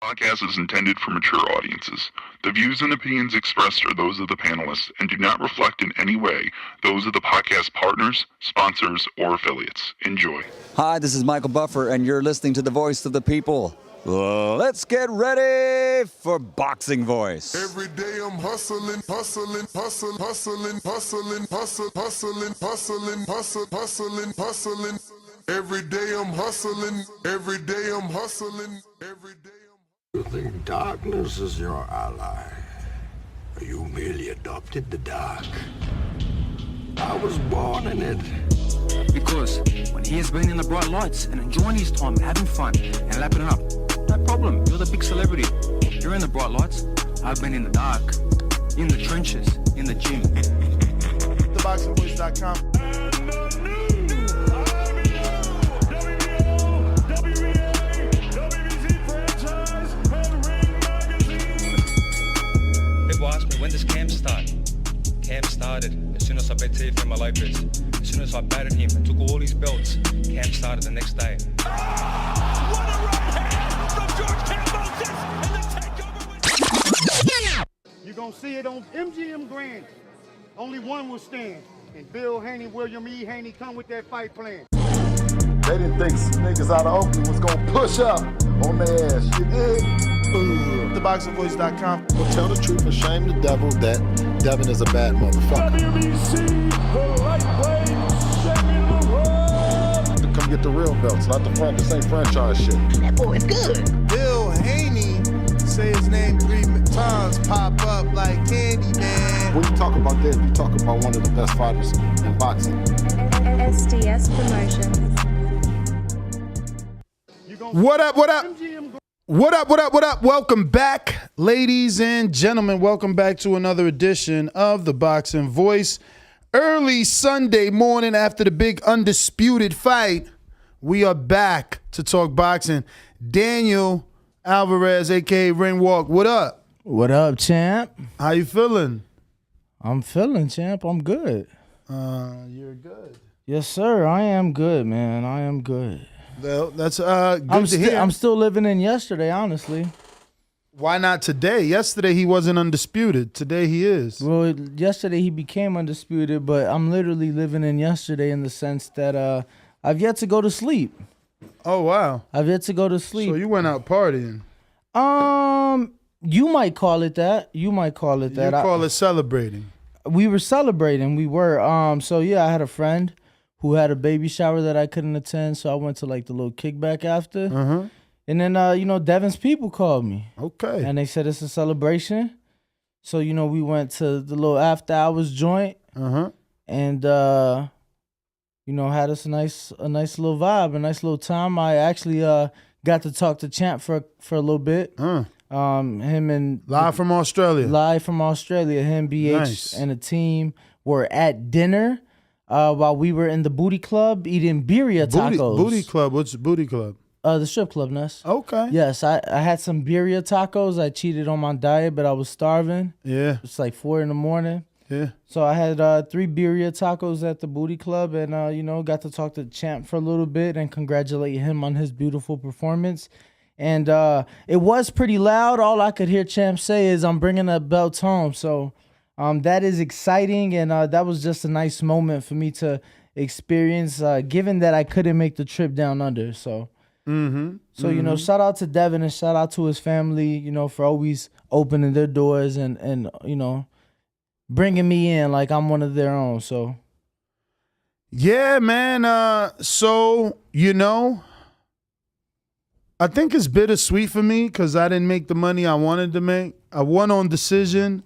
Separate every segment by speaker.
Speaker 1: Podcast is intended for mature audiences. The views and opinions expressed are those of the panelists and do not reflect in any way those of the podcast partners, sponsors, or affiliates. Enjoy.
Speaker 2: Hi, this is Michael Buffer, and you're listening to the Voice of the People. Let's get ready for Boxing Voice.
Speaker 3: Every day I'm hustling, hustling, hustling, hustling, hustling, hustling, hustling, hustling, hustling, hustling, hustling. Every day I'm hustling, every day I'm hustling, every day I'm.
Speaker 4: You think darkness is your ally? Or you merely adopted the dark? I was born in it.
Speaker 5: Because when he has been in the bright lights and enjoying his time, having fun and lapping it up, no problem, you're the big celebrity. You're in the bright lights, I've been in the dark, in the trenches, in the gym.
Speaker 6: TheBoxingVoice.com.
Speaker 7: People ask me, when does camp start? Camp started as soon as I bet Teofimo Lopez. As soon as I batted him and took all his belts, camp started the next day.
Speaker 8: What a right hand from George Kambosos, and the takeover.
Speaker 6: You're going to see it on MGM Grand. Only one will stand. And Bill Haney, William E. Haney come with that fight plan.
Speaker 9: They didn't think niggas out of Oakland was going to push up on their ass. You dig?
Speaker 6: TheBoxingVoice.com.
Speaker 9: Well, tell the truth and shame the devil that Devin is a bad motherfucker.
Speaker 8: WBC, the lightweight champion of the world.
Speaker 9: Come get the real belts, not this ain't franchise shit.
Speaker 10: That boy is good.
Speaker 6: Bill Haney, say his name 3 times, pop up like candy, man.
Speaker 9: When you talk about that, you talk about one of the best fighters in boxing.
Speaker 11: SDS Promotions.
Speaker 12: What up, what up? What up, what up, what up? Welcome back, ladies and gentlemen. Welcome back to another edition of The Boxing Voice. Early Sunday morning after the big Undisputed fight, we are back to talk boxing. Daniel Alvarez, a.k.a. Ringwalk, what up?
Speaker 13: What up, champ?
Speaker 12: How you feeling?
Speaker 13: I'm feeling, champ. I'm good.
Speaker 12: You're good.
Speaker 13: Yes, sir. I am good, man. I am good.
Speaker 12: Well, that's good to hear.
Speaker 13: I'm still living in yesterday, honestly.
Speaker 12: Why not today? Yesterday he wasn't undisputed. Today he is.
Speaker 13: Well, yesterday he became undisputed, but I'm literally living in yesterday in the sense that I've yet to go to sleep.
Speaker 12: Oh, wow.
Speaker 13: I've yet to go to sleep.
Speaker 12: So you went out partying.
Speaker 13: You might call it that. You might call it that.
Speaker 12: You call it celebrating.
Speaker 13: We were celebrating. We were. So yeah, I had a friend who had a baby shower that I couldn't attend, so I went to like the little kickback after.
Speaker 12: Uh-huh.
Speaker 13: And then Devin's people called me.
Speaker 12: Okay.
Speaker 13: And they said it's a celebration. So, we went to the little after hours joint.
Speaker 12: Uh-huh.
Speaker 13: And had us a nice little vibe, a nice little time. I actually got to talk to Champ for a little bit. Him and
Speaker 12: live from Australia.
Speaker 13: Him, BH,
Speaker 12: nice.
Speaker 13: And the team were at dinner while we were in the Booty Club eating birria tacos.
Speaker 12: Booty Club? What's the Booty Club?
Speaker 13: The strip club, Ness.
Speaker 12: Okay.
Speaker 13: Yes, I had some birria tacos. I cheated on my diet, but I was starving.
Speaker 12: Yeah.
Speaker 13: It's like 4 a.m.
Speaker 12: Yeah.
Speaker 13: So I had 3 birria tacos at the Booty Club and, got to talk to Champ for a little bit and congratulate him on his beautiful performance. And it was pretty loud. All I could hear Champ say is, I'm bringing the belts home. So that is exciting, and that was just a nice moment for me to experience, given that I couldn't make the trip down under. So, shout out to Devin and shout out to his family, for always opening their doors and bringing me in like I'm one of their own. So,
Speaker 12: yeah, man. I think it's bittersweet for me because I didn't make the money I wanted to make. I won on decision,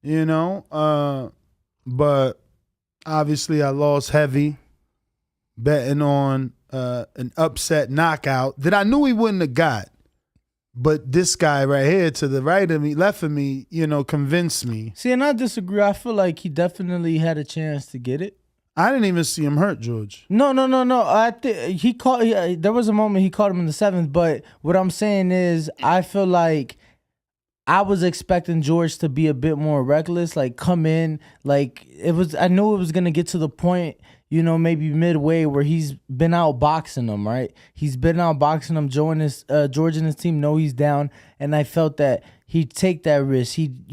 Speaker 12: but obviously I lost heavy betting on an upset knockout that I knew he wouldn't have got. But this guy right here to the right of me, left of me, convinced me.
Speaker 13: See, and I disagree. I feel like he definitely had a chance to get it.
Speaker 12: I didn't even see him hurt, George.
Speaker 13: No. I think he caught. There was a moment he caught him in the 7th, but what I'm saying is, I feel like I was expecting George to be a bit more reckless, like come in, like it was. I knew it was gonna get to the point, maybe midway where he's been out boxing them, right? He's been out boxing them. George and his team know he's down, and I felt that he'd take that risk. He'd,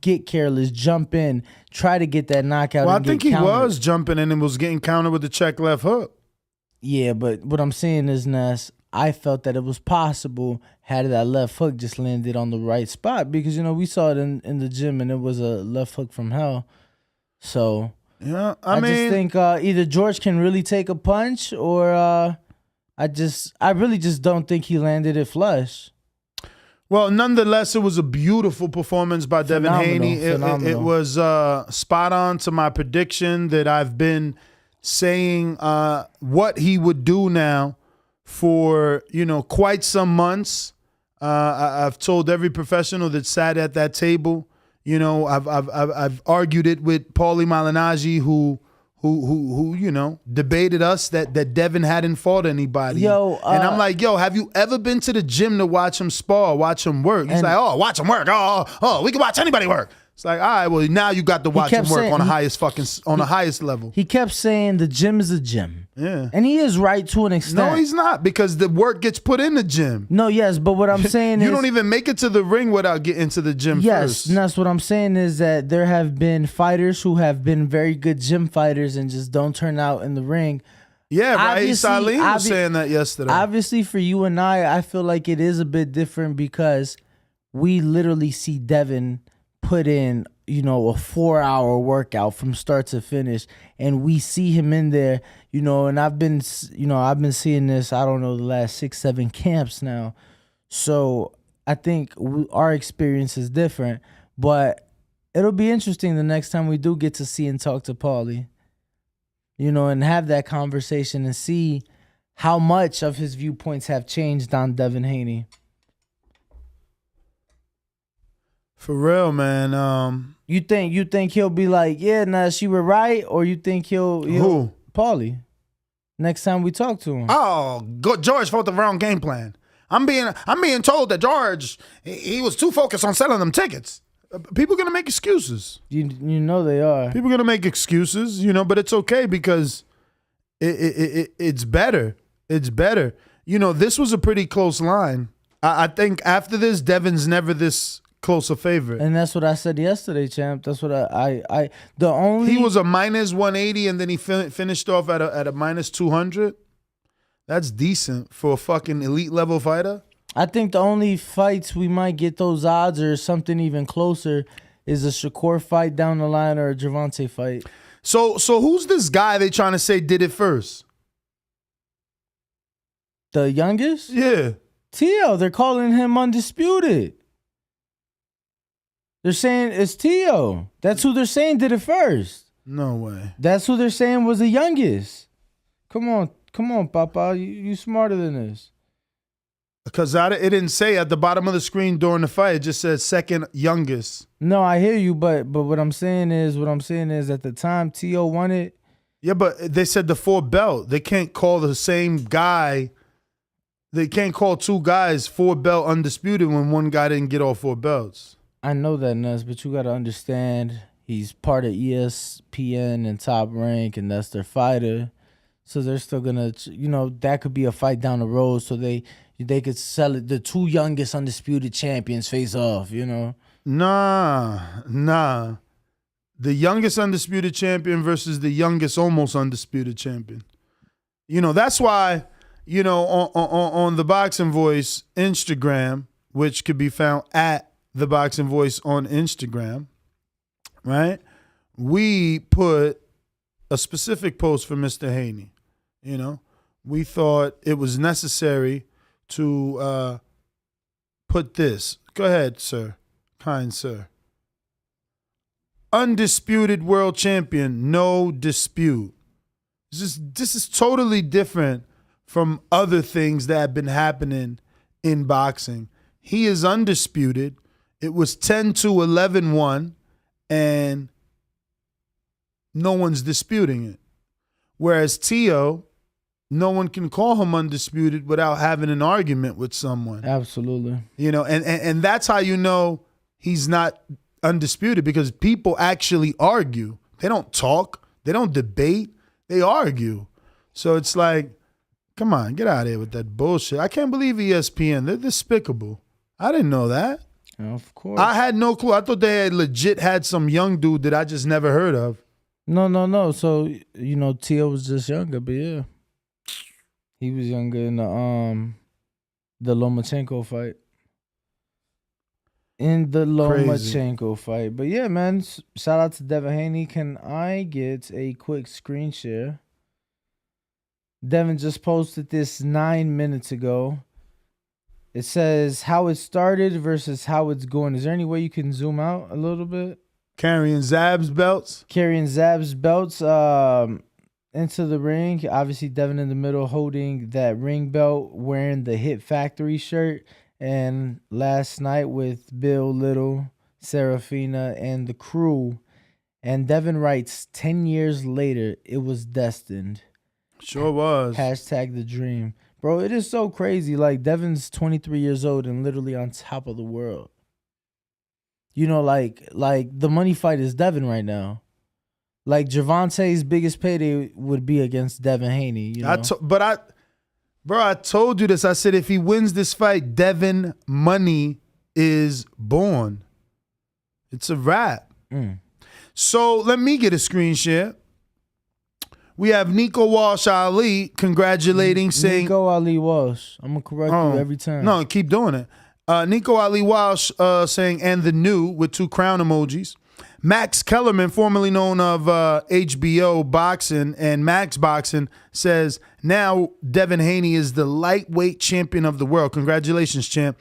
Speaker 13: get careless, jump in, try to get that knockout.
Speaker 12: Well, I
Speaker 13: and
Speaker 12: think
Speaker 13: get
Speaker 12: he
Speaker 13: countered.
Speaker 12: was jumping in and was getting countered with the check left hook.
Speaker 13: Yeah, but what I'm saying is, Ness, I felt that it was possible had that left hook just landed on the right spot because, we saw it in the gym and it was a left hook from hell. So,
Speaker 12: yeah,
Speaker 13: I just think either George can really take a punch or I really just don't think he landed it flush.
Speaker 12: Well, nonetheless, it was a beautiful performance by Devin Haney. It was spot on to my prediction that I've been saying what he would do now for, quite some months. I've told every professional that sat at that table, I've argued it with Paulie Malignaggi who debated us that Devin hadn't fought anybody. And I'm like, have you ever been to the gym to watch him spar, watch him work? He's like, watch him work. Oh, we can watch anybody work. It's like, all right, well, now you got to watch him work on the highest level.
Speaker 13: He kept saying the gym is a gym.
Speaker 12: Yeah.
Speaker 13: And he is right to an extent.
Speaker 12: No, he's not, because the work gets put in the gym.
Speaker 13: No, yes, but what I'm saying is...
Speaker 12: You don't even make it to the ring without getting to the gym first.
Speaker 13: Yes, and that's what I'm saying is that there have been fighters who have been very good gym fighters and just don't turn out in the ring.
Speaker 12: Yeah, right. Salim was saying that yesterday.
Speaker 13: Obviously, for you and I feel like it is a bit different because we literally see Devin put in, a 4-hour workout from start to finish, and we see him in there, and I've been seeing this, I don't know, the last 6-7 camps now. So I think our experience is different, but it'll be interesting the next time we do get to see and talk to Paulie, and have that conversation and see how much of his viewpoints have changed on Devin Haney.
Speaker 12: For real, man.
Speaker 13: You think he'll be like, yeah, nah, she were right, or you think he'll
Speaker 12: Who?
Speaker 13: Paulie? Next time we talk to him.
Speaker 12: Oh, George fought the wrong game plan. I'm being told that George, he was too focused on selling them tickets. People gonna make excuses.
Speaker 13: You know they are.
Speaker 12: People gonna make excuses, but it's okay because it's better. It's better. This was a pretty close line. I think after this, Devin's never this close a favorite.
Speaker 13: And that's what I said yesterday, champ. That's what
Speaker 12: he was a minus 180 and then he finished off at a minus 200. That's decent for a fucking elite level fighter.
Speaker 13: I think the only fights we might get those odds or something even closer is a Shakur fight down the line or a Gervonta fight.
Speaker 12: So who's this guy they trying to say did it first?
Speaker 13: The youngest?
Speaker 12: Yeah.
Speaker 13: Tio. They're calling him Undisputed. They're saying it's Tio. That's who they're saying did it first.
Speaker 12: No way.
Speaker 13: That's who they're saying was the youngest. Come on, Papa. You smarter than this.
Speaker 12: Because it didn't say at the bottom of the screen during the fight. It just said second youngest.
Speaker 13: No, I hear you, but what I'm saying is at the time Tio won it.
Speaker 12: Yeah, but they said the 4 belt. They can't call the same guy. They can't call 2 guys 4 belt undisputed when one guy didn't get all 4 belts.
Speaker 13: I know that, Nuss, but you got to understand he's part of ESPN and Top Rank, and that's their fighter. So they're still going to, that could be a fight down the road. So they could sell it. The 2 youngest undisputed champions face off,
Speaker 12: Nah. The youngest undisputed champion versus the youngest almost undisputed champion. That's why, on the Boxing Voice Instagram, which could be found at The Boxing Voice on Instagram, right? We put a specific post for Mr. Haney. We thought it was necessary to put this. Go ahead, sir. Kind sir. Undisputed world champion, no dispute. This is totally different from other things that have been happening in boxing. He is undisputed. It was 10-11-1, and no one's disputing it. Whereas Tio, no one can call him undisputed without having an argument with someone.
Speaker 13: Absolutely.
Speaker 12: And that's how you know he's not undisputed, because people actually argue. They don't talk. They don't debate. They argue. So it's like, come on, get out of here with that bullshit. I can't believe ESPN. They're despicable. I didn't know that.
Speaker 13: Of course.
Speaker 12: I had no clue. I thought they had legit had some young dude that I just never heard of.
Speaker 13: No. So, Tio was just younger, but yeah. He was younger in the Lomachenko fight. In the Lomachenko fight. But yeah, man, shout out to Devin Haney. Can I get a quick screen share? Devin just posted this 9 minutes ago. It says how it started versus how it's going. Is there any way you can zoom out a little bit?
Speaker 12: Carrying Zab's belts.
Speaker 13: Into the ring. Obviously, Devin in the middle holding that ring belt, wearing the Hit Factory shirt. And last night with Bill Little, Serafina, and the crew. And Devin writes, 10 years later, it was destined.
Speaker 12: Sure was.
Speaker 13: Hashtag the dream. Bro, it is so crazy. Like, Devin's 23 years old and literally on top of the world. Like the money fight is Devin right now. Like, Gervonta's biggest payday would be against Devin Haney.
Speaker 12: I told you this. I said if he wins this fight, Devin money is born. It's a wrap. So let me get a screen share. We have Nico Walsh Ali congratulating, saying
Speaker 13: Nico Ali Walsh. I'm gonna correct you every time.
Speaker 12: No, keep doing it. Nico Ali Walsh saying and the new with 2 crown emojis. Max Kellerman, formerly known of HBO Boxing and Max Boxing, says now Devin Haney is the lightweight champion of the world. Congratulations, champ.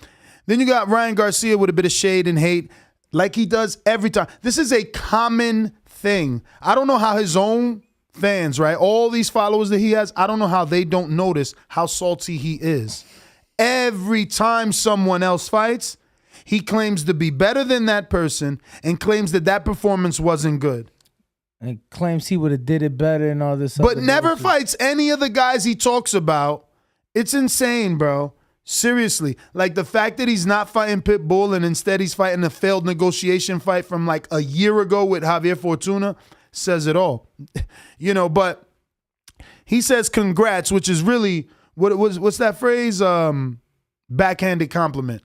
Speaker 12: Then you got Ryan Garcia with a bit of shade and hate, like he does every time. This is a common thing. I don't know how his own fans, right, all these followers that he has, I don't know how they don't notice how salty he is. Every time someone else fights, he claims to be better than that person and claims that that performance wasn't good.
Speaker 13: And claims he would have did it better and all this.
Speaker 12: But never fights any of the guys he talks about. It's insane, bro. Seriously. Like the fact that he's not fighting Pitbull and instead he's fighting a failed negotiation fight from like a year ago with Javier Fortuna says it all. But he says congrats, which is really, what's that phrase? Backhanded compliment.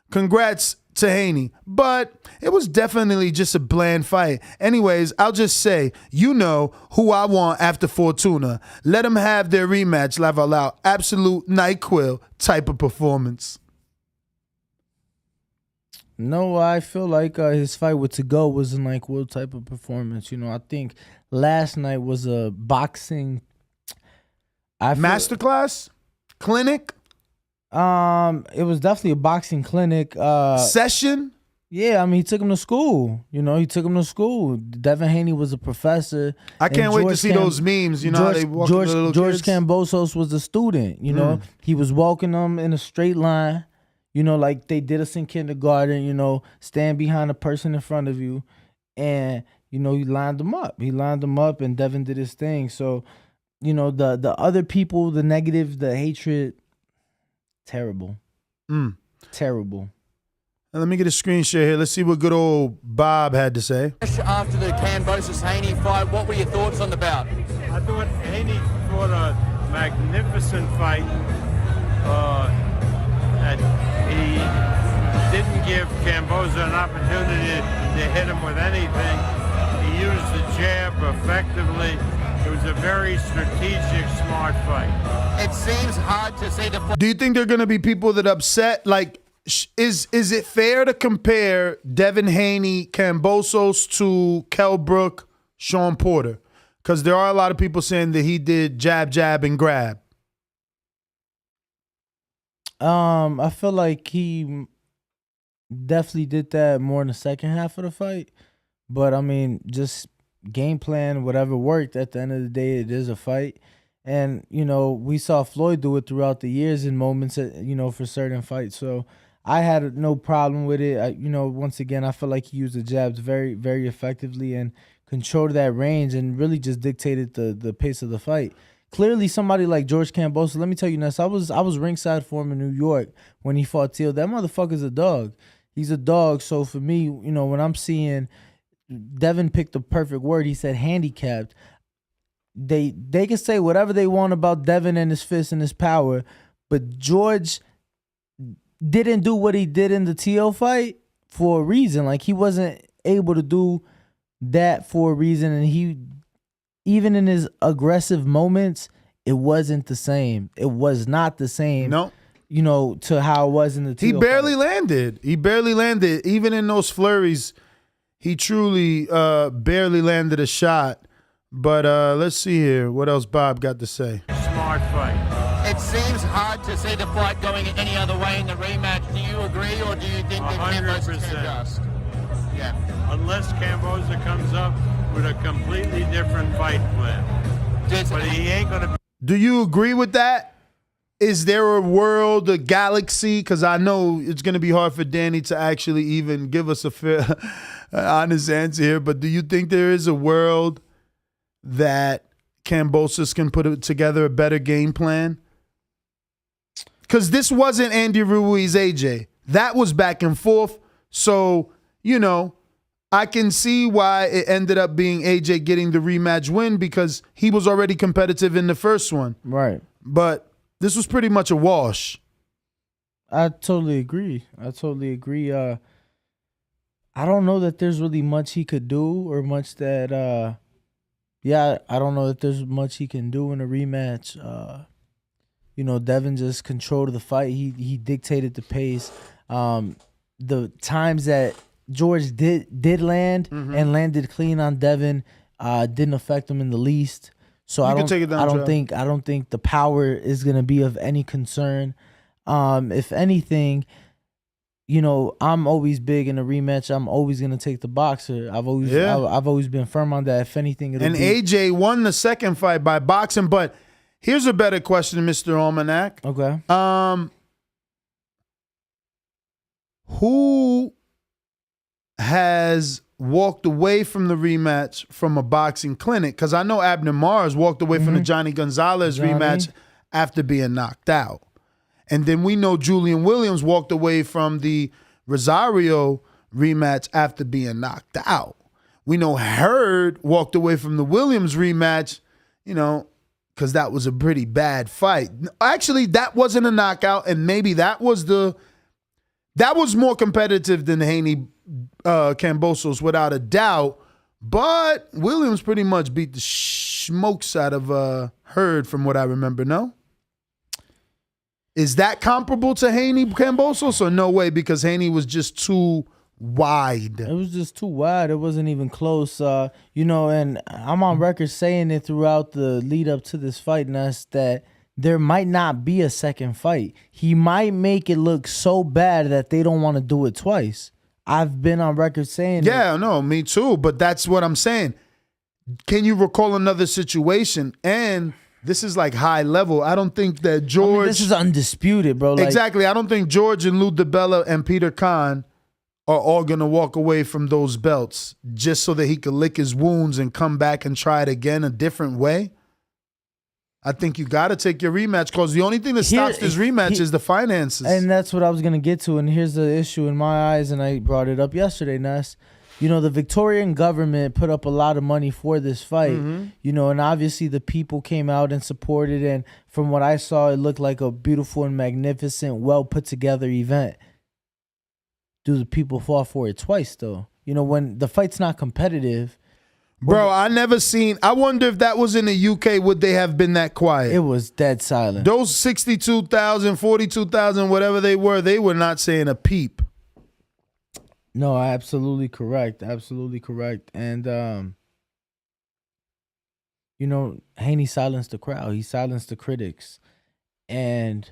Speaker 12: Congrats to Haney, but it was definitely just a bland fight. Anyways, I'll just say, who I want after Fortuna. Let them have their rematch, laugh out loud. Absolute NyQuil type of performance.
Speaker 13: No, I feel like his fight with To Go was a NyQuil type of performance. I think last night was a boxing
Speaker 12: masterclass? Clinic?
Speaker 13: It was definitely a boxing clinic.
Speaker 12: Session?
Speaker 13: Yeah, I mean, he took him to school. He took him to school. Devin Haney was a professor.
Speaker 12: I can't wait to see those memes. How they walk
Speaker 13: George
Speaker 12: the little
Speaker 13: George
Speaker 12: kids?
Speaker 13: Kambosos was the student. He was walking them in a straight line. Like they did us in kindergarten. Stand behind a person in front of you, and he lined them up. He lined them up, and Devin did his thing. So, the other people, the negative, the hatred. Terrible. Terrible.
Speaker 12: Now let me get a screen share here. Let's see what good old Bob had to say.
Speaker 10: After the Kambosos-Haney fight, what were your thoughts on the bout?
Speaker 14: I thought Haney fought a magnificent fight. That he didn't give Kambosos an opportunity to hit him with anything. He used the jab effectively. It was a very strategic, smart fight.
Speaker 10: It seems hard to see the...
Speaker 12: Do you think there are going to be people that upset? Like, is it fair to compare Devin Haney, Kambosos to Kell Brook, Sean Porter? Because there are a lot of people saying that he did jab, jab, and grab.
Speaker 13: I feel like he definitely did that more in the second half of the fight. But, I mean, just game plan, whatever worked, at the end of the day, it is a fight. And, we saw Floyd do it throughout the years in moments, for certain fights. So I had no problem with it. Once again, I feel like he used the jabs very, very effectively and controlled that range and really just dictated the pace of the fight. Clearly, somebody like George Kambosos, let me tell you this, I was ringside for him in New York when he fought Teal. That motherfucker's a dog. He's a dog. So for me, when I'm seeing Devin picked the perfect word, he said handicapped. they can say whatever they want about Devin and his fist and his power, but George didn't do what he did in the TO fight for a reason. Like, he wasn't able to do that for a reason, and he, even in his aggressive moments, it wasn't the same. It was not the same.
Speaker 12: No.
Speaker 13: You know, to how it was in the TO
Speaker 12: He barely
Speaker 13: fight.
Speaker 12: landed. He barely landed. Even in those flurries, he truly barely landed a shot. But let's see here. What else Bob got to say?
Speaker 14: Smart fight.
Speaker 10: It seems hard to see the fight going any other way in the rematch. Do you agree, or do you think that Kambosos can
Speaker 14: 100%.
Speaker 10: adjust? Yeah.
Speaker 14: Unless Kambosos comes up with a completely different fight plan. But he ain't going to.
Speaker 12: Do you agree with that? Is there a world, a galaxy? Because I know it's going to be hard for Danny to actually even give us a fair, honest answer here. But do you think there is a world that Kambosos can put together a better game plan? Because this wasn't Andy Ruiz AJ. That was back and forth. So, you know, I can see why it ended up being AJ getting the rematch win, because he was already competitive in the first one.
Speaker 13: Right.
Speaker 12: But this was pretty much a wash.
Speaker 13: I totally agree. I don't know that there's really much he could do, or much that I don't know that there's much he can do in a rematch. You know, Devin just controlled the fight. He dictated the pace. The times that George did land and landed clean on Devin didn't affect him in the least. So I don't think the power is gonna be of any concern. If anything, you know, I'm always big in a rematch. I'm always gonna take the boxer. I've always been firm on that. If anything,
Speaker 12: AJ won the second fight by boxing. But here's a better question, Mr. Almanac.
Speaker 13: Okay.
Speaker 12: Who has walked away from the rematch from a boxing clinic? Because I know Abner Mars walked away from the Johnny Gonzalez rematch after being knocked out. And then we know Julian Williams walked away from the Rosario rematch after being knocked out. We know Hurd walked away from the Williams rematch, you know, because that was a pretty bad fight. Actually, that wasn't a knockout, and maybe that was more competitive than Haney Kambosos, without a doubt. But Williams pretty much beat the smokes out of Hurd, from what I remember. No? Is that comparable to Haney Kambosos, or no way, because Haney was just too wide?
Speaker 13: It was just too wide. It wasn't even close. You know, and I'm on record saying it throughout the lead up to this fight, and that's that there might not be a second fight. He might make it look so bad that they don't want to do it twice. I've been on record saying
Speaker 12: Yeah, no, me too. But that's what I'm saying. Can you recall another situation? And this is like high level. I don't think that George...
Speaker 13: this is undisputed, bro. Like,
Speaker 12: exactly. I don't think George and Lou DiBella and Peter Khan are all going to walk away from those belts just so that he could lick his wounds and come back and try it again a different way. I think you got to take your rematch, because the only thing that stops this rematch is the finances.
Speaker 13: And that's what I was going to get to. And here's the issue in my eyes, and I brought it up yesterday, Ness. You know, the Victorian government put up a lot of money for this fight, you know, and obviously the people came out and supported. And from what I saw, it looked like a beautiful and magnificent, well put together event. Do the people fall for it twice, though? You know, when the fight's not competitive.
Speaker 12: Bro, I wonder if that was in the UK, would they have been that quiet?
Speaker 13: It was dead silent.
Speaker 12: Those 62,000, 42,000, whatever they were not saying a peep.
Speaker 13: No, absolutely correct. Absolutely correct. And, you know, Haney silenced the crowd. He silenced the critics. And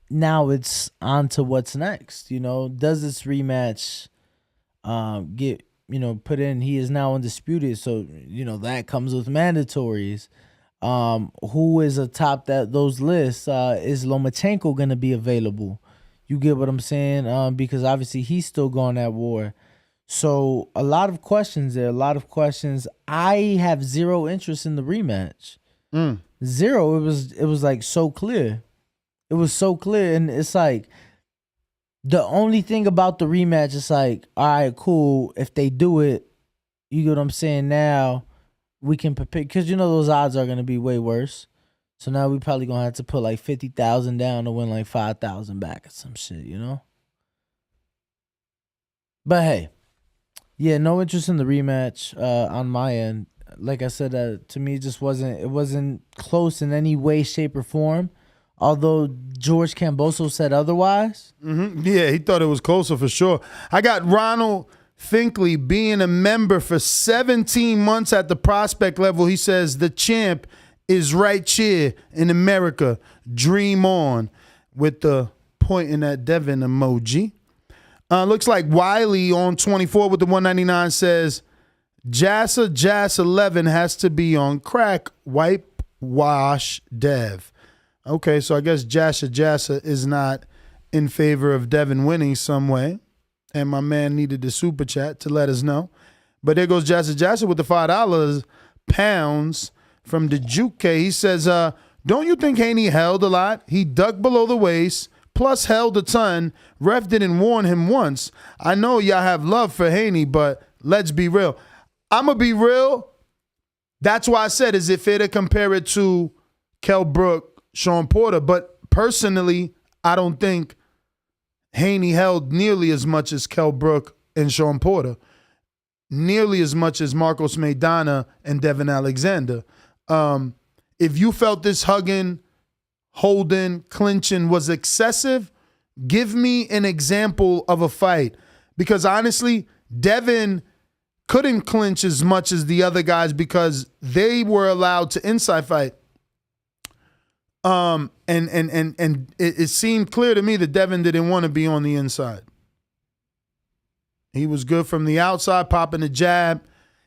Speaker 13: now it's on to what's next. You know, does this rematch get, you know, put in? He is now undisputed. So, you know, that comes with mandatories. Who is atop those lists? Is Lomachenko going to be available? You get what I'm saying? Because obviously he's still going at war. So a lot of questions there, a lot of questions. I have zero interest in the rematch. Zero. It was like so clear. It was so clear. And it's like the only thing about the rematch is like, all right, cool. If they do it, you get what I'm saying? Now we can prepare, because those odds are gonna be way worse. So now we probably gonna have to put like 50,000 down to win like 5,000 back or some shit, But hey, yeah, no interest in the rematch on my end. Like I said, to me, it wasn't close in any way, shape, or form. Although George Kambosos said otherwise.
Speaker 12: Mm-hmm. Yeah, he thought it was closer for sure. I got Ronald Finkley being a member for 17 months at the prospect level. He says the champ is right here in America. Dream on, with the pointing at Devin emoji. Looks like Wiley on 24 with the 199 says Jassa 11 has to be on crack. Wipe wash Dev. Okay, so I guess Jassa is not in favor of Devin winning some way. And my man needed the super chat to let us know. But there goes Jassa with the $5 pounds from the Juke. He says, don't you think Haney held a lot? He ducked below the waist, plus held a ton. Ref didn't warn him once. I know y'all have love for Haney, but let's be real. I'm going to be real. That's why I said, is it fair to compare it to Kell Brook, Sean Porter? But personally, I don't think Haney held nearly as much as Kell Brook and Sean Porter, nearly as much as Marcos Maidana and Devin Alexander. If you felt this hugging, holding, clinching was excessive, give me an example of a fight. Because honestly, Devin couldn't clinch as much as the other guys because they were allowed to inside fight. And it seemed clear to me that Devin didn't want to be on the inside. He was good from the outside, popping the jab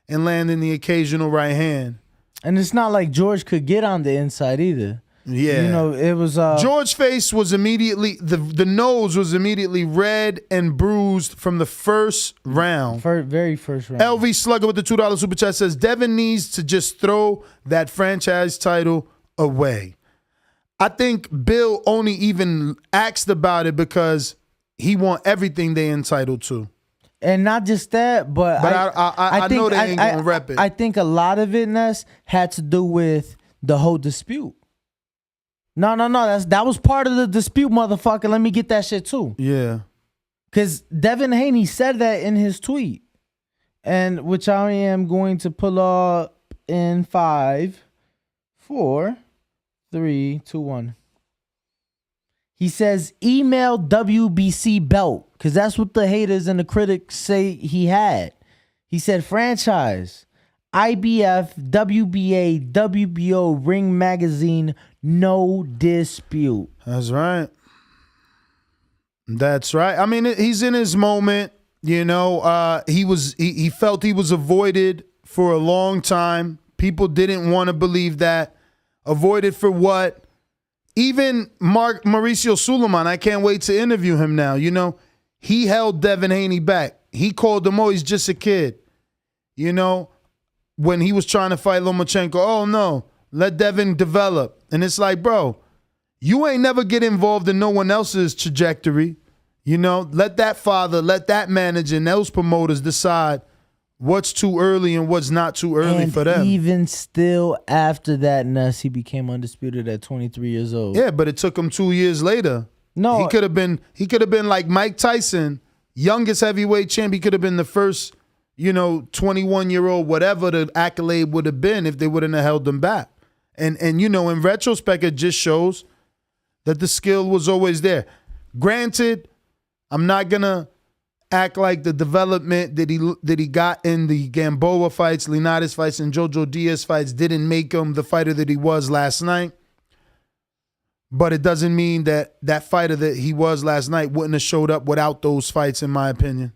Speaker 12: and landing the occasional right hand.
Speaker 13: And it's not like George could get on the inside either.
Speaker 12: Yeah.
Speaker 13: It was
Speaker 12: George's face was immediately the nose was immediately red and bruised from the first round.
Speaker 13: Very first round.
Speaker 12: LV Slugger with the $2 super chat says Devin needs to just throw that franchise title away. I think Bill only even asked about it because he want everything they entitled to.
Speaker 13: And not just that, but
Speaker 12: I know they ain't gonna rep it.
Speaker 13: I think a lot of it, Ness, had to do with the whole dispute. No. That was part of the dispute, motherfucker. Let me get that shit too.
Speaker 12: Yeah.
Speaker 13: Because Devin Haney said that in his tweet. And which I am going to pull up in 5, 4, 3, 2, 1. He says, email WBC belt, because that's what the haters and the critics say he had. He said, franchise, IBF, WBA, WBO, Ring Magazine, no dispute.
Speaker 12: That's right. That's right. I mean, he's in his moment. He felt he was avoided for a long time. People didn't want to believe that. Avoided for what? Even Mauricio Suleiman, I can't wait to interview him now. He held Devin Haney back. He called him, he's just a kid. When he was trying to fight Lomachenko, oh no, let Devin develop. And it's like, bro, you ain't never get involved in no one else's trajectory. Let that father, let that manager and those promoters decide what's too early and what's not too early for them.
Speaker 13: Even still after that, Ness, he became undisputed at 23 years old.
Speaker 12: Yeah, but it took him 2 years later.
Speaker 13: No,
Speaker 12: he could have been like Mike Tyson, youngest heavyweight champ. He could have been the first, 21-year-old, whatever the accolade would have been if they wouldn't have held him back. And in retrospect, it just shows that the skill was always there. Granted, I'm not gonna act like the development that he got in the Gamboa fights, Linares fights, and Jojo Diaz fights didn't make him the fighter that he was last night. But it doesn't mean that fighter that he was last night wouldn't have showed up without those fights, in my opinion.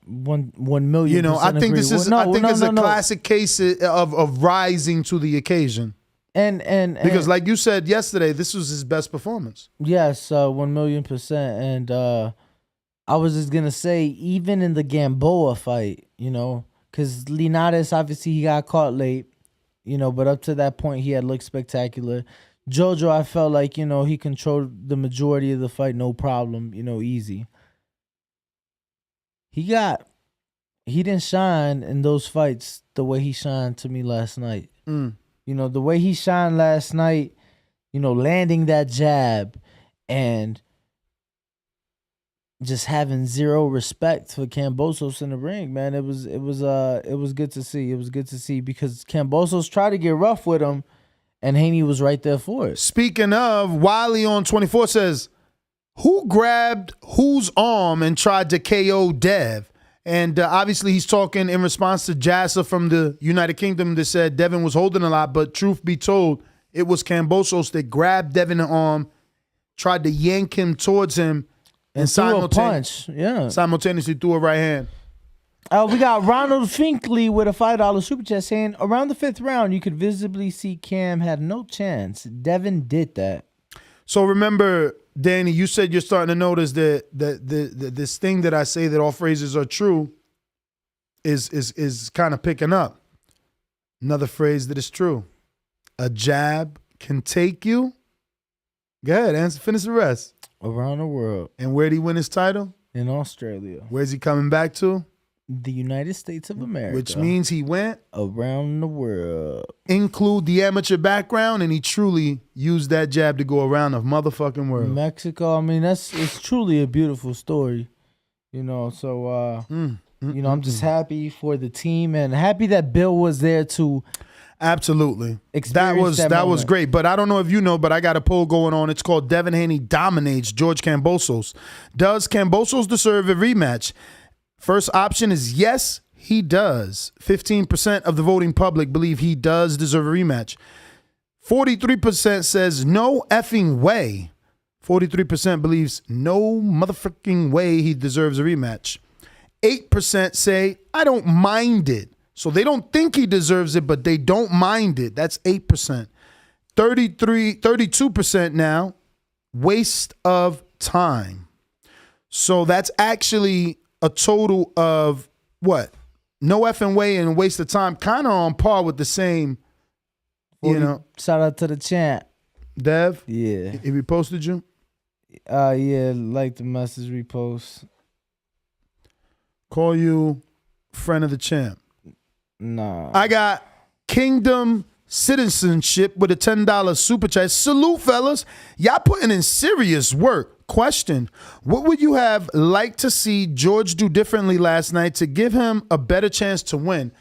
Speaker 13: 1 million.
Speaker 12: I think this is a classic case of rising to the occasion.
Speaker 13: And
Speaker 12: because like you said yesterday, this was his best performance.
Speaker 13: Yes, 1,000,000%. And I was just gonna say, even in the Gamboa fight, because Linares, obviously he got caught late, but up to that point he had looked spectacular. Jojo, I felt like, he controlled the majority of the fight, no problem, easy. He got he didn't shine in those fights the way he shined to me last night. You know, the way he shined last night, you know, landing that jab and just having zero respect for Kambosos in the ring, man. It was good to see. It was good to see because Kambosos tried to get rough with him, and Haney was right there for it.
Speaker 12: Speaking of, Wiley on 24 says, who grabbed whose arm and tried to KO Dev? And obviously he's talking in response to Jassa from the United Kingdom that said Devin was holding a lot, but truth be told, it was Kambosos that grabbed Devin the arm, tried to yank him towards him, and
Speaker 13: threw a punch. Yeah.
Speaker 12: Simultaneously threw a right hand.
Speaker 13: We got Ronald Finkley with a $5 super chat saying, around the 5th round, you could visibly see Cam had no chance. Devin did that.
Speaker 12: So remember, Danny, you said you're starting to notice that this thing that I say that all phrases are true is kind of picking up. Another phrase that is true. A jab can take you. Go ahead, finish the rest.
Speaker 13: Around the world.
Speaker 12: And where'd he win his title?
Speaker 13: In Australia.
Speaker 12: Where's he coming back to?
Speaker 13: The United States of America.
Speaker 12: Which means he went
Speaker 13: around the world.
Speaker 12: Include the amateur background, and he truly used that jab to go around the motherfucking world.
Speaker 13: Mexico, I mean, it's truly a beautiful story. You know, so you know, I'm just happy for the team and happy that Bill was there to
Speaker 12: absolutely. That was great. But I don't know if you know, but I got a poll going on. It's called Devin Haney dominates George Kambosos. Does Kambosos deserve a rematch? First option is yes, he does. 15% of the voting public believe he does deserve a rematch. 43% says no effing way. 43% believes no motherfucking way he deserves a rematch. 8% say I don't mind it. So they don't think he deserves it, but they don't mind it. That's 8%. 32% now, waste of time. So that's actually a total of what? No effing way and waste of time. Kind of on par with the same, you know.
Speaker 13: Shout out to the champ.
Speaker 12: Dev?
Speaker 13: Yeah.
Speaker 12: He reposted you?
Speaker 13: Yeah, like the message repost.
Speaker 12: Call you friend of the champ.
Speaker 13: Nah.
Speaker 12: I got Kingdom Citizenship with a $10 super chat. Salute, fellas. Y'all putting in serious work. Question: what would you have liked to see George do differently last night to give him a better chance to win?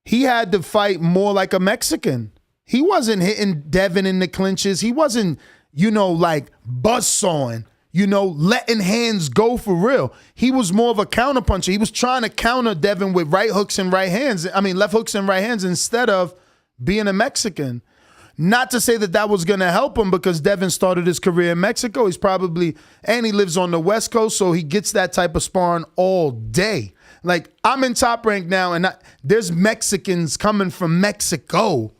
Speaker 12: He had to fight more like a Mexican. He wasn't hitting Devin in the clinches. He wasn't, you know, like buzzsawing, you know, letting hands go for real. He was more of a counterpuncher. He was trying to counter Devin with right hooks and right hands. I mean, left hooks and right hands instead of being a Mexican. Not to say that that was going to help him because Devin started his career in Mexico. And he lives on the West Coast, so he gets that type of sparring all day. Like, I'm in Top Rank now, and there's Mexicans coming from Mexico.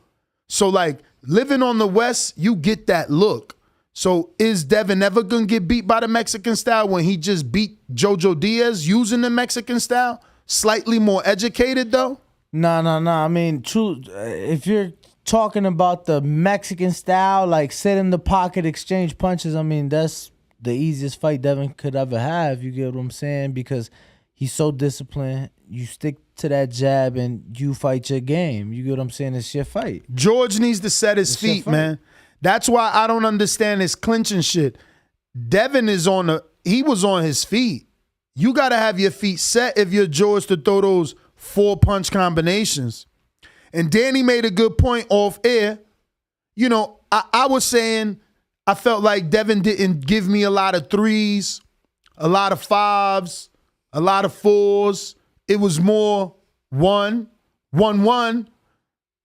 Speaker 12: So, like, living on the West, you get that look. So, is Devin ever going to get beat by the Mexican style when he just beat Jojo Diaz using the Mexican style? Slightly more educated, though?
Speaker 13: No. I mean, true. If you're talking about the Mexican style, like sit in the pocket, exchange punches, I mean, that's the easiest fight Devin could ever have. You get what I'm saying? Because he's so disciplined. You stick to that jab and you fight your game. You get what I'm saying? It's your fight.
Speaker 12: George needs to set his feet, man. That's why I don't understand his clinching shit. Devin he was on his feet. You got to have your feet set if you're George to throw those 4-punch combinations. And Danny made a good point off air. You know, I was saying I felt like Devin didn't give me a lot of 3s, a lot of 5s, a lot of 4s. It was more 1, 1, 1,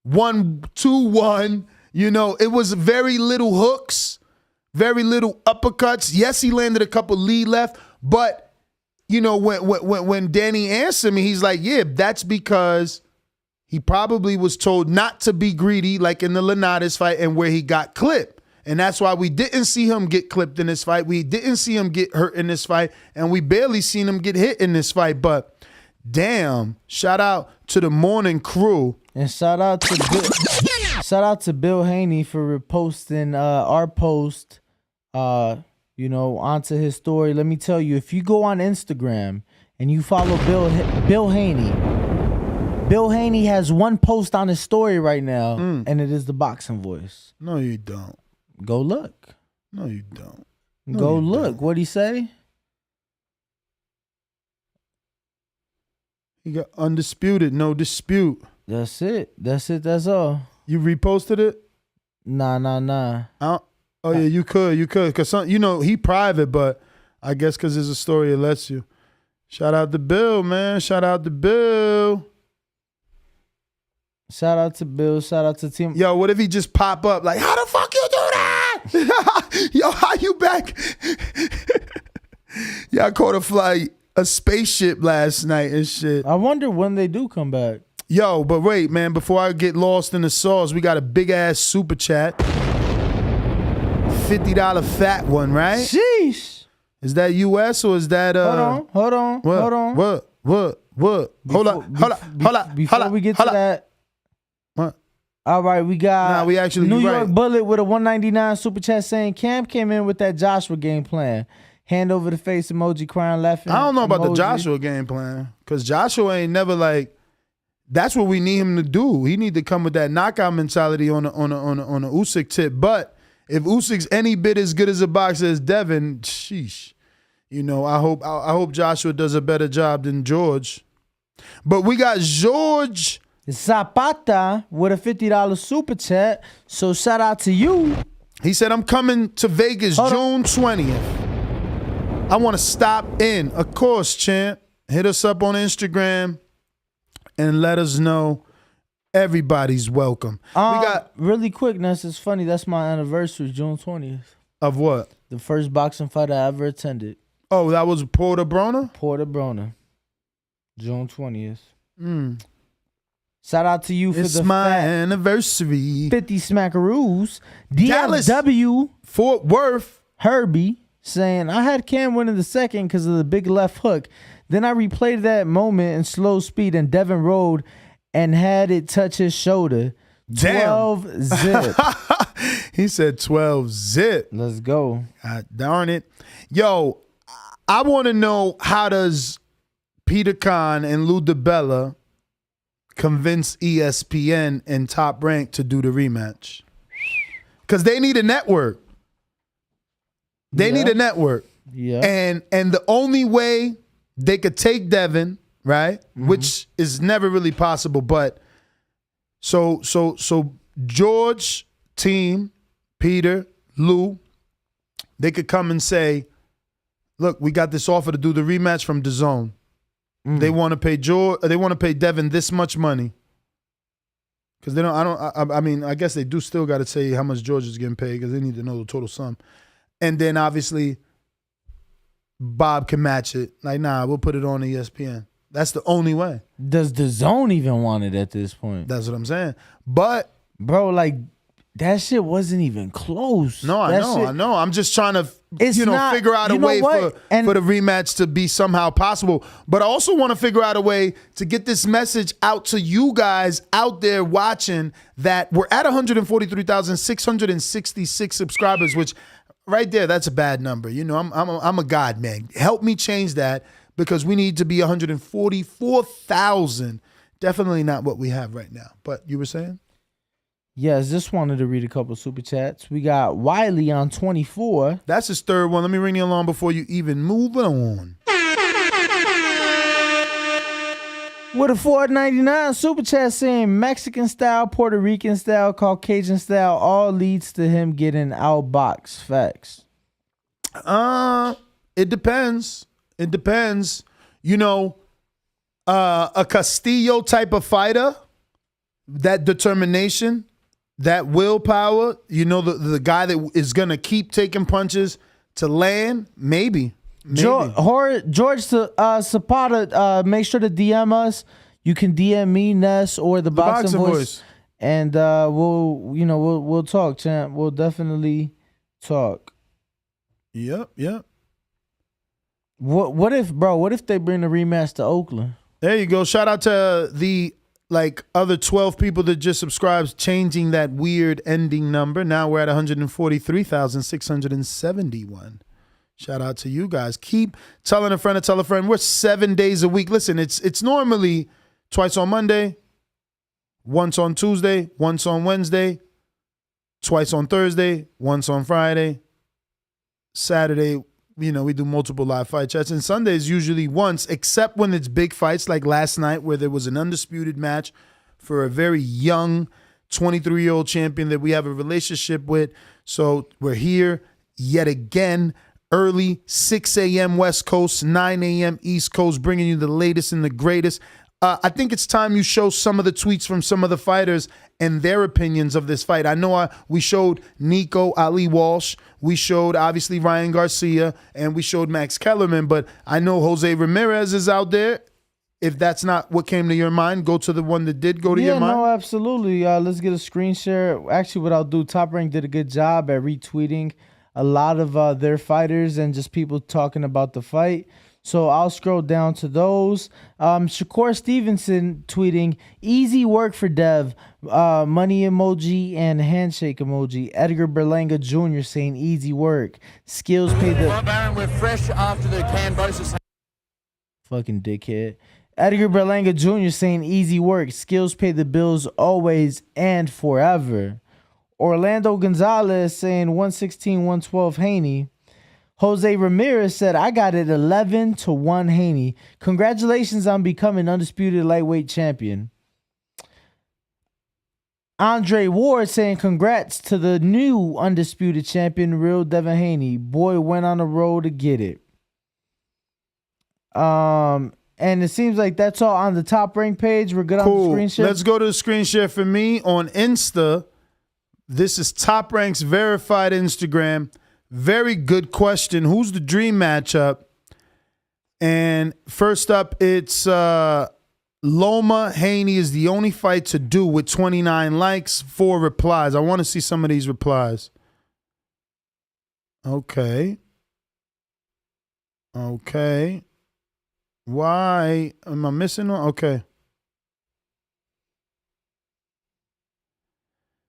Speaker 12: 1, 2, 1. You know, it was very little hooks, very little uppercuts. Yes, he landed a couple lead left, but you know, when Danny answered me, he's like, yeah, that's because he probably was told not to be greedy, like in the Linares fight and where he got clipped. And that's why we didn't see him get clipped in this fight. We didn't see him get hurt in this fight. And we barely seen him get hit in this fight. But damn, shout out to the morning crew.
Speaker 13: And shout out to Bill Haney for reposting our post, you know, onto his story. Let me tell you, if you go on Instagram and you follow Bill Haney. Bill Haney has one post on his story right now, and it is the boxing voice.
Speaker 12: No, you don't.
Speaker 13: Go look.
Speaker 12: No, you don't.
Speaker 13: Go look. What'd he say?
Speaker 12: He got Undisputed, no dispute.
Speaker 13: That's it. That's all.
Speaker 12: You reposted it?
Speaker 13: Nah.
Speaker 12: Oh yeah, you could, cause he private, but I guess cause it's a story, it lets you. Shout out to Bill, man. Shout out to Bill.
Speaker 13: Shout out to Bill. Shout out to Tim.
Speaker 12: Yo, what if he just pop up like, how the fuck you do that? Yo, how you back? Yeah, I caught a spaceship last night and shit.
Speaker 13: I wonder when they do come back.
Speaker 12: Yo, but wait, man, before I get lost in the sauce, we got a big ass super chat. $50 fat one, right?
Speaker 13: Sheesh.
Speaker 12: Is that US or is that
Speaker 13: Hold on.
Speaker 12: What? Hold up.
Speaker 13: Before we get to that.
Speaker 12: What?
Speaker 13: All right, we got New York
Speaker 12: right.
Speaker 13: Bullet with a 199 super chat saying Cam came in with that Joshua game plan. Hand over the face emoji, crying, laughing.
Speaker 12: I don't know about
Speaker 13: emoji.
Speaker 12: the Joshua game plan. Because Joshua ain't never like, that's what we need him to do. He need to come with that knockout mentality on a Usyk tip. But if Usyk's any bit as good as a boxer as Devin, sheesh. I hope Joshua does a better job than George. But we got George
Speaker 13: Zapata with a $50 super chat. So shout out to you.
Speaker 12: He said, I'm coming to Vegas June 20th. I want to stop in. Of course, champ. Hit us up on Instagram and let us know everybody's welcome.
Speaker 13: We got really quick, Ness. It's funny. That's my anniversary, June 20th.
Speaker 12: Of what?
Speaker 13: The first boxing fight I ever attended.
Speaker 12: Oh, that was Porter Broner?
Speaker 13: Porter Broner. June 20th. Shout out to you for
Speaker 12: it's my anniversary.
Speaker 13: 50 smackaroos.
Speaker 12: Dallas,
Speaker 13: DFW.
Speaker 12: Fort Worth.
Speaker 13: Herbie saying, I had Cam winning the second because of the big left hook. Then I replayed that moment in slow speed and Devin rode and had it touch his shoulder.
Speaker 12: Damn.
Speaker 13: 12 zip.
Speaker 12: He said 12 zip.
Speaker 13: Let's go.
Speaker 12: God darn it. Yo, I want to know, how does Peter Khan and Lou DiBella convince ESPN and Top Rank to do the rematch? Because they need a network. They need a network.
Speaker 13: Yeah.
Speaker 12: And the only way they could take Devin, right? Which is never really possible, but so George, team, Peter, Lou, they could come and say, look, we got this offer to do the rematch from DAZN. They want to pay they want to pay Devin this much money. Because they don't, I mean, I guess they do still got to say how much George is getting paid because they need to know the total sum. And then obviously Bob can match it. Like, nah, we'll put it on ESPN. That's the only way.
Speaker 13: Does DAZN even want it at this point?
Speaker 12: That's what I'm saying. But
Speaker 13: bro, like, that shit wasn't even close.
Speaker 12: No, I know. I'm just trying to, figure out a way for the rematch to be somehow possible. But I also want to figure out a way to get this message out to you guys out there watching that we're at 143,666 subscribers, which right there, that's a bad number. I'm a god, man. Help me change that because we need to be 144,000. Definitely not what we have right now. But you were saying?
Speaker 13: Yes, just wanted to read a couple super chats. We got Wiley on 24.
Speaker 12: That's his third one. Let me ring you along before you even move on.
Speaker 13: With a $4.99 super chat saying Mexican style, Puerto Rican style, Caucasian style, all leads to him getting outboxed. Facts.
Speaker 12: It depends. It depends. A Castillo type of fighter, that determination, that willpower, the guy that is going to keep taking punches to land, maybe.
Speaker 13: George Zapata, make sure to DM us. You can DM me, Ness, or the boxing voice. And we'll talk, champ. We'll definitely talk.
Speaker 12: Yep.
Speaker 13: What if they bring the rematch to Oakland?
Speaker 12: There you go. Shout out to the other 12 people that just subscribed, changing that weird ending number. Now we're at 143,671. Shout out to you guys. Keep telling a friend to tell a friend. We're 7 days a week. Listen, it's normally twice on Monday, once on Tuesday, once on Wednesday, twice on Thursday, once on Friday, Saturday. We do multiple live fight chats. And Sunday is usually once, except when it's big fights like last night where there was an undisputed match for a very young 23-year-old champion that we have a relationship with. So we're here yet again, early, 6 a.m. West Coast, 9 a.m. East Coast, bringing you the latest and the greatest. I think it's time you show some of the tweets from some of the fighters and their opinions of this fight. I know we showed Nico Ali Walsh, we showed obviously Ryan Garcia, and we showed Max Kellerman, but I know Jose Ramirez is out there. If that's not what came to your mind, go to the one that did go to your mind.
Speaker 13: Yeah, no, absolutely. Let's get a screen share. Actually, what I'll do, Top Rank did a good job at retweeting a lot of their fighters and just people talking about the fight. So I'll scroll down to those. Shakur Stevenson tweeting, easy work for Dev. Money emoji and handshake emoji. Edgar Berlanga Jr. saying easy work. Skills pay the...
Speaker 10: Well, Baron, we're fresh after the Kambosos.
Speaker 13: Fucking dickhead. Edgar Berlanga Jr. saying easy work. Skills pay the bills always and forever. Orlando Gonzalez saying 116-112 Haney. Jose Ramirez said, I got it 11-1 Haney. Congratulations on becoming undisputed lightweight champion. Andre Ward saying, congrats to the new undisputed champion, real Devin Haney. Boy went on the road to get it. And it seems like that's all on the Top Rank page. We're good on the screen share.
Speaker 12: Let's go to the screen share for me on Insta. This is Top Rank's verified Instagram. Very good question. Who's the dream matchup? And first up, it's Loma Haney is the only fight to do with 29 likes, 4 replies. I want to see some of these replies. Okay. Why am I missing one? Okay.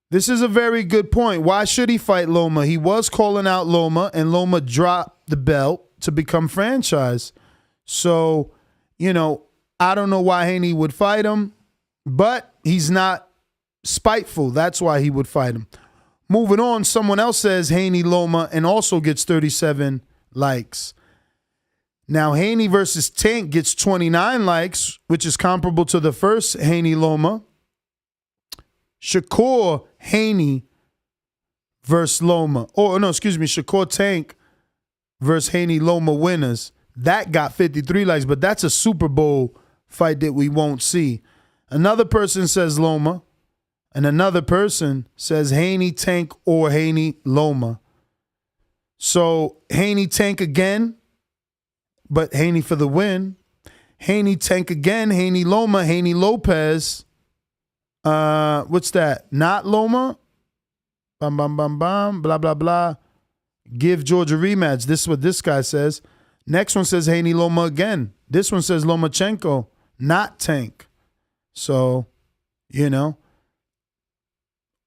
Speaker 12: This is a very good point. Why should he fight Loma? He was calling out Loma, and Loma dropped the belt to become franchise. So, I don't know why Haney would fight him, but he's not spiteful. That's why he would fight him. Moving on, someone else says Haney Loma and also gets 37 likes. Now, Haney versus Tank gets 29 likes, which is comparable to the first Haney Loma. Shakur Haney versus Loma. Shakur Tank versus Haney Loma winners. That got 53 likes, but that's a Super Bowl fight that we won't see. Another person says Loma, and another person says Haney Tank or Haney Loma. So Haney Tank again, but Haney for the win. Haney Tank again, Haney Loma, Haney Lopez. What's that? Not Loma? Bam, bam, bam, bam, blah, blah, blah. Give Georgia rematch. This is what this guy says. Next one says Haney Loma again. This one says Lomachenko, not Tank. So,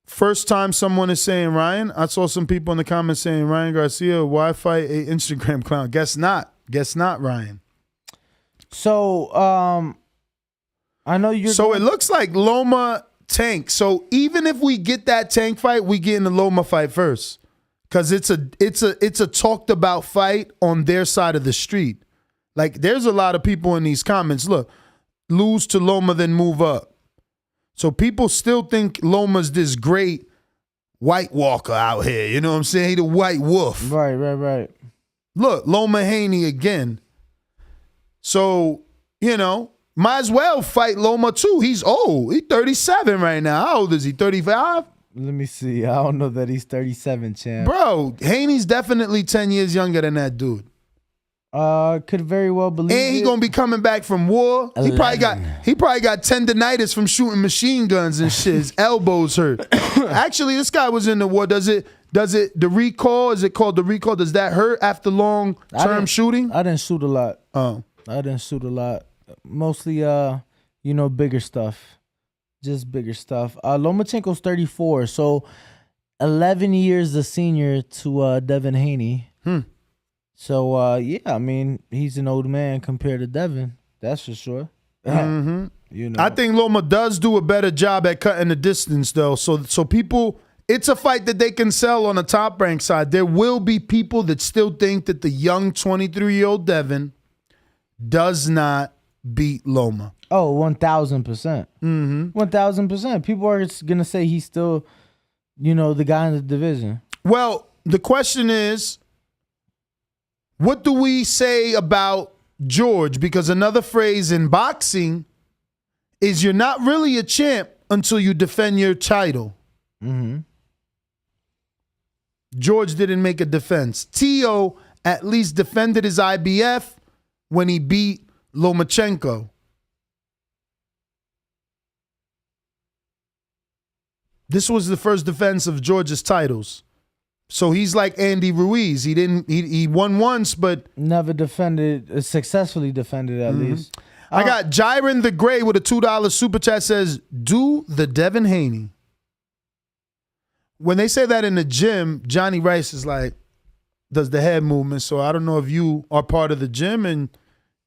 Speaker 12: first time someone is saying Ryan. I saw some people in the comments saying Ryan Garcia, why fight a Instagram clown? Guess not. Guess not, Ryan.
Speaker 13: So, I know you're.
Speaker 12: So it looks like Loma Tank. So even if we get that Tank fight, we get in the Loma fight first, because it's a talked about fight on their side of the street. Like there's a lot of people in these comments. Look, lose to Loma, then move up. So people still think Loma's this great white walker out here. You know what I'm saying? He the white wolf.
Speaker 13: Right.
Speaker 12: Look, Loma Haney again. So might as well fight Loma too. He's old. He's 37 right now. How old is he? 35?
Speaker 13: Let me see. I don't know that he's 37, champ.
Speaker 12: Bro, Haney's definitely 10 years younger than that dude.
Speaker 13: Could very well believe
Speaker 12: And he gonna be coming back from war.
Speaker 13: 11.
Speaker 12: He probably got tendonitis from shooting machine guns and shit. His elbows hurt. Actually, this guy was in the war. Does it the recall? Is it called the recall? Does that hurt after long term shooting?
Speaker 13: I didn't shoot a lot.
Speaker 12: Oh.
Speaker 13: I didn't shoot a lot. Mostly bigger stuff. Just bigger stuff. Lomachenko's 34, so 11 years the senior to Devin Haney. So yeah, I mean, he's an old man compared to Devin. That's for sure.
Speaker 12: Mm-hmm.
Speaker 13: You know,
Speaker 12: I think Loma does do a better job at cutting the distance, though. So people, it's a fight that they can sell on the Top Rank side. There will be people that still think that the young 23-year-old Devin does not beat Loma.
Speaker 13: Oh, 1,000%. 1,000%. People are gonna say he's still, the guy in the division.
Speaker 12: Well, the question is, what do we say about George? Because another phrase in boxing is you're not really a champ until you defend your title.
Speaker 13: Mm-hmm.
Speaker 12: George didn't make a defense. Tio at least defended his IBF when he beat Lomachenko. This was the first defense of George's titles. So he's like Andy Ruiz. He won once, but
Speaker 13: never successfully defended at least.
Speaker 12: I got Jiren the Gray with a $2 super chat says, do the Devin Haney. When they say that in the gym, Johnny Rice is like, does the head movement. So I don't know if you are part of the gym and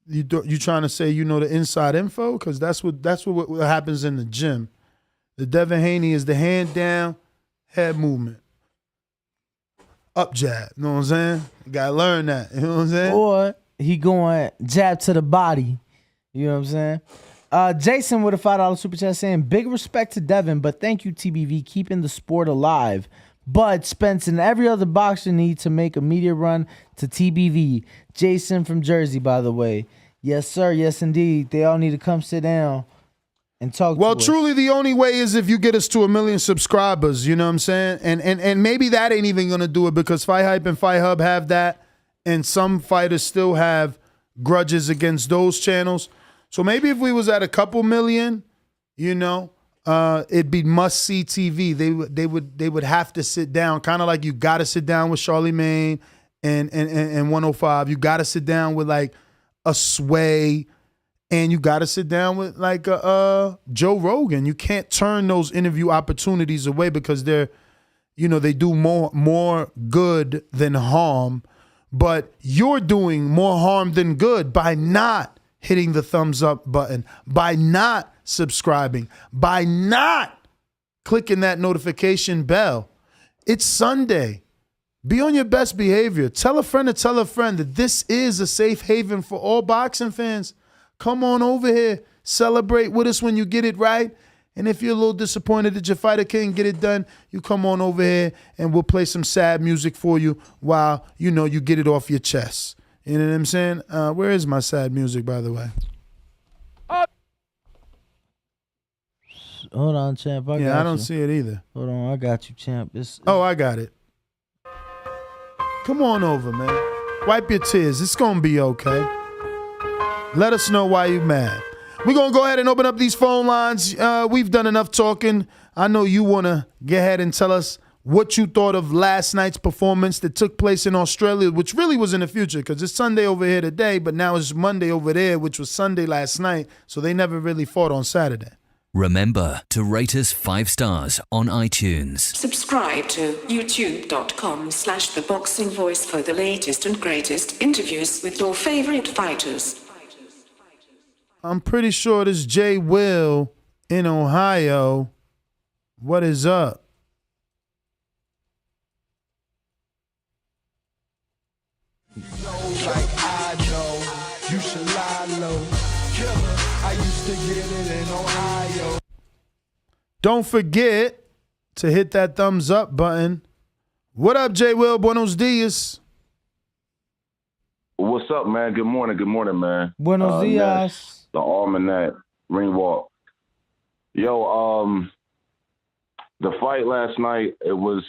Speaker 12: you trying to say the inside info, because that's what happens in the gym. The Devin Haney is the hand down, head movement. Up jab, you know what I'm saying? You gotta learn that, you know what I'm saying?
Speaker 13: Or he going jab to the body, you know what I'm saying? Jason with a $5 super chat saying, big respect to Devin, but thank you TBV, keeping the sport alive. But Spence and every other boxer need to make a media run to TBV. Jason from Jersey, by the way. Yes, sir. Yes, indeed. They all need to come sit down and talk to us.
Speaker 12: Well, truly the only way is if you get us to 1 million subscribers, you know what I'm saying? And maybe that ain't even going to do it, because Fight Hype and Fight Hub have that, and some fighters still have grudges against those channels. So maybe if we was at a couple million, it'd be must-see TV. They would have to sit down, kind of like you got to sit down with Charlemagne and 105. You got to sit down with like a Sway, and you got to sit down with like Joe Rogan. You can't turn those interview opportunities away, because they're, they do more good than harm. But you're doing more harm than good by not hitting the thumbs up button, by not subscribing, by not clicking that notification bell. It's Sunday. Be on your best behavior. Tell a friend to tell a friend that this is a safe haven for all boxing fans. Come on over here. Celebrate with us when you get it right. And if you're a little disappointed that your fighter can't get it done, you come on over here and we'll play some sad music for you while, you get it off your chest. You know what I'm saying? Where is my sad music, by the way?
Speaker 13: Hold on, champ. I
Speaker 12: don't see it either.
Speaker 13: Hold on, I got you, champ.
Speaker 12: Oh, I got it. Come on over, man. Wipe your tears. It's going to be okay. Let us know why you're mad. We're going to go ahead and open up these phone lines. We've done enough talking. I know you want to get ahead and tell us what you thought of last night's performance that took place in Australia, which really was in the future, because it's Sunday over here today, but now it's Monday over there, which was Sunday last night, so they never really fought on Saturday.
Speaker 15: Remember to rate us 5 stars on iTunes.
Speaker 16: Subscribe to youtube.com/theboxingvoice for the latest and greatest interviews with your favorite fighters.
Speaker 12: I'm pretty sure this Jay Will in Ohio. What is up?
Speaker 17: Like I know, you should lie low. Killer, I used to get it in Ohio.
Speaker 12: Don't forget to hit that thumbs up button. What up, Jay Will? Buenos dias.
Speaker 18: What's up, man? Good morning, man.
Speaker 13: Buenos dias.
Speaker 18: The Almanac, Ring Walk. Yo, the fight last night, Devin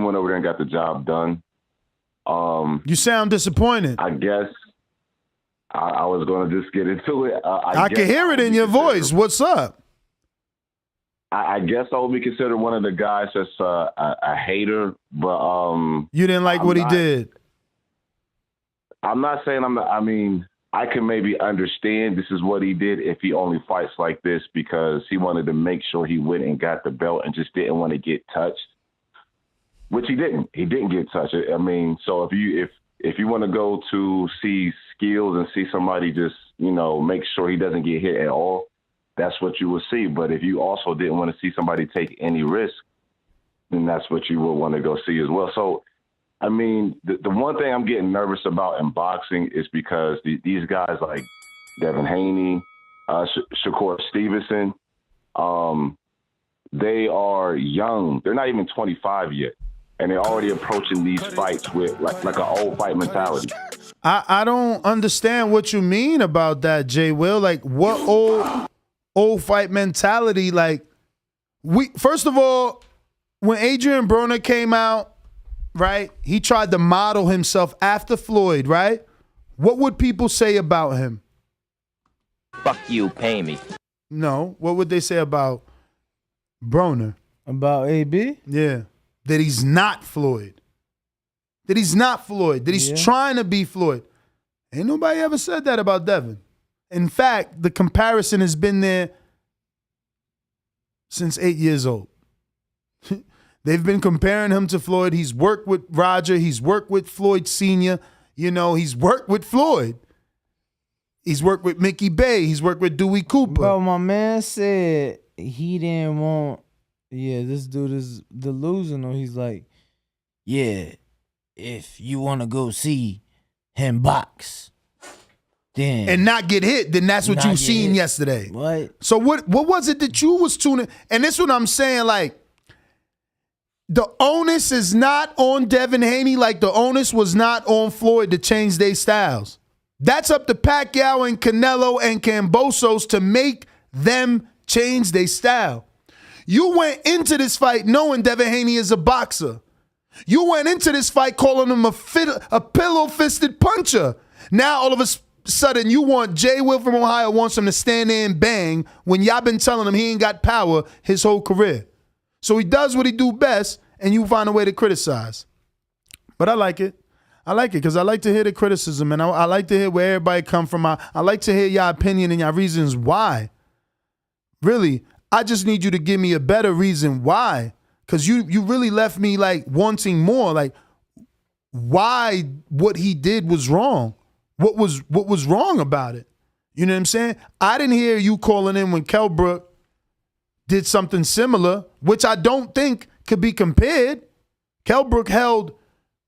Speaker 18: went over there and got the job done.
Speaker 12: You sound disappointed.
Speaker 18: I guess I was going to just get into it.
Speaker 12: I can hear it in your voice. What's up?
Speaker 18: I guess I would be considered one of the guys that's a hater, but
Speaker 12: you didn't like what he did.
Speaker 18: I'm not saying I can maybe understand this is what he did if he only fights like this because he wanted to make sure he went and got the belt and just didn't want to get touched. which he didn't. He didn't get touched. I mean, so if you want to go to see skills and see somebody just, make sure he doesn't get hit at all, that's what you will see. But if you also didn't want to see somebody take any risk, then that's what you would want to go see as well. So, I mean, the one thing I'm getting nervous about in boxing is because these guys like Devin Haney, Shakur Stevenson, they are young. They're not even 25 yet, and they're already approaching these fights with like an old fight mentality.
Speaker 12: I don't understand what you mean about that, Jay Will. Like, what old fight mentality? Like, first of all, when Adrian Broner came out, right, he tried to model himself after Floyd, right? What would people say about him?
Speaker 19: Fuck you, pay me.
Speaker 12: No, what would they say about Broner?
Speaker 13: About AB?
Speaker 12: Yeah, that he's not Floyd. That he's not Floyd. That he's trying to be Floyd. Ain't nobody ever said that about Devin. In fact, the comparison has been there since 8 years old. They've been comparing him to Floyd. He's worked with Roger. He's worked with Floyd Sr. He's worked with Floyd. He's worked with Mickey Bay. He's worked with Dewey Cooper.
Speaker 13: Bro, my man said he didn't want, this dude is delusional. He's like, if you want to go see him box, then
Speaker 12: and not get hit, then that's what you seen yesterday.
Speaker 13: What?
Speaker 12: So what was it that you was tuning? And this is what I'm saying, like, the onus is not on Devin Haney like the onus was not on Floyd to change their styles. That's up to Pacquiao and Canelo and Kambosos to make them change their style. You went into this fight knowing Devin Haney is a boxer. You went into this fight calling him a pillow-fisted puncher. Now, all of a sudden, you want Jay Will from Ohio wants him to stand there and bang when y'all been telling him he ain't got power his whole career. So he does what he do best, and you find a way to criticize. But I like it. I like it because I like to hear the criticism, and I like to hear where everybody come from. I like to hear your opinion and your reasons why. Really, I just need you to give me a better reason why. Because you really left me like wanting more. Like, why what he did was wrong. What was wrong about it? You know what I'm saying? I didn't hear you calling in when Kell Brook did something similar, which I don't think could be compared. Kell Brook held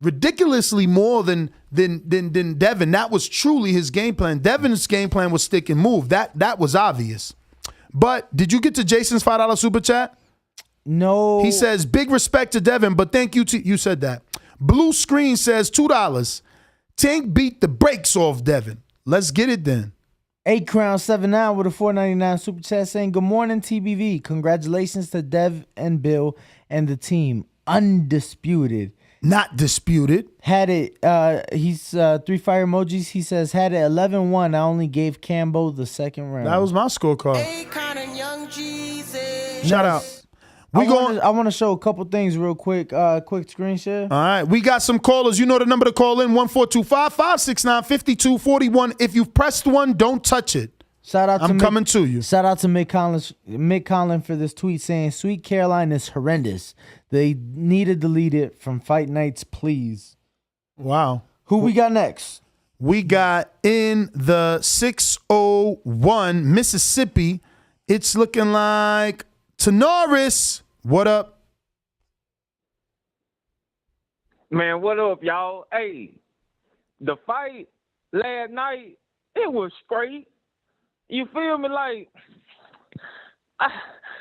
Speaker 12: ridiculously more than Devin. That was truly his game plan. Devin's game plan was stick and move. That was obvious. But did you get to Jason's $5 super chat?
Speaker 13: No.
Speaker 12: He says, big respect to Devin, but thank you to you said that. Blue Screen says $2. Tank beat the brakes off Devin. Let's get it then.
Speaker 13: 8 Crown 79 with a $4.99 super chat saying, good morning, TBV. Congratulations to Dev and Bill and the team. Undisputed.
Speaker 12: Not disputed.
Speaker 13: Had it, he's 3 fire emojis. He says, had it 11-1. I only gave Cambo the second round.
Speaker 12: That was my scorecard. Shout out.
Speaker 13: I want to show a couple things real quick. Quick screen share.
Speaker 12: All right. We got some callers. You know the number to call in, 1-425-569-5241. If you've pressed one, don't touch it. I'm coming to you.
Speaker 13: Shout out to Mick Collins for this tweet saying, Sweet Caroline is horrendous. They need to delete it from Fight Nights, please.
Speaker 12: Wow.
Speaker 13: Who we got next?
Speaker 12: We got in the 601 Mississippi. It's looking like Tenoris. What up?
Speaker 20: Man, what up, y'all? Hey, the fight last night, it was great. You feel me? Like,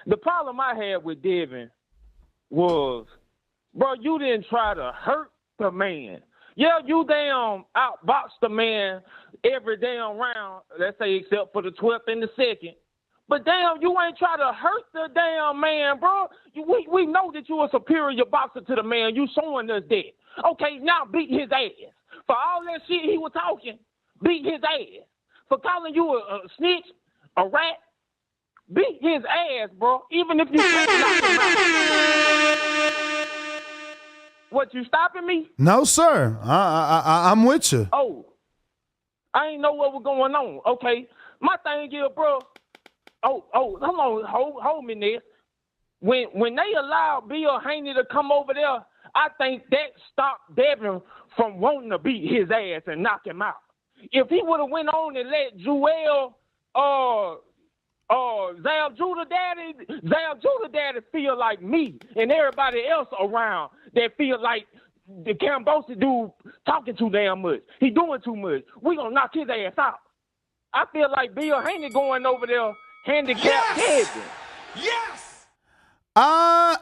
Speaker 20: the problem I had with Devin was, bro, you didn't try to hurt the man. Yeah, you damn outboxed the man every damn round, let's say except for the 12th and the 2nd. But damn, you ain't try to hurt the damn man, bro. We know that you a superior boxer to the man. You showing us that. Okay, now beat his ass. For all that shit he was talking, beat his ass. For calling you a snitch, a rat, beat his ass, bro. Even if you What, you stopping me?
Speaker 12: No, sir. I'm with you.
Speaker 20: Oh, I ain't know what was going on. Okay, my thing is, bro. Hold on, hold me, Ness. When they allowed Bill Haney to come over there, I think that stopped Devin from wanting to beat his ass and knock him out. If he would have went on and let Joel, Zal Judah Daddy feel like me and everybody else around that feel like the Kambosos dude talking too damn much. He doing too much. We gonna knock his ass out. I feel like Bill Haney going over there handicapped Devin.
Speaker 8: Yes!
Speaker 12: I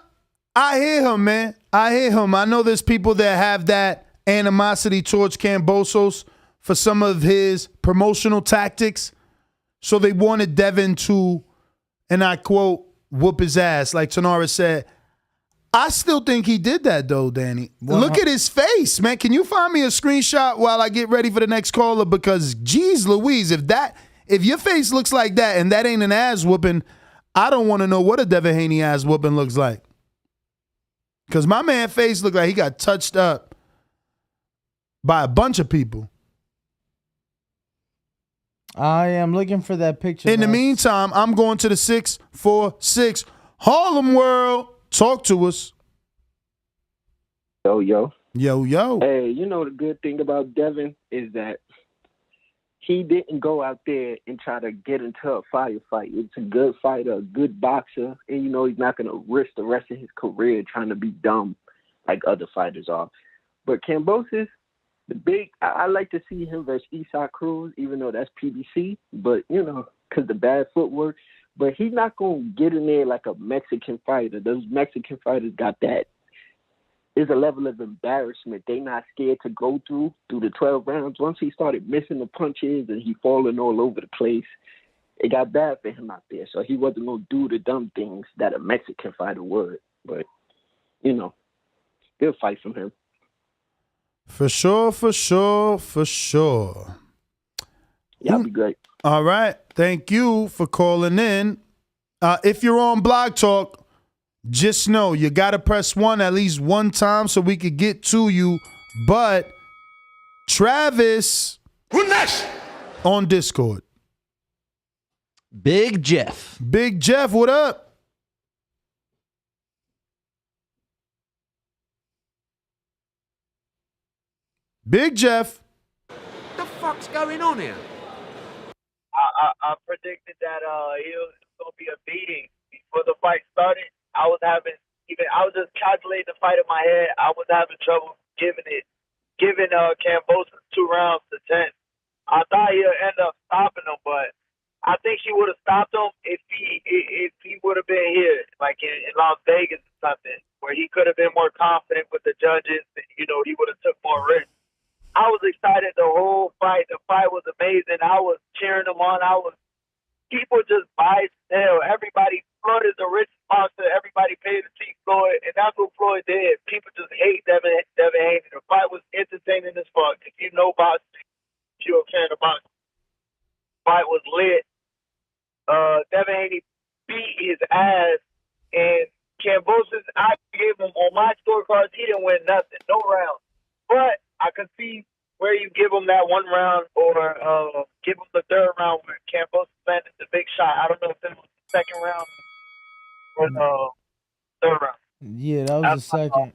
Speaker 12: hear him, man. I hear him. I know there's people that have that animosity towards Kambosos for some of his promotional tactics. So they wanted Devin to, and I quote, whoop his ass, like Tanara said. I still think he did that, though, Danny. Look at his face, man. Can you find me a screenshot while I get ready for the next caller? Because, geez Louise, if your face looks like that and that ain't an ass whooping, I don't want to know what a Devin Haney ass whooping looks like. Because my man's face looked like he got touched up by a bunch of people.
Speaker 13: I am looking for that picture.
Speaker 12: In the meantime, I'm going to the 646 Harlem World. Talk to us.
Speaker 21: Yo, yo.
Speaker 12: Yo, yo.
Speaker 21: Hey, you know the good thing about Devin is that he didn't go out there and try to get into a firefight. It's a good fighter, a good boxer, and you know he's not going to risk the rest of his career trying to be dumb like other fighters are. But Kambosos, I like to see him versus Isaac Cruz, even though that's PBC, but, you know, because the bad footwork. But he's not going to get in there like a Mexican fighter. Those Mexican fighters got that. There's a level of embarrassment they not scared to go through the 12 rounds. Once he started missing the punches and he falling all over the place, it got bad for him out there. So he wasn't going to do the dumb things that a Mexican fighter would. But, you know, good fight from him.
Speaker 12: For sure, for sure, for sure.
Speaker 21: Y'all be great.
Speaker 12: All right. Thank you for calling in. If you're on Blog Talk, just know you got to press 1 at least one time so we could get to you. But Travis on Discord.
Speaker 2: Big Jeff.
Speaker 12: Big Jeff, what up? Big Jeff.
Speaker 22: The fuck's going on here?
Speaker 23: I predicted that it was going to be a beating before the fight started. I was just calculating the fight in my head. I was having trouble giving Kambosos 2 rounds to 10. I thought he'd end up stopping him, but I think he would have stopped him if he would have been here, like in Las Vegas or something, where he could have been more confident with the judges. And, you know, he would have took more risks. I was excited the whole fight. The fight was amazing. I was cheering him on. People just buy sell. Everybody, Floyd is the richest boxer. Everybody paid to see Floyd, and that's what Floyd did. People just hate Devin Haney. The fight was entertaining as fuck. If you know boxing, if you're a fan of boxing, the fight was lit. Devin Haney beat his ass, and Kambosos, I gave him on my scorecards, he didn't win nothing, no round. But I could see where you give him that 1 round or give him the 3rd round where Kambosos landed the big shot. I don't know if it was the 2nd round or the 3rd round.
Speaker 13: Yeah, that was the second.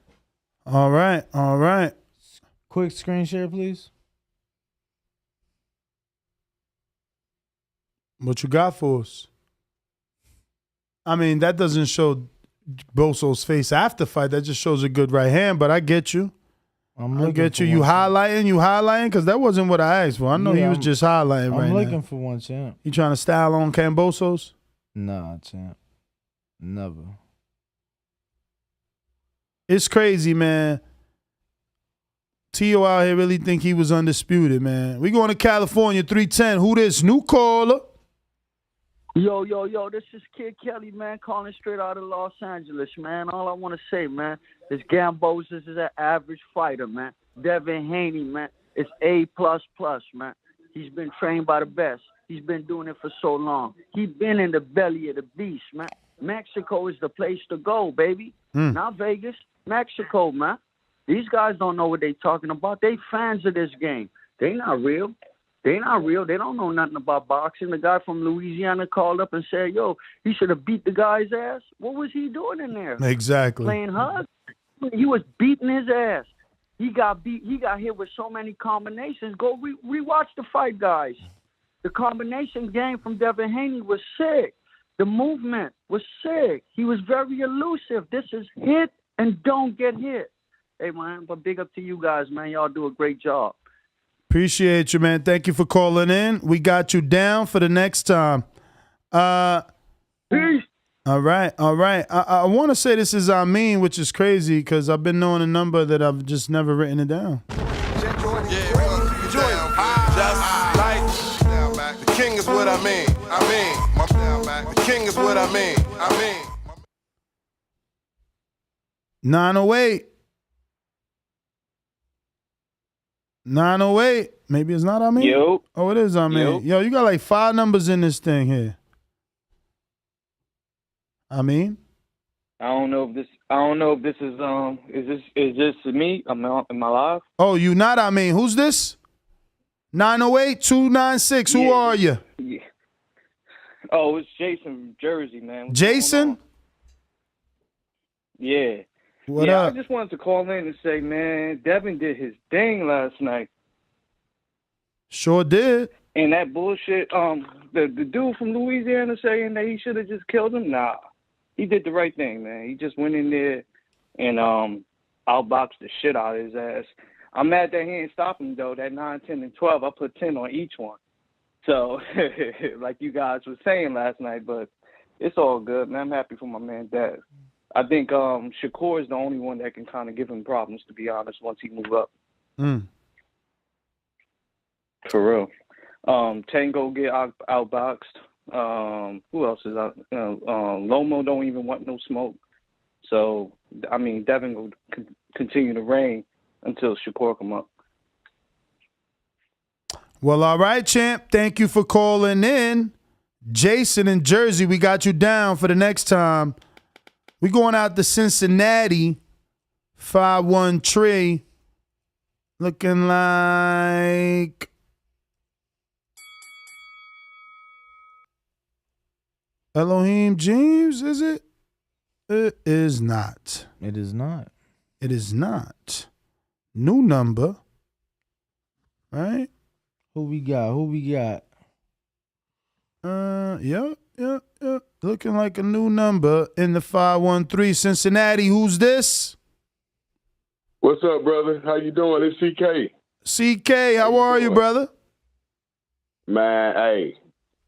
Speaker 12: All right, all right.
Speaker 13: Quick screen share, please.
Speaker 12: What you got for us? I mean, that doesn't show Boso's face after fight. That just shows a good right hand, but I get you. I get you. You highlighting? Because that wasn't what I asked for. I know you was just highlighting right now.
Speaker 13: I'm looking for one, champ.
Speaker 12: You trying to style on Kambosos?
Speaker 13: Nah, champ. Never.
Speaker 12: It's crazy, man. Tio out here really think he was undisputed, man. We going to California, 310. Who this? New caller.
Speaker 24: Yo, this is Kid Kelly, man, calling straight out of Los Angeles, man. All I want to say, man, is Kambosos is an average fighter, man. Devin Haney, man, is A++, man. He's been trained by the best. He's been doing it for so long. He's been in the belly of the beast, man. Mexico is the place to go, baby. Not Vegas, Mexico, man. These guys don't know what they're talking about. They fans of this game. They not real. They not real. They don't know nothing about boxing. The guy from Louisiana called up and said, yo, he should have beat the guy's ass. What was he doing in there?
Speaker 12: Exactly.
Speaker 24: Playing hug? He was beating his ass. He got beat. He got hit with so many combinations. Go rewatch the fight, guys. The combination game from Devin Haney was sick. The movement was sick. He was very elusive. This is hit and don't get hit. Hey, man, but big up to you guys, man. Y'all do a great job.
Speaker 12: Appreciate you, man. Thank you for calling in. We got you down for the next time.
Speaker 24: Peace.
Speaker 12: All right. I want to say this is Amin, which is crazy because I've been knowing a number that I've just never written it down.
Speaker 1: Just like the king is what I mean. The king is what I mean.
Speaker 12: 908. 908. Maybe it's not Amin.
Speaker 3: Yo.
Speaker 12: Oh, it is Amin. Yo, you got like 5 numbers in this thing here. Amin.
Speaker 3: I don't know if this is is this me? Am I live?
Speaker 12: Oh, you not Amin. Who's this? 908-296. Who are you?
Speaker 3: Yeah. Oh, it's Jason from Jersey, man. What's
Speaker 12: Jason?
Speaker 3: Yeah.
Speaker 12: What up?
Speaker 3: I just wanted to call in and say, man, Devin did his thing last night.
Speaker 12: Sure did.
Speaker 3: And that bullshit, the dude from Louisiana saying that he should have just killed him, nah. He did the right thing, man. He just went in there and outboxed the shit out of his ass. I'm mad that he ain't stop him, though. That 9, 10, and 12, I put 10 on each one. So, like you guys were saying last night, but it's all good, man. I'm happy for my man, Dev. I think Shakur is the only one that can kind of give him problems, to be honest, once he move up. For real. Tango get outboxed. Who else is out? Lomo don't even want no smoke. So, I mean, Devin will continue to reign until Shakur come up.
Speaker 12: Well, all right, champ. Thank you for calling in. Jason in Jersey, we got you down for the next time. We going out to Cincinnati. 513. Looking like Elohim James, is it? It is not.
Speaker 13: It is not.
Speaker 12: It is not. New number. Right?
Speaker 13: Who we got?
Speaker 12: Yep. Looking like a new number in the 513 Cincinnati. Who's this?
Speaker 4: What's up, brother? How you doing? It's CK.
Speaker 12: CK, how are you, brother?
Speaker 4: Man, hey,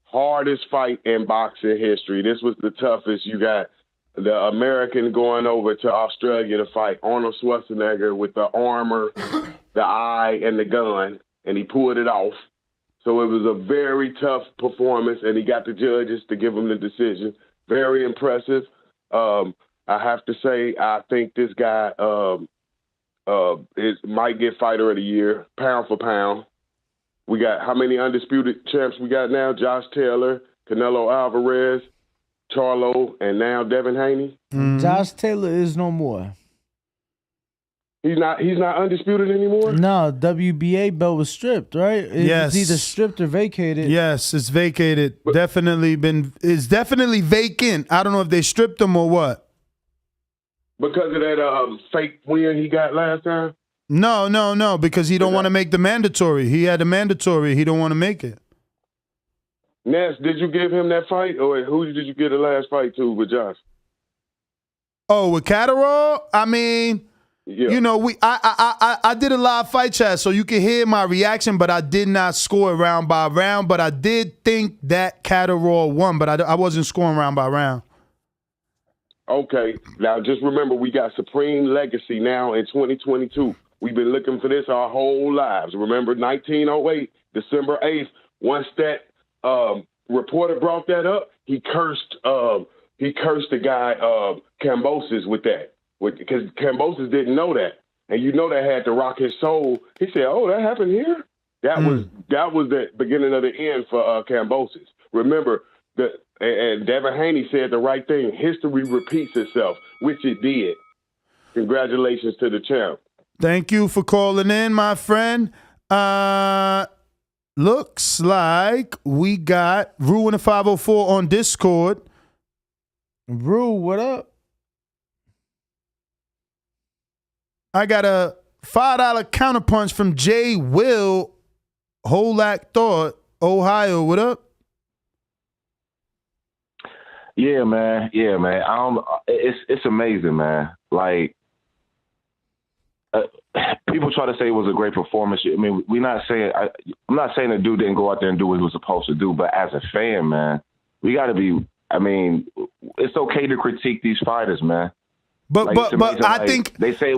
Speaker 4: hardest fight in boxing history. This was the toughest. You got the American going over to Australia to fight Arnold Schwarzenegger with the armor, the eye, and the gun, and he pulled it off. So it was a very tough performance, and he got the judges to give him the decision. Very impressive. I have to say, I think this guy might get Fighter of the Year, pound for pound. We got how many undisputed champs we got now? Josh Taylor, Canelo Alvarez, Charlo, and now Devin Haney.
Speaker 13: Josh Taylor is no more.
Speaker 4: He's not undisputed anymore?
Speaker 13: No, WBA belt was stripped, right?
Speaker 12: Yes.
Speaker 13: It's either stripped or vacated.
Speaker 12: Yes, it's vacated. It's definitely vacant. I don't know if they stripped him or what.
Speaker 4: Because of that fake win he got last time?
Speaker 12: No, because he don't want to make the mandatory. He had a mandatory. He don't want to make it.
Speaker 4: Ness, did you give him that fight? Or who did you get the last fight to with Josh?
Speaker 12: Oh, with Catterall? I mean... Yeah. You know, I did a live fight chat, so you can hear my reaction, but I did not score round by round. But I did think that Catterall won, but I wasn't scoring round by round.
Speaker 4: Okay. Now, just remember, we got Supreme Legacy now in 2022. We've been looking for this our whole lives. Remember, 1908, December 8th, once that reporter brought that up, he cursed the guy Kambosos with that. Because Kambosos didn't know that, and you know that had to rock his soul. He said, "Oh, that happened here." That was the beginning of the end for Kambosos. Remember and Devin Haney said the right thing. History repeats itself, which it did. Congratulations to the champ.
Speaker 12: Thank you for calling in, my friend. Looks like we got Rue in the 504 on Discord.
Speaker 13: Rue, what up?
Speaker 12: I got a $5 counterpunch from J. Will Holak Thought, Ohio. What up?
Speaker 18: Yeah, man. It's amazing, man. Like, people try to say it was a great performance. I mean, I'm not saying the dude didn't go out there and do what he was supposed to do, but as a fan, man, we got to be. I mean, it's okay to critique these fighters, man.
Speaker 12: But I think
Speaker 18: they say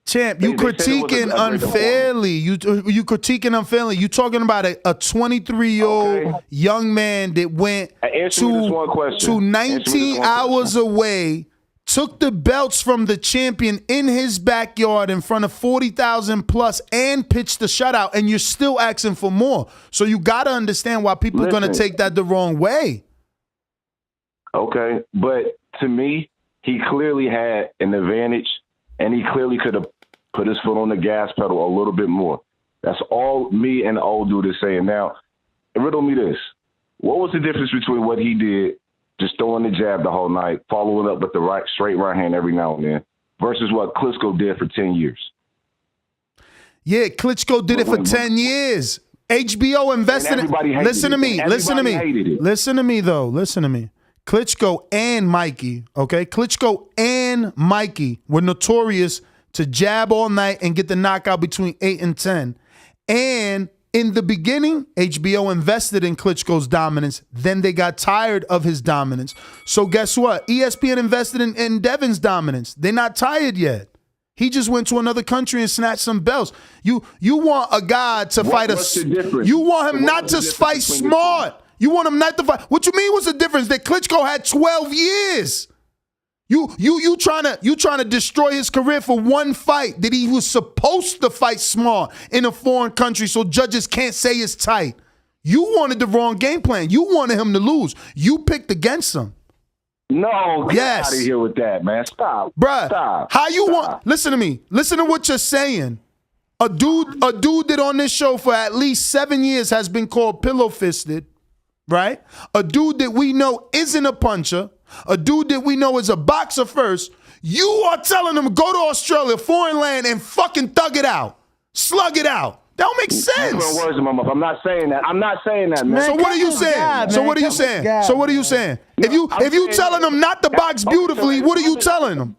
Speaker 12: Champ, you critiquing unfairly. You critiquing unfairly. You talking about a 23-year-old young man that went to 19 hours away, took the belts from the champion in his backyard in front of 40,000 plus, and pitched the shutout, and you're still asking for more. So you got to understand why people are going to take that the wrong way.
Speaker 18: Okay, but to me, he clearly had an advantage, and he clearly could have put his foot on the gas pedal a little bit more. That's all me and the old dude is saying. Now, riddle me this. What was the difference between what he did, just throwing the jab the whole night, following up with the straight right hand every now and then, versus what Klitschko did for 10 years?
Speaker 12: Yeah, Klitschko did it for 10 years. HBO invested in it. Listen to me. Listen to me. Listen to me, though. Listen to me. Klitschko and Mikey, okay? Klitschko and Mikey were notorious to jab all night and get the knockout between 8 and 10. And in the beginning, HBO invested in Klitschko's dominance. Then they got tired of his dominance. So guess what? ESPN invested in Devin's dominance. They're not tired yet. He just went to another country and snatched some belts. You want a guy to fight you want him not to fight smart. You want him not to fight. What you mean what's the difference? That Klitschko had 12 years. You trying to destroy his career for one fight that he was supposed to fight smart in a foreign country so judges can't say it's tight. You wanted the wrong game plan. You wanted him to lose. You picked against him.
Speaker 18: No, get out of here with that, man. Stop.
Speaker 12: Bruh,
Speaker 18: Stop.
Speaker 12: how you want, listen to me. Listen to what you're saying. A dude that on this show for at least 7 years has been called pillow-fisted, right? A dude that we know isn't a puncher. A dude that we know is a boxer first. You are telling him go to Australia, foreign land, and fucking thug it out. Slug it out. That don't make sense.
Speaker 18: Words in my mouth. I'm not saying that. I'm not saying that, man.
Speaker 12: So what are you saying? So what are you saying? So what are you saying? If you telling them not to box beautifully, what are you telling them?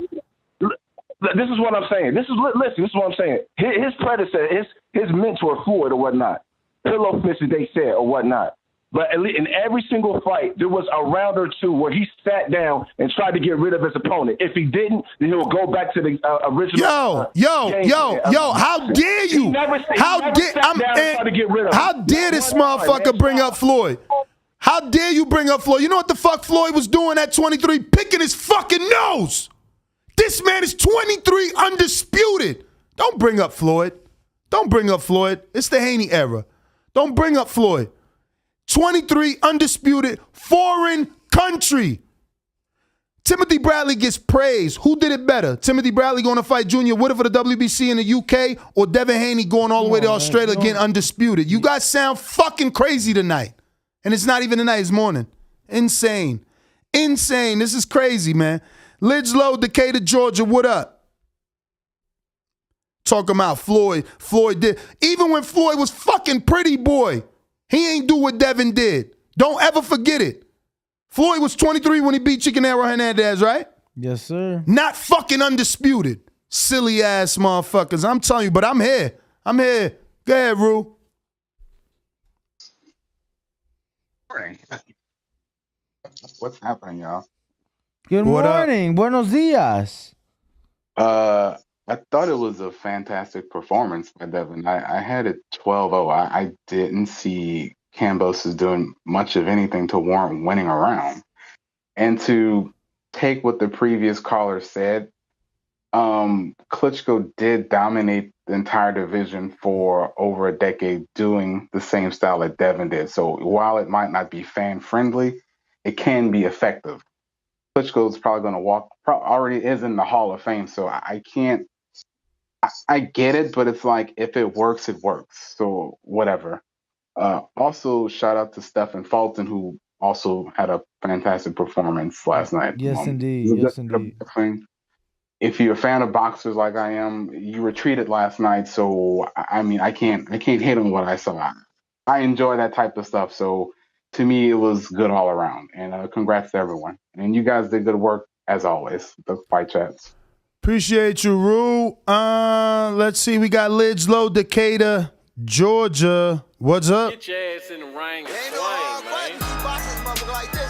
Speaker 18: This is what I'm saying. This is what I'm saying. His predecessor, his mentor Floyd or whatnot, pillow fisted, they said, or whatnot. But in every single fight, there was a round or two where he sat down and tried to get rid of his opponent. If he didn't, then he'll go back to the original.
Speaker 12: How dare you? How dare this motherfucker bring up Floyd? How dare you bring up Floyd? You know what the fuck Floyd was doing at 23? Picking his fucking nose. This man is 23, undisputed. Don't bring up Floyd. Don't bring up Floyd. It's the Haney era. Don't bring up Floyd. 23, undisputed, foreign country. Timothy Bradley gets praised. Who did it better? Timothy Bradley going to fight Junior Woodard for the WBC in the UK, or Devin Haney going all the way to Australia getting undisputed? You guys sound fucking crazy tonight. And it's not even tonight, it's morning. Insane. Insane. This is crazy, man. Lids Low, Decatur, Georgia, what up? Talking about Floyd. Floyd did. Even when Floyd was fucking pretty boy, he ain't do what Devin did. Don't ever forget it. Floyd was 23 when he beat Chicanero Hernandez, right?
Speaker 13: Yes, sir.
Speaker 12: Not fucking undisputed. Silly ass motherfuckers. I'm telling you, but I'm here. I'm here. Go ahead, Rue.
Speaker 5: What's happening, y'all?
Speaker 13: Good morning. Buenos dias.
Speaker 5: I thought it was a fantastic performance by Devin. I had it 12-0. I didn't see Kambosos doing much of anything to warrant winning a round. And to take what the previous caller said, Klitschko did dominate the entire division for over a decade doing the same style that Devin did. So while it might not be fan-friendly, it can be effective. Klitschko's probably going to already is in the Hall of Fame, so I can't. I get it, but it's like if it works, it works. So whatever. Also, shout out to Stephen Fulton, who also had a fantastic performance last night.
Speaker 13: Yes, indeed. Yes, indeed.
Speaker 5: if you're a fan of boxers like I am, you were treated last night. So I mean, I can't hate on what I saw. I enjoy that type of stuff. So to me, it was good all around. And congrats to everyone. And you guys did good work as always. The fight chats.
Speaker 12: Appreciate you, Rue. Let's see. We got Lids Low, Decatur, Georgia. What's up?
Speaker 6: Get your ass in the ring and swing, man.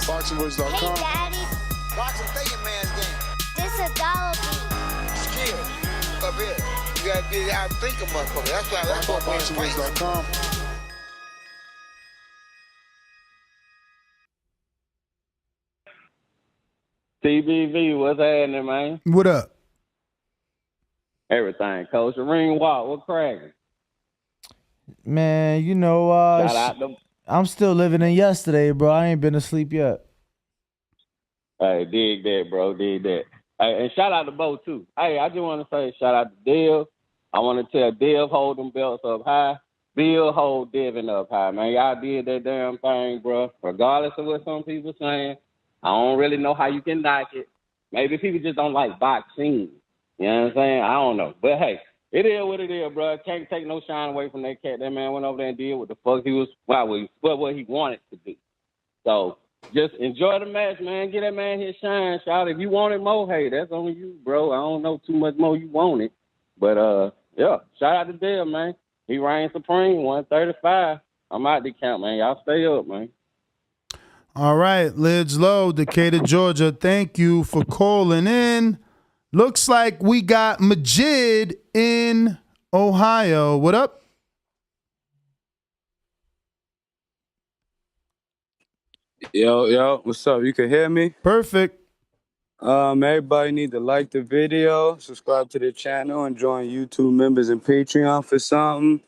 Speaker 1: BoxingVoice.com.
Speaker 7: Hey, Daddy.
Speaker 9: Boxing thinking man's game.
Speaker 7: This is $1
Speaker 9: Skill. Up here. You gotta get out and think of motherfucker. That's what we're fighting.
Speaker 1: BoxingVoice.com.
Speaker 20: TBV, what's happening, man?
Speaker 12: What up?
Speaker 20: Everything, Coach. The ring walk, what cracking?
Speaker 13: Man,
Speaker 20: Shout out to
Speaker 13: I'm still living in yesterday, bro. I ain't been asleep yet.
Speaker 20: Hey, dig that, bro. Dig that. Hey, and shout out to Bo, too. Hey, I just want to say shout out to Dev. I want to tell Dev hold them belts up high. Bill hold Devin up high, man. Y'all did that damn thing, bro. Regardless of what some people saying, I don't really know how you can knock it. Maybe people just don't like boxing. You know what I'm saying? I don't know. But, hey, it is what it is, bro. Can't take no shine away from that cat. That man went over there and did what the fuck he was, what he wanted to do. So, just enjoy the match, man. Get that man his shine, shout. If you want it more, hey, that's on you, bro. I don't know too much more you want it. But, yeah, shout out to Dale, man. He reigns supreme, 135. I'm out the count, man. Y'all stay up, man.
Speaker 12: All right, Lids Low, Decatur, Georgia. Thank you for calling in. Looks like we got Majid in Ohio. What up?
Speaker 11: Yo, what's up? You can hear me?
Speaker 12: Perfect.
Speaker 11: Everybody need to like the video, subscribe to the channel, and join YouTube members and Patreon for something.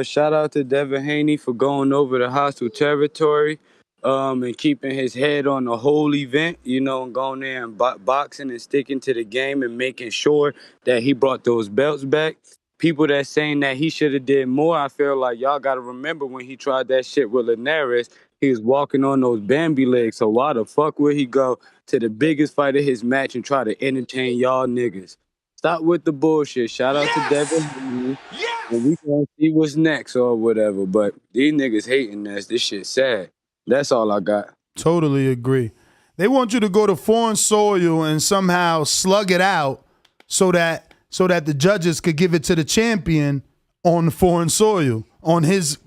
Speaker 11: Shout out to Devin Haney for going over the hostile territory, and keeping his head on the whole event, and going there and boxing and sticking to the game and making sure that he brought those belts back. People that saying that he should have did more, I feel like y'all got to remember when he tried that shit with Linares, he was walking on those Bambi legs. So why the fuck would he go to the biggest fight of his match and try to entertain y'all niggas? Stop with the bullshit. Shout out to Devin Haney. And we gonna see what's next or whatever. But these niggas hating us. This shit sad. That's all I got.
Speaker 12: Totally agree. They want you to go to foreign soil and somehow slug it out so that the judges could give it to the champion on foreign soil, on his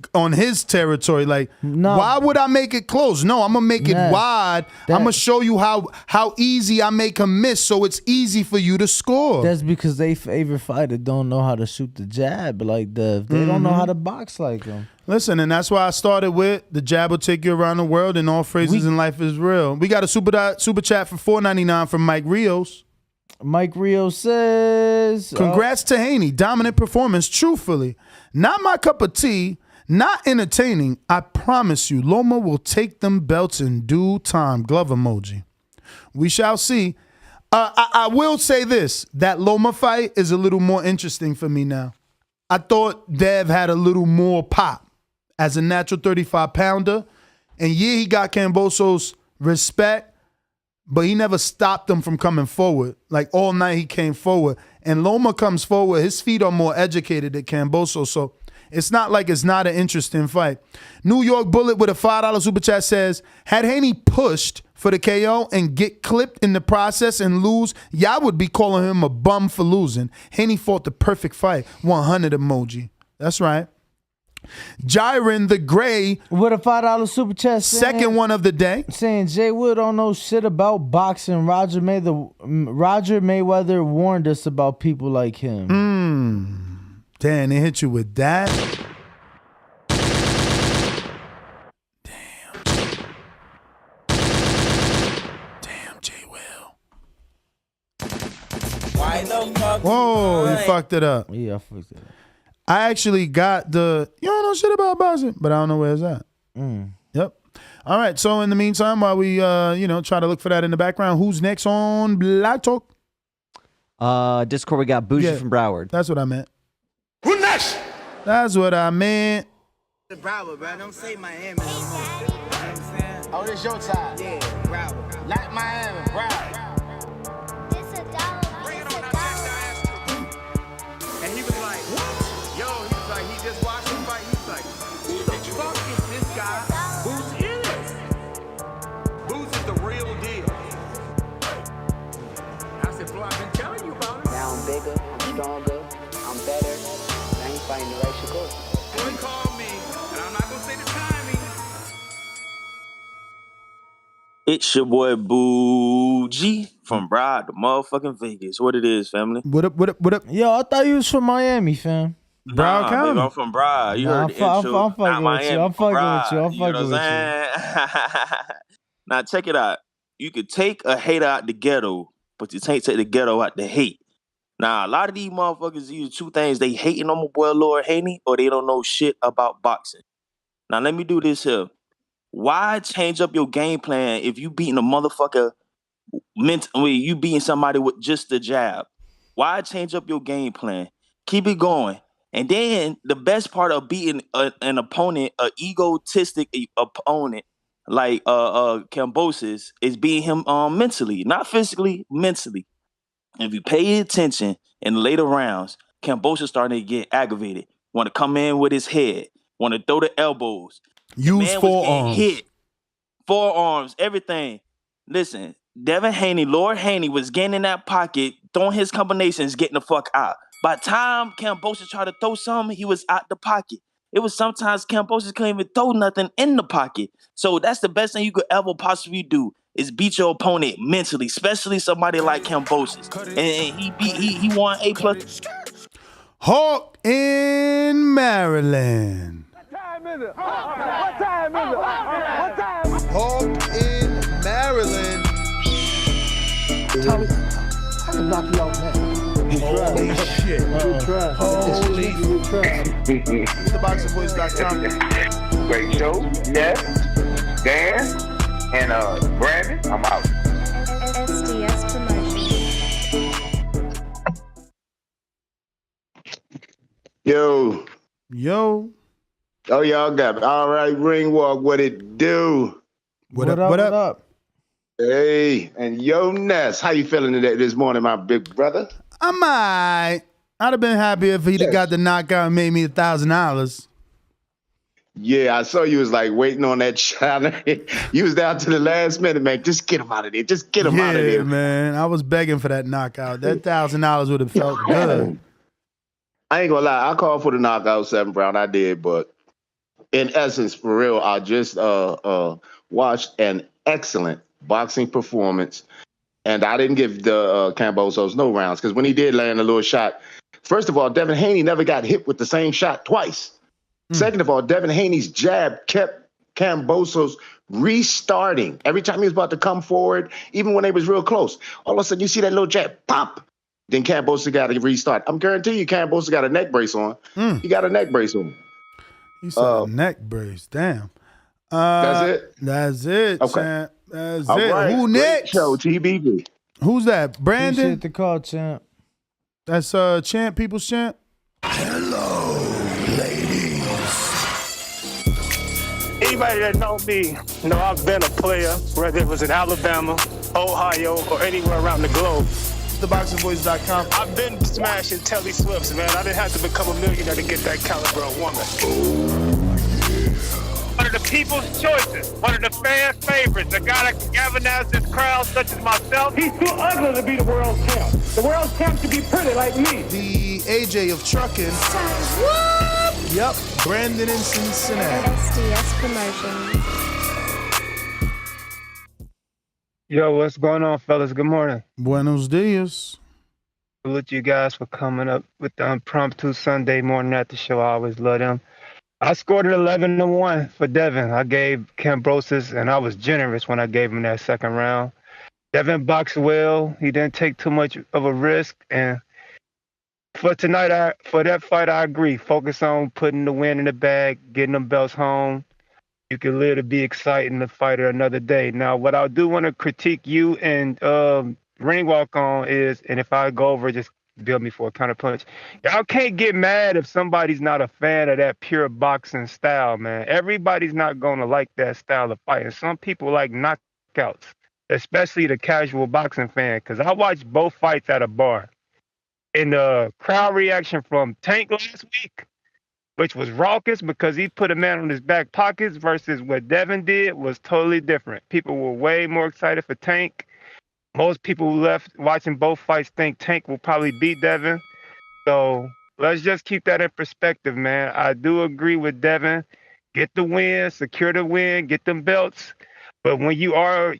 Speaker 12: territory. Like, why would I make it close? No, I'm gonna make it wide. I'm gonna show you how easy I make him miss, so it's easy for you to score.
Speaker 13: That's because they favorite fighter don't know how to shoot the jab like Dev. They don't know how to box like him.
Speaker 12: Listen, and that's why I started with the jab will take you around the world, and all phrases in life is real. We got a super chat for $4.99 from Mike Rios.
Speaker 13: Mike Rios says,
Speaker 12: congrats to Haney. Dominant performance, truthfully. Not my cup of tea, not entertaining. I promise you, Loma will take them belts in due time. Glove emoji. We shall see. I will say this, that Loma fight is a little more interesting for me now. I thought Dev had a little more pop as a natural 35-pounder. And yeah, he got Kambosos respect, but he never stopped them from coming forward. Like all night he came forward. And Loma comes forward. His feet are more educated than Kambosos. So it's not like it's not an interesting fight. New York Bullet with a $5 super chat says, had Haney pushed for the KO and get clipped in the process and lose, y'all would be calling him a bum for losing. Haney fought the perfect fight. 100 emoji. That's right. Jiren the Gray
Speaker 13: with a $5 super chat,
Speaker 12: second one of the day,
Speaker 13: saying Jay Wood don't know shit about boxing. Roger Mayweather warned us about people like him.
Speaker 12: Damn, they hit you with that. Damn, Jay Will. Whoa, you fucked it up.
Speaker 13: Yeah, I fucked it up.
Speaker 12: I actually got you don't know shit about boxing, but I don't know where it's at. Yep. All right. So in the meantime, while we try to look for that in the background, who's next on Black Talk?
Speaker 25: Discord, we got Bougie from Broward.
Speaker 12: That's what I meant.
Speaker 1: Who next?
Speaker 12: That's what I meant.
Speaker 9: Broward, bro. Don't say Miami no more. You know what I'm saying? Oh, this your time. Yeah, Broward. Like Miami, Broward.
Speaker 7: This $1.
Speaker 22: just watched him fight. He's like, who the fuck is this guy? Boots is. Boots is the real deal. I said, Flo, I've been telling you about him.
Speaker 7: Now I'm bigger, I'm stronger, I'm better. I ain't fighting the right Shakur.
Speaker 22: Boy called me, and I'm not gonna say the timing.
Speaker 10: It's your boy Bougie from Bride to motherfucking Vegas. What it is, family?
Speaker 12: What up, what up, what up?
Speaker 13: Yo, I thought you was from Miami, fam.
Speaker 12: Broward
Speaker 10: Nah,
Speaker 12: County.
Speaker 10: baby, I'm from Bride. You
Speaker 13: Nah,
Speaker 10: heard the intro.
Speaker 13: I'm fucking
Speaker 10: Not
Speaker 13: with you.
Speaker 10: Miami,
Speaker 13: I'm
Speaker 10: from
Speaker 13: fucking
Speaker 10: Bride.
Speaker 13: with you. I'm
Speaker 10: You know
Speaker 13: fucking
Speaker 10: what
Speaker 13: with
Speaker 10: I'm saying? Now, check it out. You could take a hater out the ghetto, but you can't take the ghetto out the hate. Now, a lot of these motherfuckers use two things. They hating on my boy Lord Haney, or they don't know shit about boxing. Now, let me do this here. Why change up your game plan if you beating a motherfucker you beating somebody with just the jab? Why change up your game plan? Keep it going. And then the best part of beating an opponent, an egotistic opponent like Kambosos, is beating him mentally, not physically, mentally. If you pay attention in the later rounds, Kambosos starting to get aggravated. Want to come in with his head. Want to throw the elbows. The
Speaker 12: Use
Speaker 10: man was getting
Speaker 12: forearms.
Speaker 10: hit. Forearms, everything. Listen, Devin Haney, Lord Haney was getting in that pocket, throwing his combinations, getting the fuck out. By the time Kambosos tried to throw something, he was out the pocket. It was sometimes Kambosos couldn't even throw nothing in the pocket. So that's the best thing you could ever possibly do is beat your opponent mentally, especially somebody like Kambosos. And he won A+.
Speaker 12: Hawk in Maryland.
Speaker 17: What time is it? What time is it? What time?
Speaker 1: Hawk in Maryland.
Speaker 17: Tommy, I can knock you out, man.
Speaker 12: Holy shit. Holy TheBoxingVoice.com.
Speaker 14: Great show. Yes. Dan and Brandon. I'm out.
Speaker 15: SDS Promotion.
Speaker 16: Yo.
Speaker 12: Yo.
Speaker 16: Oh, y'all got it. All right, ring walk. What it do?
Speaker 12: What up? What up?
Speaker 16: Hey, and yo, Ness, how you feeling today this morning, my big brother?
Speaker 12: I'm all right. I'd have been happy if he'd have got the knockout and made me $1,000.
Speaker 16: Yeah, I saw you was like waiting on that shot. You was down to the last minute, man. Just get him out of there. Just get him out of there.
Speaker 12: Yeah, man. I was begging for that knockout. That $1,000 would have felt good.
Speaker 16: I ain't gonna lie. I called for the knockout 7th round. I did, but in essence, for real, I just watched an excellent boxing performance, and I didn't give the Kambosos no rounds because when he did land a little shot, first of all, Devin Haney never got hit with the same shot twice. Second of all, Devin Haney's jab kept Kambosos restarting every time he was about to come forward, even when they was real close. All of a sudden, you see that little jab, pop. Then Kambosos got to restart. I'm guaranteeing you, Kambosos got a neck brace on. He got a neck brace on.
Speaker 12: He said a neck brace. Damn.
Speaker 16: That's it.
Speaker 12: That's it,
Speaker 16: Okay.
Speaker 12: champ. That's
Speaker 16: All
Speaker 12: it.
Speaker 16: right.
Speaker 12: Who
Speaker 16: Great
Speaker 12: next?
Speaker 16: show, TBB.
Speaker 12: Who's that? Brandon?
Speaker 13: Appreciate the call, champ.
Speaker 12: That's Champ, People's Champ.
Speaker 26: Anybody that know me know I've been a player, whether it was in Alabama, Ohio, or anywhere around the globe.
Speaker 12: TheBoxingVoice.com.
Speaker 26: I've been smashing Telly Swifts, man. I didn't have to become a millionaire to get that caliber of woman. One of the people's choices, one of the fans' favorites, a guy that can galvanize this crowd such as myself.
Speaker 17: He's too ugly to be the world champ. The world champ should be pretty like me.
Speaker 12: The AJ of trucking. Yep. Brandon in Cincinnati.
Speaker 15: SDS Promotion.
Speaker 26: Yo, what's going on, fellas? Good morning.
Speaker 12: Buenos dias.
Speaker 26: Salute you guys for coming up with the impromptu Sunday morning at the show. I always love them. I scored it 11-1 for Devin. I gave Kambosos, and I was generous when I gave him that second round. Devin boxed well. He didn't take too much of a risk. And for tonight, for that fight, I agree. Focus on putting the win in the bag, getting them belts home. You can live to be exciting to fight it another day. Now, what I do want to critique you and Ring Walk on is, and if I go over, just build me for a counter punch. Y'all can't get mad if somebody's not a fan of that pure boxing style, man. Everybody's not going to like that style of fighting. Some people like knockouts, especially the casual boxing fan, because I watched both fights at a bar. And the crowd reaction from Tank last week which was raucous because he put a man on his back pockets versus what Devin did was totally different. People were way more excited for Tank. Most people who left watching both fights think Tank will probably beat Devin. So let's just keep that in perspective, man. I do agree with Devin. Get the win, secure the win, get them belts. But when you are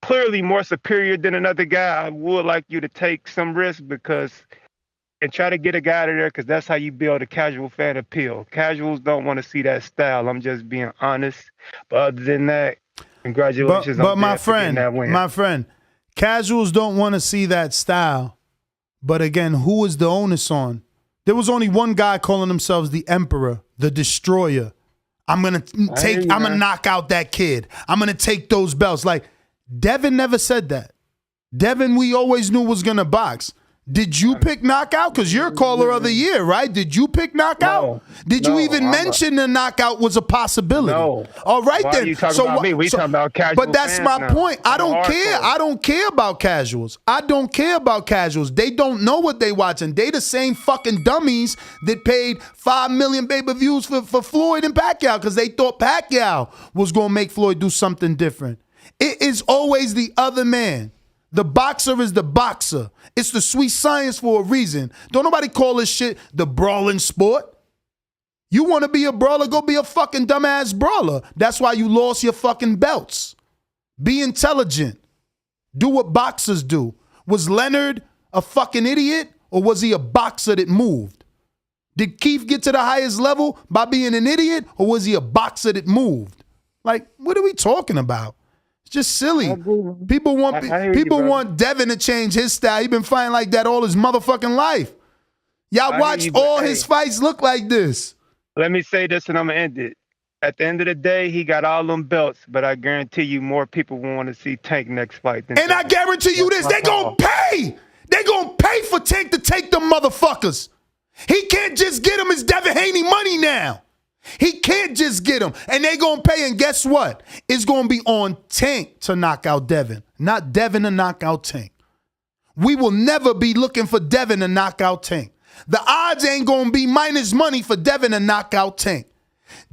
Speaker 26: clearly more superior than another guy, I would like you to take some risk and try to get a guy out of there because that's how you build a casual fan appeal. Casuals don't want to see that style. I'm just being honest. But other than that, congratulations
Speaker 12: But
Speaker 26: on
Speaker 12: my
Speaker 26: for getting that win.
Speaker 12: my friend, casuals don't want to see that style. But again, who is the onus on? There was only one guy calling themselves the Emperor, the Destroyer. I'm gonna knock out that kid. I'm gonna take those belts. Like, Devin never said that. Devin, we always knew was gonna box. Did you pick knockout? Because you're caller of the year, right? Did you pick knockout?
Speaker 26: No,
Speaker 12: Did you even mention the knockout was a possibility?
Speaker 26: No.
Speaker 12: All right,
Speaker 26: Why
Speaker 12: then.
Speaker 26: are you talking about me? We talking about casual
Speaker 12: But that's
Speaker 26: fans
Speaker 12: my
Speaker 26: now.
Speaker 12: point. I
Speaker 26: I'm
Speaker 12: don't care.
Speaker 26: hardcore.
Speaker 12: I don't care about casuals. I don't care about casuals. They don't know what they watching. They the same fucking dummies that paid 5 million pay-per-views for Floyd and Pacquiao because they thought Pacquiao was going to make Floyd do something different. It is always the other man. The boxer is the boxer. It's the sweet science for a reason. Don't nobody call this shit the brawling sport. You want to be a brawler, go be a fucking dumbass brawler. That's why you lost your fucking belts. Be intelligent. Do what boxers do. Was Leonard a fucking idiot or was he a boxer that moved? Did Keith get to the highest level by being an idiot or was he a boxer that moved? Like, what are we talking about? It's just silly. People want Devin to change his style. He been fighting like that all his motherfucking life. Y'all watched all his fights look like this.
Speaker 26: Let me say this and I'm going to end it. At the end of the day, he got all them belts, but I guarantee you more people will want to see Tank next fight.
Speaker 12: And I guarantee you this, they gonna pay. They gonna pay for Tank to take them motherfuckers. He can't just get him his Devin Haney money now. He can't just get him. And they gonna pay, and guess what? It's gonna be on Tank to knock out Devin, not Devin to knock out Tank. We will never be looking for Devin to knock out Tank. The odds ain't gonna be minus money for Devin to knock out Tank.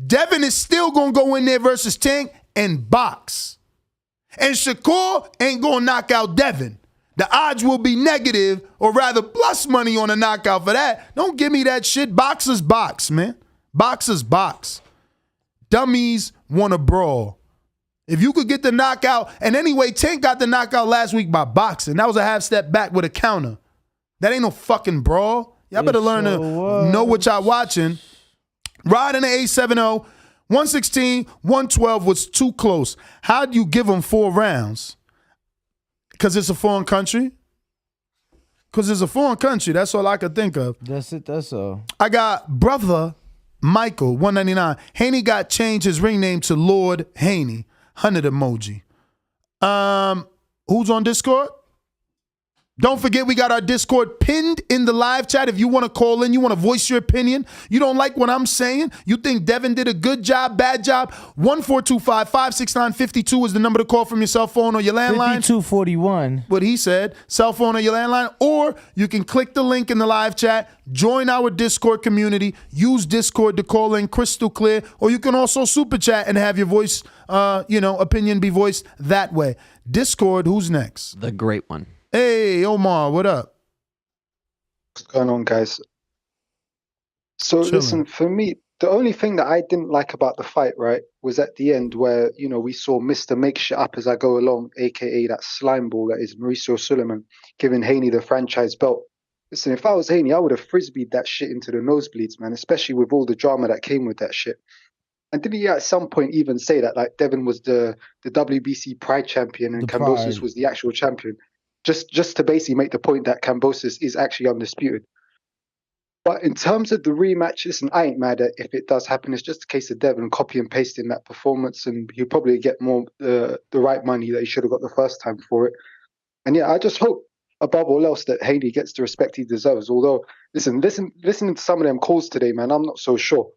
Speaker 12: Devin is still gonna go in there versus Tank and box. And Shakur ain't gonna knock out Devin. The odds will be negative, or rather plus money on a knockout for that. Don't give me that shit. Boxers box, man. Boxers box. Dummies want to brawl. If you could get the knockout, and anyway, Tank got the knockout last week by boxing. That was a half step back with a counter. That ain't no fucking brawl. Y'all better learn to know what y'all watching. Rod in the 870, 116, 112 was too close. How do you give them 4 rounds? Because it's a foreign country? Because it's a foreign country. That's all I could think of.
Speaker 13: That's it. That's all.
Speaker 12: I got brother Michael, 199. Haney got changed his ring name to Lord Haney. 100 emoji. Who's on Discord? Don't forget we got our Discord pinned in the live chat. If you want to call in, you want to voice your opinion, you don't like what I'm saying, you think Devin did a good job, bad job, 1425-569-52 is the number to call from your cell phone or your landline.
Speaker 13: 5241.
Speaker 12: What he said, cell phone or your landline, or you can click the link in the live chat, join our Discord community, use Discord to call in crystal clear, or you can also super chat and have your voice, opinion be voiced that way. Discord, who's next?
Speaker 25: The great one.
Speaker 12: Hey, Omar, what up?
Speaker 2: What's going on, guys? So listen, for me, the only thing that I didn't like about the fight, right, was at the end where, we saw Mr. Make Shit Up As I Go Along, a.k.a. that slime ball that is Mauricio Suleiman, giving Haney the franchise belt. Listen, if I was Haney, I would have frisbeed that shit into the nosebleeds, man, especially with all the drama that came with that shit. And did he at some point even say that, like, Devin was the WBC Pride champion and Kambosos was the actual champion? Just to basically make the point that Kambosos is actually undisputed. But in terms of the rematch, listen, I ain't mad at if it does happen. It's just a case of Devin copy and pasting that performance, and he'll probably get more the right money that he should have got the first time for it. And yeah, I just hope above all else that Haney gets the respect he deserves. Although, listening to some of them calls today, man, I'm not so sure.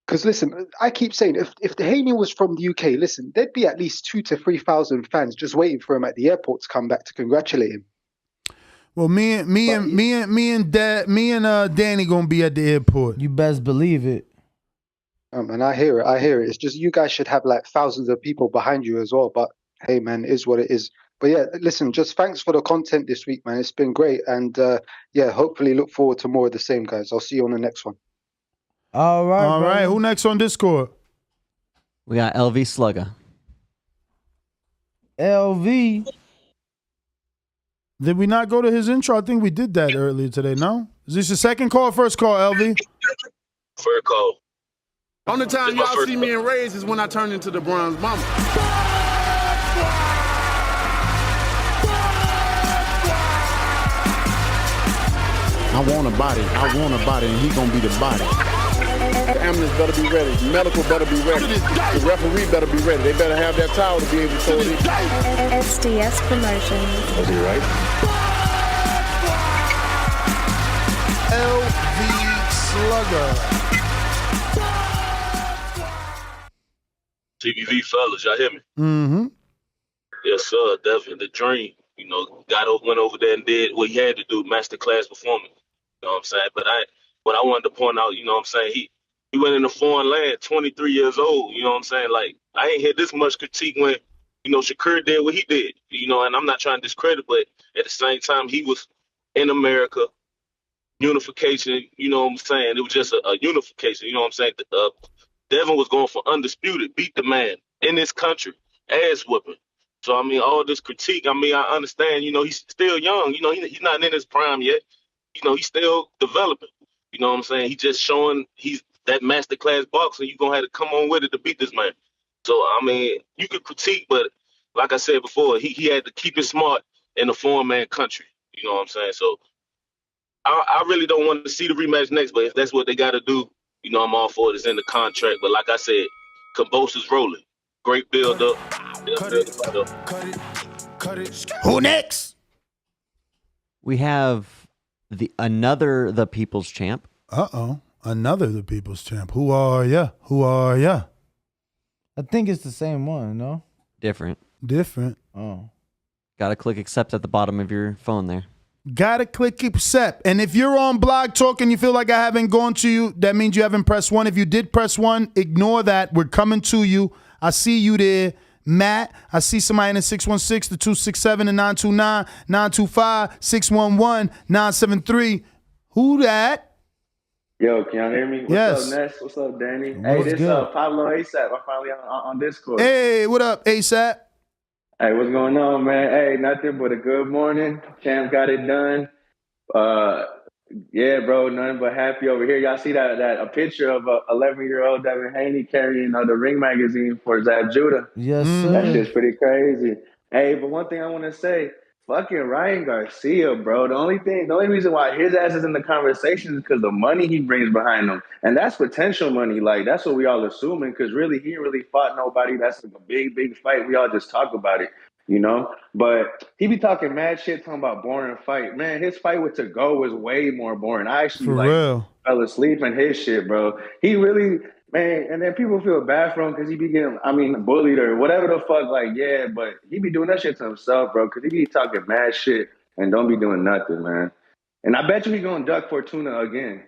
Speaker 2: Because listen, I keep saying if the Haney was from the UK, listen, there'd be at least 2,000 to 3,000 fans just waiting for him at the airport to come back to congratulate him.
Speaker 12: Well, me and Danny gonna be at the airport.
Speaker 13: You best believe it.
Speaker 2: Man, I hear it. It's just you guys should have like thousands of people behind you as well. But hey, man, it is what it is. But yeah, listen, just thanks for the content this week, man. It's been great. And yeah, hopefully look forward to more of the same, guys. I'll see you on the next one.
Speaker 13: All right,
Speaker 12: All right.
Speaker 13: brother.
Speaker 12: Who next on Discord?
Speaker 25: We got LV Slugger.
Speaker 13: LV.
Speaker 12: Did we not go to his intro? I think we did that earlier today, no? Is this your second call or first call, LV?
Speaker 3: First call.
Speaker 22: Only time y'all see me in Rays is when I turn into the Bronze Mama.
Speaker 3: I want a body, and he gonna be the body.
Speaker 22: The ambulance better be ready. The medical better be ready. The referee better be ready. They better have that towel to be able to throw it in.
Speaker 15: SDS Promotions.
Speaker 3: Was he right?
Speaker 12: LV Slugger.
Speaker 3: TBV fellas, y'all hear me?
Speaker 12: Mm-hmm.
Speaker 3: Yes, sir. Devin, the dream. You know, went over there and did what he had to do, masterclass performance. You know what I'm saying? But I wanted to point out, you know what I'm saying, he went in a foreign land, 23 years old, you know what I'm saying? Like, I ain't heard this much critique when, you know, Shakur did what he did, you know, and I'm not trying to discredit, but at the same time, he was in America, unification, you know what I'm saying? It was just a unification, you know what I'm saying? Devin was going for undisputed, beat the man in this country, ass whooping. So, I mean, all this critique, I mean, I understand, you know, he's still young. You know, he's not in his prime yet. You know, he's still developing. You know what I'm saying? He's just showing he's that masterclass boxer. You're going to have to come on with it to beat this man. So, I mean, you could critique, but like I said before, he had to keep it smart in a foreign man country. You know what I'm saying? So, I really don't want to see the rematch next, but if that's what they got to do, you know, I'm all for it. It's in the contract. But like I said, Kambosos rolling. Great build up.
Speaker 12: Who next?
Speaker 25: We have the People's Champ.
Speaker 12: Another the People's Champ. Who are ya?
Speaker 13: I think it's the same one, no?
Speaker 25: Different.
Speaker 13: Oh.
Speaker 25: Gotta click accept at the bottom of your phone there.
Speaker 12: Gotta click accept. And if you're on Blog Talk and you feel like I haven't gone to you, that means you haven't pressed 1. If you did press 1, ignore that. We're coming to you. I see you there. Matt, I see somebody in the 616, the 267, the 929, 925, 611, 973. Who that?
Speaker 8: Yo, can y'all hear me? What's up, Ness? What's up, Danny? Hey, this Pablo ASAP. I'm finally on Discord.
Speaker 12: Hey, what up, ASAP?
Speaker 8: Hey, what's going on, man? Hey, nothing but a good morning. Champ got it done. Yeah, bro, nothing but happy over here. Y'all see that a picture of a 11-year-old Devin Haney carrying the Ring magazine for Zab Judah.
Speaker 13: Yes, sir.
Speaker 8: That shit's pretty crazy. Hey, but one thing I want to say, fucking Ryan Garcia, bro. The only reason why his ass is in the conversation is because the money he brings behind him. And that's potential money. Like, that's what we all assuming, because really, he ain't really fought nobody. That's like a big, big fight. We all just talk about it, you know? But he be talking mad shit, talking about boring fight. Man, his fight with To Go was way more boring. I actually,
Speaker 12: real.
Speaker 8: fell asleep in his shit, bro. He really... Man, and then people feel bad for him because he be getting, bullied or whatever the fuck. Like, yeah, but he be doing that shit to himself, bro, because he be talking mad shit and don't be doing nothing, man. And I bet you he going to duck Fortuna again.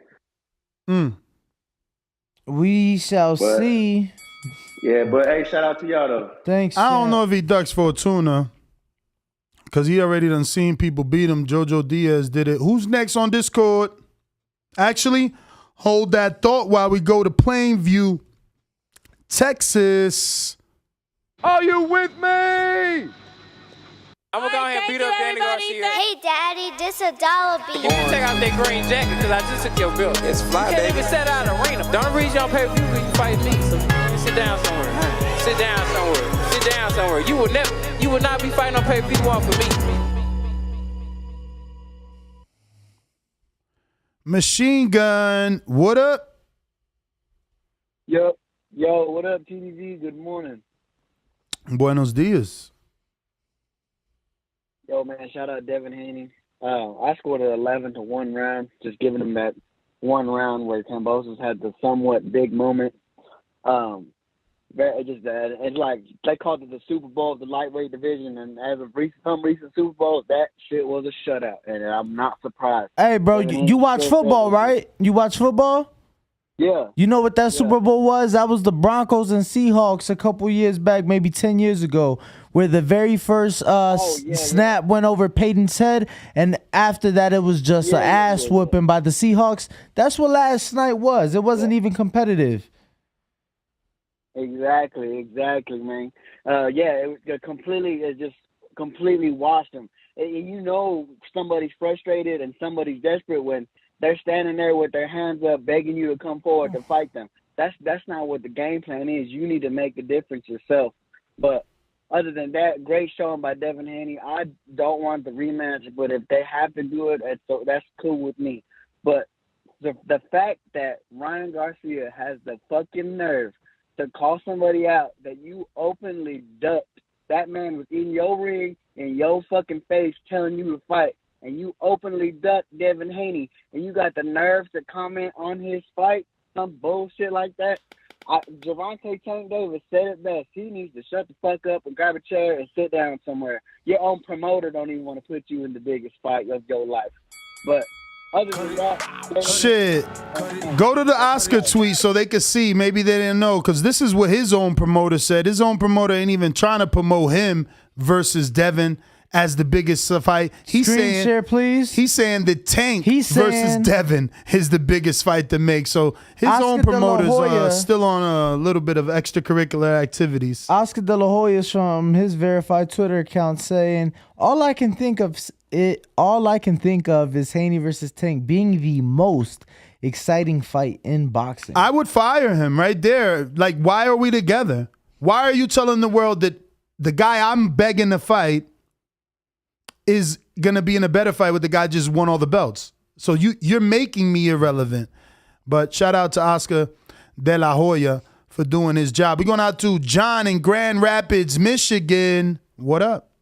Speaker 13: We shall see.
Speaker 8: Yeah, but hey, shout out to y'all, though.
Speaker 13: Thanks.
Speaker 12: I don't know if he ducks Fortuna because he already done seen people beat him. Jojo Diaz did it. Who's next on Discord? Actually, hold that thought while we go to Plainview, Texas.
Speaker 22: Are you with me?
Speaker 6: I'm gonna go ahead and beat up Danny Garcia.
Speaker 19: Hey, Daddy, this $1 bill.
Speaker 6: You can take out that green jacket because I just took your bill. It's fly, you can't even set out an arena. The only reason y'all pay per view because you fight me. So you sit down somewhere. Sit down somewhere. Sit down somewhere. You will not be fighting on pay per view off of me.
Speaker 12: Machine Gun, what up?
Speaker 21: Yo, what up, TDV? Good morning.
Speaker 12: Buenos dias.
Speaker 21: Yo, man, shout out Devin Haney. I scored an 11 to 1 round, just giving him that one round where Kambosos had the somewhat big moment. It's like they called it the Super Bowl of the lightweight division, and as of some recent Super Bowls, that shit was a shutout, and I'm not surprised.
Speaker 13: Hey, bro, you watch football, right? You watch football?
Speaker 21: Yeah.
Speaker 13: You know what that Super Bowl was? That was the Broncos and Seahawks a couple years back, maybe 10 years ago, where the very first snap went over Peyton's head, and after that it was just an ass whooping by the Seahawks. That's what last night was. It wasn't even competitive.
Speaker 21: Exactly, man. It just completely washed them. And you know somebody's frustrated and somebody's desperate when they're standing there with their hands up, begging you to come forward to fight them. That's not what the game plan is. You need to make the difference yourself. But other than that, great showing by Devin Haney. I don't want the rematch, but if they have to do it, that's cool with me. But the fact that Ryan Garcia has the fucking nerve to call somebody out that you openly ducked, that man was in your ring, in your fucking face, telling you to fight, and you openly ducked Devin Haney, and you got the nerve to comment on his fight, some bullshit like that. Javante Tank Davis said it best. He needs to shut the fuck up and grab a chair and sit down somewhere. Your own promoter don't even want to put you in the biggest fight of your life. But other than that,
Speaker 12: shit. Go to the Oscar tweet so they could see. Maybe they didn't know, because this is what his own promoter said. His own promoter ain't even trying to promote him versus Devin as the biggest fight. He's saying,
Speaker 13: share, please.
Speaker 12: He's saying the Tank versus Devin is the biggest fight to make. So his
Speaker 13: Oscar
Speaker 12: own promoters are still on a little bit of extracurricular activities.
Speaker 13: Oscar De La Hoya is from his verified Twitter account saying, all I can think of is Haney versus Tank being the most exciting fight in boxing.
Speaker 12: I would fire him right there. Like, why are we together? Why are you telling the world that the guy I'm begging to fight is going to be in a better fight with the guy just won all the belts? So you're making me irrelevant. But shout out to Oscar De La Hoya for doing his job. We're going out to John in Grand Rapids, Michigan. What up?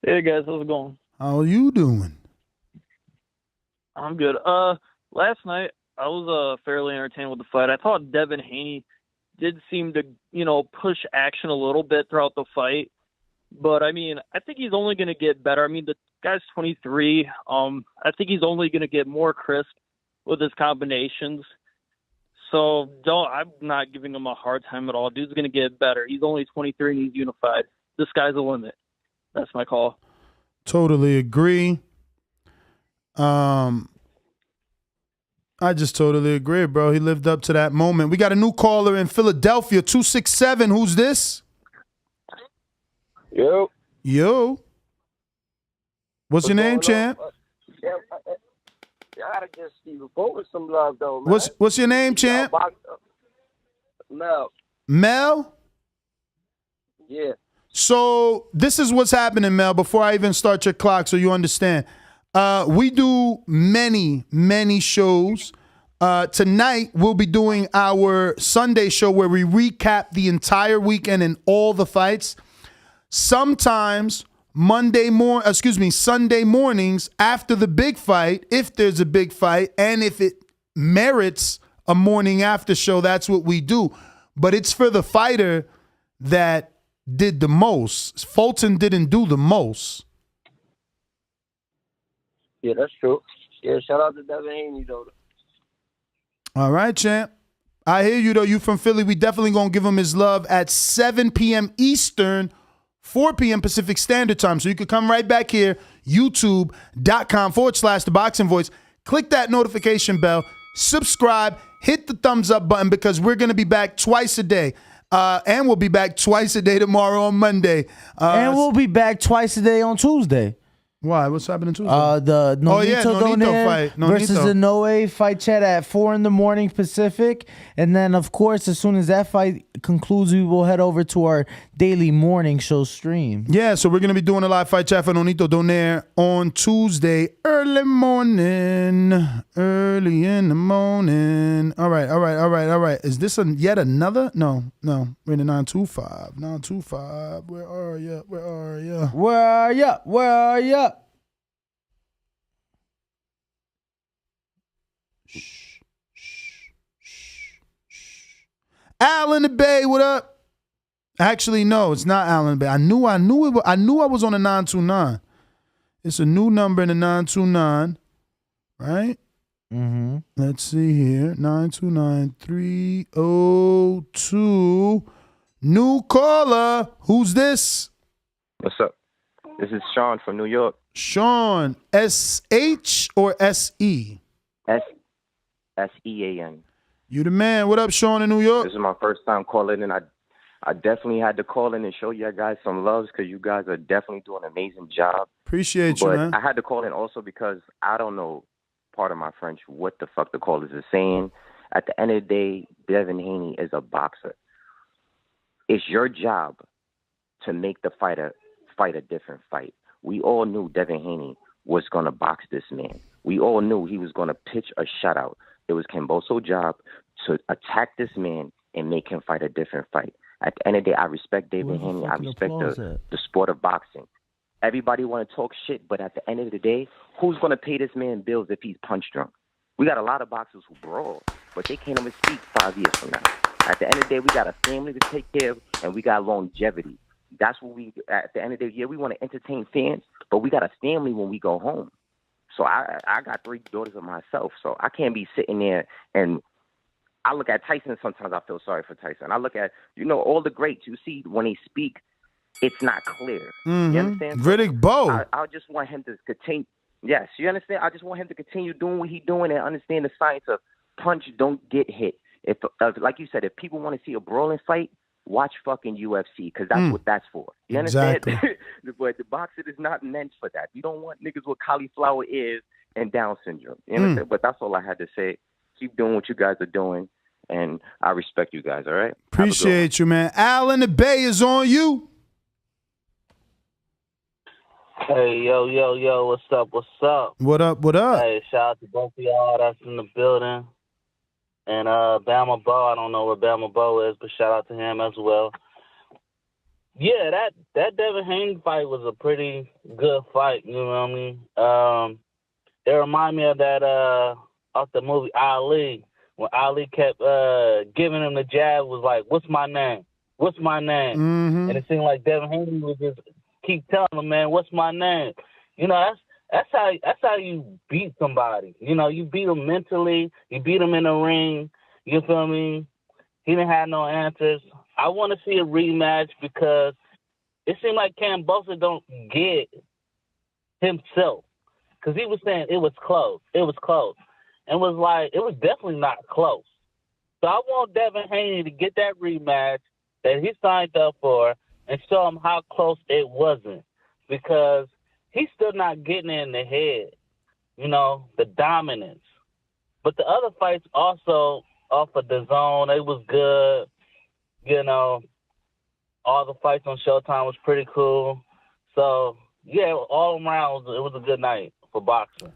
Speaker 4: Hey guys, how's it going?
Speaker 12: How are you doing?
Speaker 4: I'm good. Last night I was fairly entertained with the fight. I thought Devin Haney did seem to, push action a little bit throughout the fight. But I mean, I think he's only going to get better. I mean, the guy's 23. I think he's only going to get more crisp with his combinations. So I'm not giving him a hard time at all. Dude's going to get better. He's only 23 and he's unified. The sky's the limit. That's my call.
Speaker 12: Totally agree. I just totally agree, bro. He lived up to that moment. We got a new caller in Philadelphia, 267. Who's this?
Speaker 5: Yo.
Speaker 12: What's your name, champ?
Speaker 5: Yeah, I gotta just see you with some love, though, man.
Speaker 12: What's your name, champ? Mel?
Speaker 5: Yeah.
Speaker 12: So this is what's happening, Mel, before I even start your clock so you understand. We do many, many shows. Tonight, we'll be doing our Sunday show where we recap the entire weekend and all the fights. Sometimes Sunday mornings after the big fight, if there's a big fight, and if it merits a morning after show, that's what we do. But it's for the fighter that did the most. Fulton didn't do the most.
Speaker 5: Yeah, that's true. Yeah, shout out to Devin Haney, though.
Speaker 12: All right, champ. I hear you, though. You from Philly. We definitely going to give him his love at 7 p.m. Eastern, 4 p.m. Pacific Standard Time. So you can come right back here, youtube.com/The Boxing Voice. Click that notification bell, subscribe, hit the thumbs up button, because we're going to be back twice a day. And we'll be back twice a day tomorrow on Monday.
Speaker 13: And we'll be back twice a day on Tuesday.
Speaker 12: Why? What's happening Tuesday?
Speaker 13: The Nonito
Speaker 12: fight.
Speaker 13: Versus the Noe fight chat at 4 a.m. Pacific. And then, of course, as soon as that fight concludes, we will head over to our daily morning show stream.
Speaker 12: Yeah, so we're going to be doing a live fight chat for Nonito Donaire on Tuesday, early in the morning. All right. Is this yet another? No. We're in the 925. 925. Where are you? Alan Alan the Bay, what up? Actually, no, it's not Alan the Bay. I knew I was on a 929. It's a new number in the 929, right?
Speaker 13: Mm-hmm.
Speaker 12: Let's see here. 929-302. New caller. Who's this?
Speaker 9: What's up? This is Sean from New York.
Speaker 12: Sean. S-H or S-E?
Speaker 9: S-E-A-N.
Speaker 12: You the man. What up, Sean in New York?
Speaker 9: This is my first time calling, and I definitely had to call in and show you guys some love because you guys are definitely doing an amazing job.
Speaker 12: Appreciate you, man.
Speaker 9: But I had to call in also because I don't know, part of my French, what the fuck the callers are saying. At the end of the day, Devin Haney is a boxer. It's your job to make the fighter fight a different fight. We all knew Devin Haney was going to box this man. We all knew he was going to pitch a shutout. It was Kambosos' job to attack this man and make him fight a different fight. At the end of the day, I respect Devin Haney. I respect the sport of boxing. Everybody want to talk shit, but at the end of the day, who's going to pay this man bills if he's punch drunk? We got a lot of boxers who brawl, but they can't even speak 5 years from now. At the end of the day, we got a family to take care of, and we got longevity. That's what we, at the end of the day, we want to entertain fans, but we got a family when we go home. So I got 3 daughters of myself, so I can't be sitting there and I look at Tyson, sometimes I feel sorry for Tyson. I look at, all the greats you see when they speak, it's not clear.
Speaker 12: Mm-hmm.
Speaker 9: You understand?
Speaker 12: Riddick Bowe.
Speaker 9: I just want him to continue. Yes, you understand? I just want him to continue doing what he's doing and understand the science of punch, don't get hit. If like you said, if people want to see a brawling fight, watch fucking UFC because that's what that's for. You understand?
Speaker 12: Exactly.
Speaker 9: But the boxing is not meant for that. You don't want niggas with cauliflower ears and Down syndrome. You understand? But that's all I had to say. Keep doing what you guys are doing, and I respect you guys, all right?
Speaker 12: Appreciate you, man. Alan the Bay is on you.
Speaker 11: Hey, yo, what's up?
Speaker 12: What up?
Speaker 11: Hey, shout out to both of y'all that's in the building. And Bama Bo, I don't know where Bama Bo is, but shout out to him as well. Yeah, that Devin Haney fight was a pretty good fight, you know what I mean? It reminded me of that off the movie Ali, when Ali kept giving him the jab, was like, what's my name? What's my name?
Speaker 12: Mm-hmm.
Speaker 11: And it seemed like Devin Haney was just keep telling him, man, what's my name? That's how you beat somebody. You beat them mentally, you beat them in the ring, you feel me? He didn't have no answers. I want to see a rematch because it seemed like Kambosos don't get himself. Because he was saying it was close. And was like, it was definitely not close. So I want Devin Haney to get that rematch that he signed up for and show him how close it wasn't. Because he's still not getting it in the head, the dominance. But the other fights also off of the zone, they was good. All the fights on Showtime was pretty cool. So, yeah, all around, it was a good night for boxing.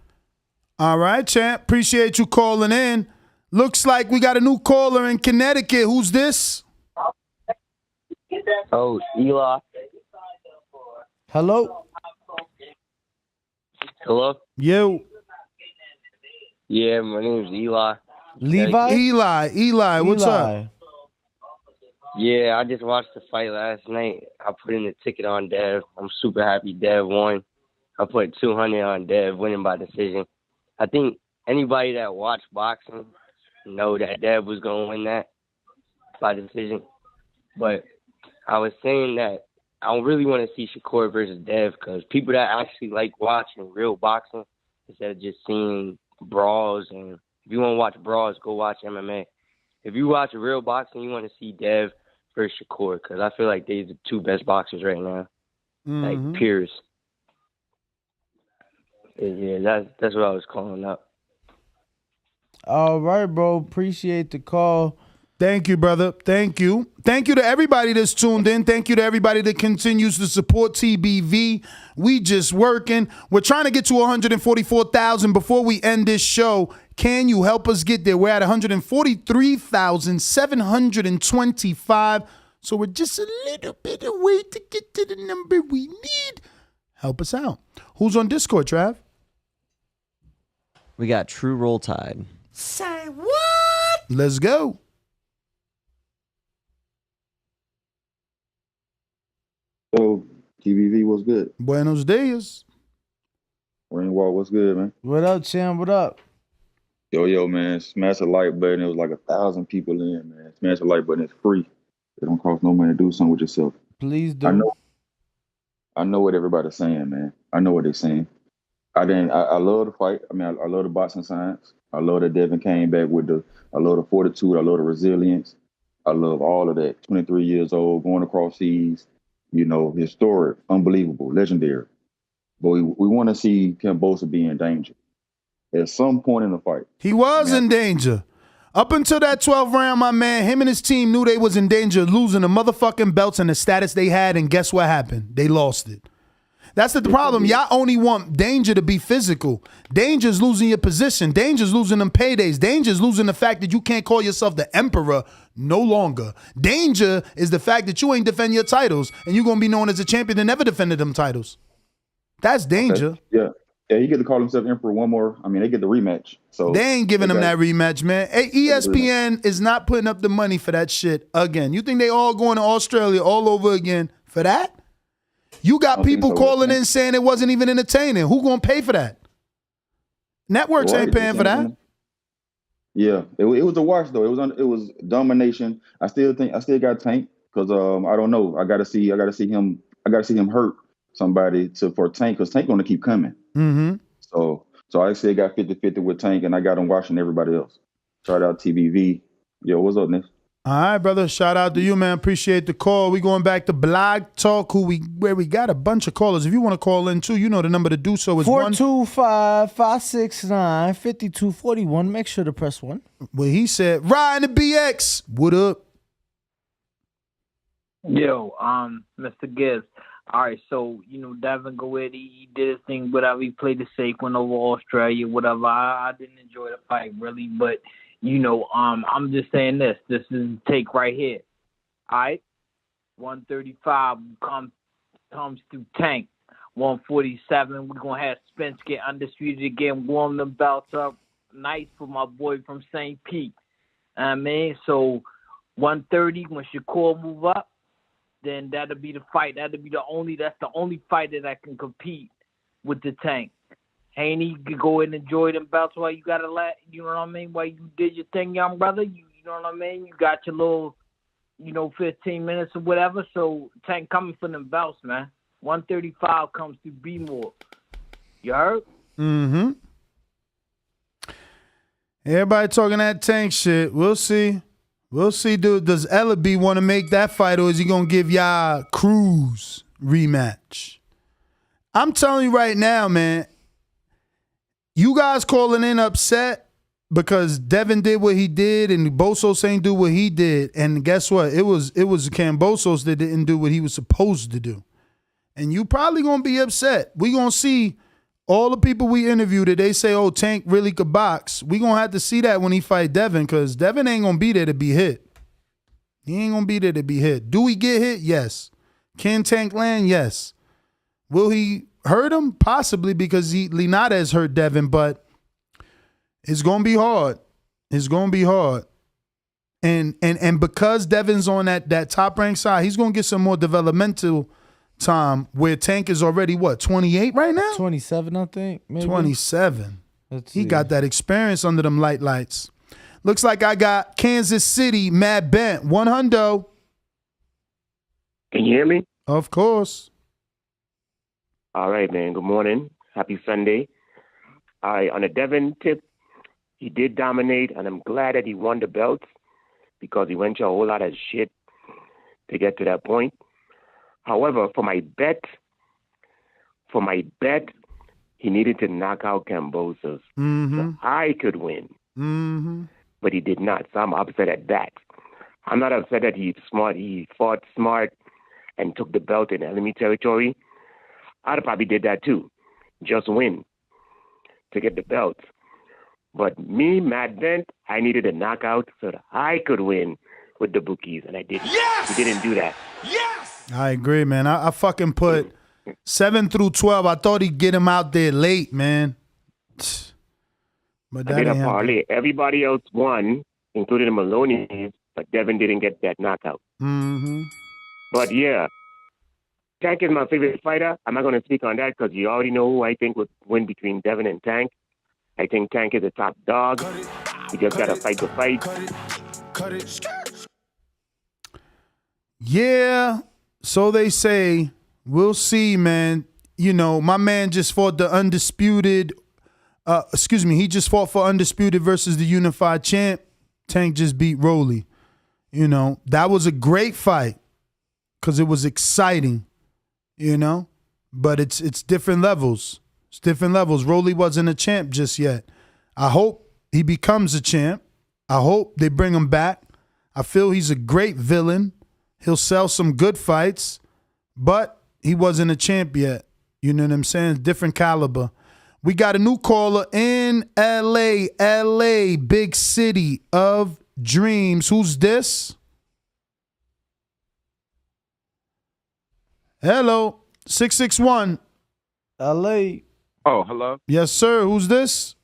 Speaker 12: All right, champ. Appreciate you calling in. Looks like we got a new caller in Connecticut. Who's this?
Speaker 9: Oh, Eli.
Speaker 13: Hello?
Speaker 9: Hello?
Speaker 12: Yo.
Speaker 9: Yeah, my name's Eli.
Speaker 13: Levi?
Speaker 12: Eli, what's up?
Speaker 9: Yeah, I just watched the fight last night. I put in a ticket on Dev. I'm super happy Dev won. I put 200 on Dev winning by decision. I think anybody that watched boxing know that Dev was going to win that by decision. But I was saying that I really want to see Shakur versus Dev because people that actually like watching real boxing instead of just seeing brawls. And if you want to watch brawls, go watch MMA. If you watch real boxing, you want to see Dev versus Shakur because I feel like they're the 2 best boxers right now, like peers. Yeah, that's what I was calling up.
Speaker 13: All right, bro. Appreciate the call.
Speaker 12: Thank you, brother. Thank you. Thank you to everybody that's tuned in. Thank you to everybody that continues to support TBV. We just working. We're trying to get to 144,000 before we end this show. Can you help us get there? We're at 143,725. So we're just a little bit away to get to the number we need. Help us out. Who's on Discord, Trav?
Speaker 25: We got True Roll Tide.
Speaker 12: Say what? Let's go.
Speaker 7: TBV, what's good?
Speaker 12: Buenos dias.
Speaker 7: Rainwalk, what's good, man?
Speaker 13: What up, Cham? What up?
Speaker 7: Yo, man, smash the like button. It was like 1,000 people in, man. Smash the like button. It's free. It don't cost no money to do something with yourself.
Speaker 13: Please do.
Speaker 7: I know what everybody's saying, man. I know what they're saying. I love the fight. I mean, I love the boxing science. I love that Devin came back I love the fortitude. I love the resilience. I love all of that. 23 years old, going across seas, historic, unbelievable, legendary. But we want to see Kambosos be in danger at some point in the fight.
Speaker 12: He was in danger. Up until that 12th round, my man, him and his team knew they was in danger of losing the motherfucking belts and the status they had, and guess what happened? They lost it. That's the problem. Y'all only want danger to be physical. Danger is losing your position. Danger is losing them paydays. Danger is losing the fact that you can't call yourself the emperor no longer. Danger is the fact that you ain't defend your titles, and you're going to be known as a champion that never defended them titles. That's danger.
Speaker 7: Okay. Yeah. Yeah, he get to call himself emperor one more. I mean, they get the rematch. So
Speaker 12: they ain't giving him that rematch, man. Hey, ESPN is not putting up the money for that shit again. You think they all going to Australia all over again for that? You got people calling in saying it wasn't even entertaining. Who gonna pay for that? Networks ain't paying for that.
Speaker 7: Yeah, it was a watch though. It was domination. I still got Tank because I don't know. I gotta see him hurt somebody for Tank because Tank gonna keep coming.
Speaker 12: Mm-hmm.
Speaker 7: So I still got 50-50 with Tank, and I got him watching everybody else. Shout out TBV. Yo, what's up, Nick?
Speaker 12: All right, brother. Shout out to you, man. Appreciate the call. We going back to Blog Talk, where we got a bunch of callers. If you want to call in too, you know the number to do so is
Speaker 13: 425-569-5241. Make sure to press 1.
Speaker 12: Well, he said, Ryan the BX. What up?
Speaker 10: Yo, Mr. Gibbs. All right, so, Devin Goetti, he did his thing, whatever. He played the safe, went over Australia, whatever. I didn't enjoy the fight, really, but, I'm just saying this. This is the take right here. All right? 135 comes through Tank. 147, we're going to have Spence get undisputed again, warm them belts up. Nice for my boy from St. Pete. I mean, so 130, when Shakur move up, then that'll be the fight. That's the only fight that I can compete with the Tank. Haney, you could go and enjoy them belts while you got you know what I mean? While you did your thing, young brother, you know what I mean? You got your little, 15 minutes or whatever. So Tank coming for them belts, man. 135 comes to B-more. You heard?
Speaker 12: Mm-hmm. Everybody talking that Tank shit. We'll see. We'll see, dude. Does Ellaby want to make that fight, or is he going to give y'all Cruz rematch? I'm telling you right now, man, you guys calling in upset because Devin did what he did and Kambosos ain't do what he did. And guess what? It was Kambosos that didn't do what he was supposed to do. And you probably going to be upset. We going to see all the people we interviewed that they say, oh, Tank really could box. We going to have to see that when he fight Devin because Devin ain't going to be there to be hit. He ain't going to be there to be hit. Do he get hit? Yes. Can Tank land? Yes. Will he hurt him? Possibly because Linares hurt Devin, but it's going to be hard. It's going to be hard. And because Devin's on that top-ranked side, he's going to get some more developmental time where Tank is already, 28 right now?
Speaker 13: 27, I think. Maybe.
Speaker 12: 27.
Speaker 13: Let's
Speaker 12: he
Speaker 13: see.
Speaker 12: got that experience under them lights. Looks like I got Kansas City, Matt Bent, 100.
Speaker 18: Can you hear me?
Speaker 12: Of course.
Speaker 18: All right, man. Good morning. Happy Sunday. All right, on the Devin tip, he did dominate, and I'm glad that he won the belt because he went through a whole lot of shit to get to that point. However, for my bet, he needed to knock out Kambosos.
Speaker 12: Mm-hmm.
Speaker 18: So I could win.
Speaker 12: Mm-hmm.
Speaker 18: But he did not, so I'm upset at that. I'm not upset that he's smart. He fought smart and took the belt in enemy territory. I'd probably did that too. Just win to get the belt. But me, Matt Bent, I needed a knockout so that I could win with the bookies, and I didn't. Yes! He didn't do that.
Speaker 12: Yes! I agree, man. I fucking put 7 through 12. I thought he'd get him out there late, man. But
Speaker 18: I
Speaker 12: that
Speaker 18: did a
Speaker 12: ain't
Speaker 18: parlay.
Speaker 12: happening.
Speaker 18: Everybody else won, including the Maloney's, but Devin didn't get that knockout.
Speaker 12: Mm-hmm.
Speaker 18: But yeah, Tank is my favorite fighter. I'm not going to speak on that because you already know who I think would win between Devin and Tank. I think Tank is a top dog. He just got to fight the fight.
Speaker 12: Yeah, so they say. We'll see, man. You know, my man just fought the Undisputed. He just fought for Undisputed versus the Unified Champ. Tank just beat Rolly. You know, that was a great fight because it was exciting, you know, but it's different levels. It's different levels. Rolly wasn't a champ just yet. I hope he becomes a champ. I hope they bring him back. I feel he's a great villain. He'll sell some good fights, but he wasn't a champ yet. You know what I'm saying? Different caliber. We got a new caller in LA, big city of dreams. Who's this? Hello, 661.
Speaker 13: LA.
Speaker 1: Oh, hello?
Speaker 12: Yes, sir. Who's this?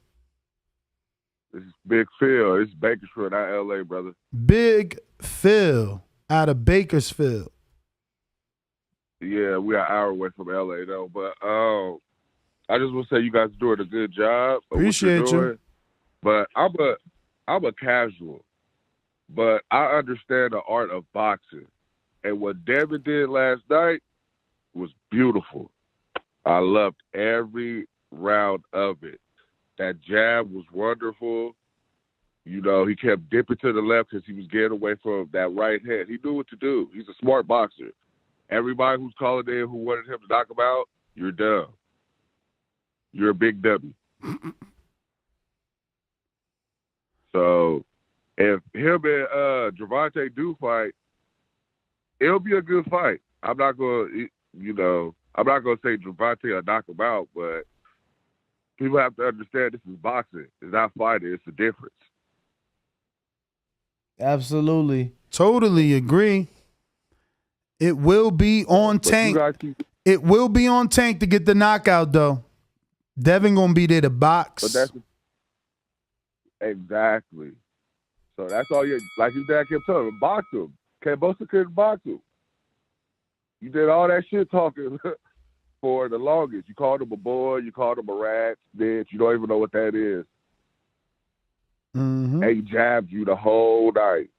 Speaker 1: This is Big Phil. It's Bakersfield, not LA, brother.
Speaker 12: Big Phil out of Bakersfield.
Speaker 1: Yeah, we are an hour away from LA though. But I just want to say you guys are doing a good job.
Speaker 12: Appreciate you.
Speaker 1: But I'm a casual. But I understand the art of boxing. And what Devin did last night was beautiful. I loved every round of it. That jab was wonderful. You know, he kept dipping to the left because he was getting away from that right hand. He knew what to do. He's a smart boxer. Everybody who's calling in who wanted him to knock him out, you're dumb. You're a big W. So if him and Gervonta do fight, it'll be a good fight. I'm not going to say Gervonta will knock him out, but people have to understand this is boxing. It's not fighting. It's the difference.
Speaker 13: Absolutely.
Speaker 12: Totally agree. It will be on Tank. It will be on Tank to get the knockout, though. Devin gonna be there to box.
Speaker 1: But that's exactly. So that's all you. Like his dad kept telling him, box him. Kambosos couldn't box him. You did all that shit talking for the longest. You called him a boy. You called him a rat. Bitch. You don't even know what that is.
Speaker 12: Mm-hmm.
Speaker 1: And he jabbed you the whole night.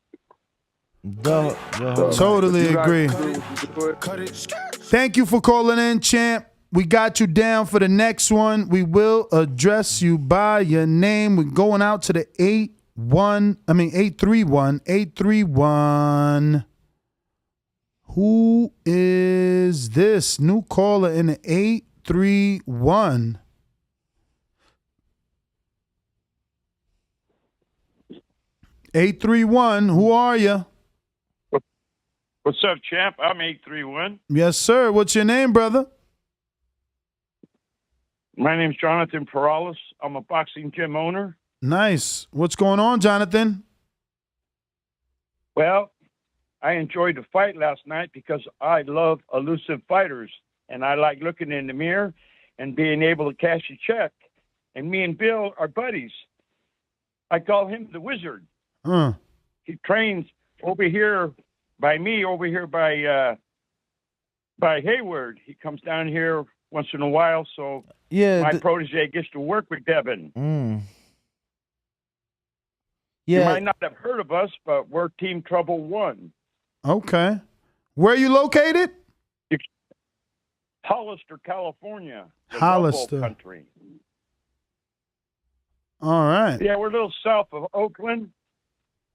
Speaker 12: Totally agree. Thank you for calling in, champ. We got you down for the next one. We will address you by your name. We're going out to the 831. Who is this? New caller in the 831. Who are you?
Speaker 14: What's up, champ? I'm 831.
Speaker 12: Yes, sir. What's your name, brother?
Speaker 14: My name's Jonathan Perales. I'm a boxing gym owner.
Speaker 12: Nice. What's going on, Jonathan?
Speaker 14: Well, I enjoyed the fight last night because I love elusive fighters, and I like looking in the mirror and being able to cash a check. And me and Bill are buddies. I call him the Wizard. He trains over here by me, over here by Hayward. He comes down here once in a while, so my protege gets to work with Devin.
Speaker 12: Yeah.
Speaker 14: You might not have heard of us, but we're Team Trouble 1.
Speaker 12: Okay. Where are you located?
Speaker 14: Hollister, California. The
Speaker 12: Hollister.
Speaker 14: Rumble country.
Speaker 12: All right.
Speaker 14: Yeah, we're a little south of Oakland.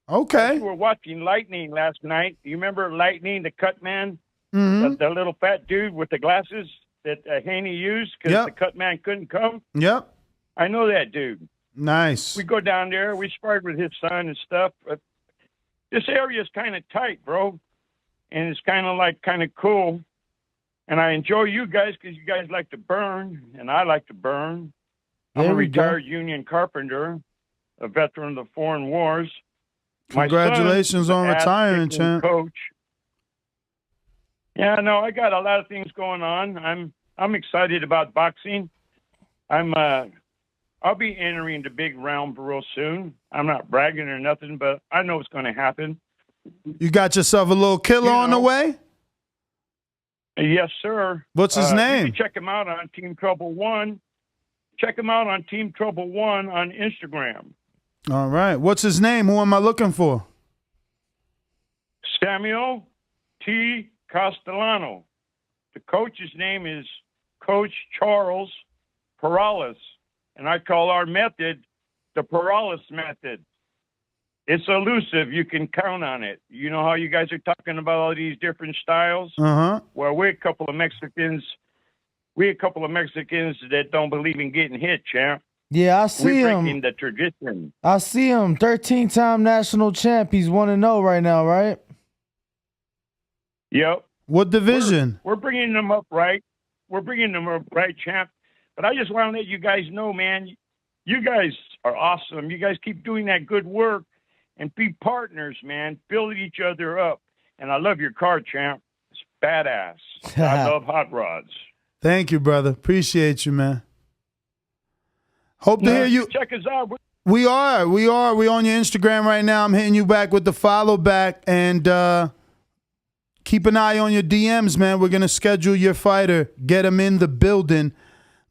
Speaker 12: Okay.
Speaker 14: We were watching Lightning last night. You remember Lightning, the cut man?
Speaker 12: Mm-hmm.
Speaker 14: The little fat dude with the glasses that Haney used because the cut man couldn't come?
Speaker 12: Yep.
Speaker 14: I know that dude.
Speaker 12: Nice.
Speaker 14: We go down there. We sparred with his son and stuff. But this area is kind of tight, bro. And it's kind of cool. And I enjoy you guys because you guys like to burn, and I like to burn. I'm a retired union carpenter, a veteran of the foreign wars.
Speaker 12: Congratulations on retiring, champ.
Speaker 14: Coach. Yeah, no, I got a lot of things going on. I'm excited about boxing. I'll be entering the big round real soon. I'm not bragging or nothing, but I know it's going to happen.
Speaker 12: You got yourself a little killer on the way?
Speaker 14: Yes, sir.
Speaker 12: What's his name?
Speaker 14: You can check him out on Team Trouble One. Check him out on Team Trouble One on Instagram.
Speaker 12: All right. What's his name? Who am I looking for?
Speaker 14: Samuel T. Castellano. The coach's name is Coach Charles Perales, and I call our method the Perales method. It's elusive. You can count on it. You know how you guys are talking about all these different styles?
Speaker 12: Uh-huh.
Speaker 14: Well, we're a couple of Mexicans that don't believe in getting hit, champ.
Speaker 13: Yeah, I see
Speaker 14: We're
Speaker 13: him.
Speaker 14: breaking the tradition.
Speaker 13: I see him. 13-time national champ. He's 1-0 right now, right?
Speaker 14: Yep.
Speaker 12: What division?
Speaker 14: We're bringing them up right. We're bringing them up right, champ. But I just want to let you guys know, man, you guys are awesome. You guys keep doing that good work and be partners, man. Build each other up. And I love your car, champ. It's badass. I love hot rods.
Speaker 12: Thank you, brother. Appreciate you, man. Hope to hear you.
Speaker 14: Check us out.
Speaker 12: We are. We on your Instagram right now. I'm hitting you back with the follow back, and keep an eye on your DMs, man. We're going to schedule your fighter, get him in the building.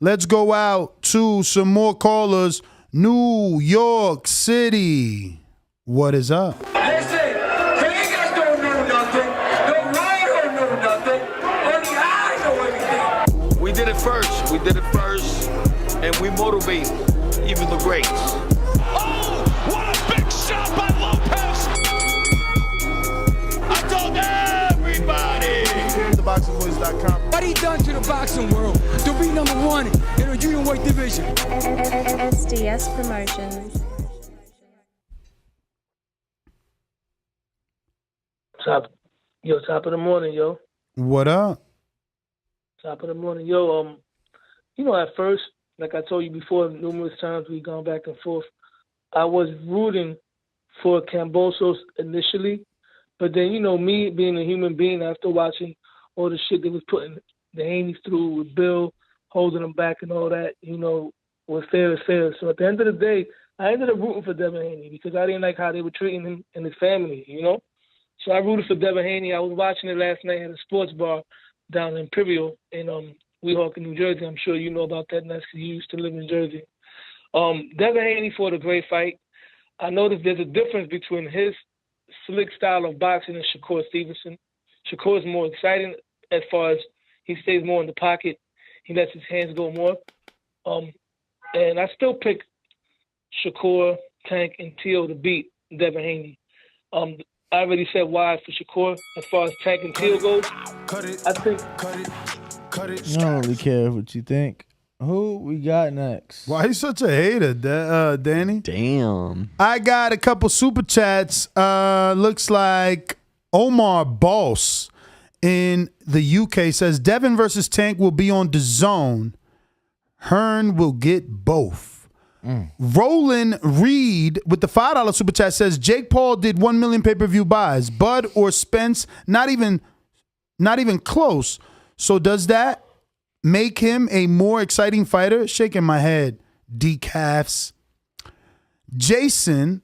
Speaker 12: Let's go out to some more callers. New York City. What is up?
Speaker 22: Listen, Vegas don't know nothing. The world don't know nothing. Only I know everything.
Speaker 16: We did it first. And we motivate even the greats.
Speaker 22: Oh, what a big shot by Lopez. I told everybody.
Speaker 12: TheBoxingVoice.com.
Speaker 22: What he done to the boxing world to be #1 in the junior weight division.
Speaker 15: SDS Promotions.
Speaker 17: Top of the morning, yo.
Speaker 12: What up?
Speaker 17: Top of the morning, yo. At first, like I told you before, numerous times we've gone back and forth. I was rooting for Kambosos initially, but then me being a human being, after watching all the shit that was putting the Haney through with Bill holding him back and all that, was fair is fair. So at the end of the day, I ended up rooting for Devin Haney because I didn't like how they were treating him and his family, So I rooted for Devin Haney. I was watching it last night at a sports bar down in Imperial in Weehawken, New Jersey. I'm sure you know about that, Ness, because you used to live in Jersey. Devin Haney fought a great fight. I noticed there's a difference between his slick style of boxing and Shakur Stevenson. Shakur is more exciting as far as he stays more in the pocket. He lets his hands go more. And I still pick Shakur, Tank, and Teal to beat Devin Haney. I already said why for Shakur. As far as Tank and Teal goes, I think...
Speaker 13: I don't really care what you think. Who we got next?
Speaker 12: Why you such a hater, Danny?
Speaker 25: Damn.
Speaker 12: I got a couple super chats. Looks like Omar Boss in the UK says Devin versus Tank will be on DAZN. Hearn will get both. Roland Reed with the $5 super chat says Jake Paul did 1 million pay-per-view buys. Bud or Spence, not even close. So does that make him a more exciting fighter? Shaking my head. Decafs. Jason,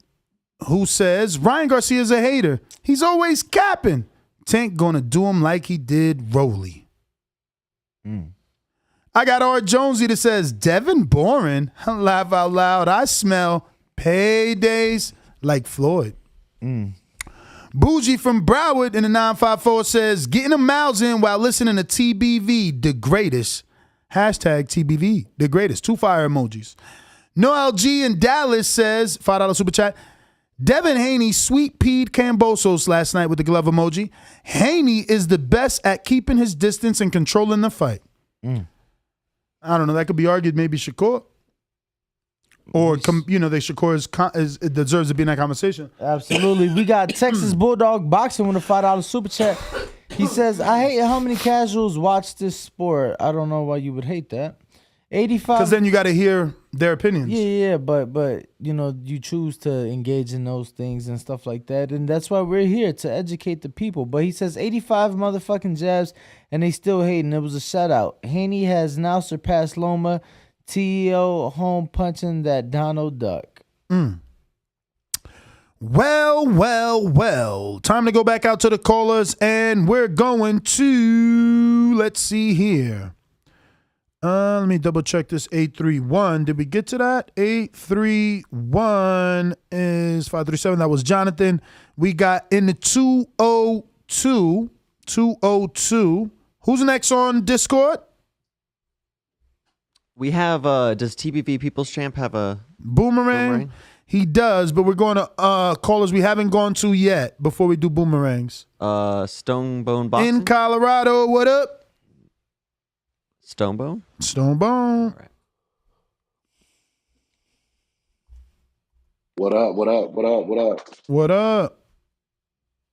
Speaker 12: who says Ryan Garcia's a hater. He's always capping. Tank gonna do him like he did Rolly. I got R. Jonesy that says Devin boring. Laugh out loud. I smell paydays like Floyd. Bougie from Broward in the 954 says, getting them mouths in while listening to TBV, the greatest. Hashtag TBV, the greatest. 2 fire emojis. Noel G in Dallas says, $5 super chat, Devin Haney sweet-peed Kambosos last night with the glove emoji. Haney is the best at keeping his distance and controlling the fight. I don't know. That could be argued maybe Shakur. Or, Shakur deserves to be in that conversation.
Speaker 13: Absolutely. We got Texas Bulldog Boxing with a $5 super chat. He says, I hate how many casuals watch this sport. I don't know why you would hate that. 85.
Speaker 12: Because then you got to hear their opinions.
Speaker 13: Yeah, but you choose to engage in those things and stuff like that, and that's why we're here to educate the people. But he says 85 motherfucking jabs, and they still hating. It was a shutout. Haney has now surpassed Loma. T.O. home punching that Donald Duck.
Speaker 12: Well. Time to go back out to the callers, and we're going to, let's see here. Let me double check this 831. Did we get to that? 831 is 537. That was Jonathan. We got in the 202. 202. Who's next on Discord?
Speaker 25: We have, does TBV People's Champ have a
Speaker 12: Boomerang? He does, but we're going to callers we haven't gone to yet before we do boomerangs.
Speaker 25: Stonebone Boxing?
Speaker 12: In Colorado, what up?
Speaker 25: Stonebone?
Speaker 12: Stonebone.
Speaker 25: All right.
Speaker 2: What up?
Speaker 12: What up?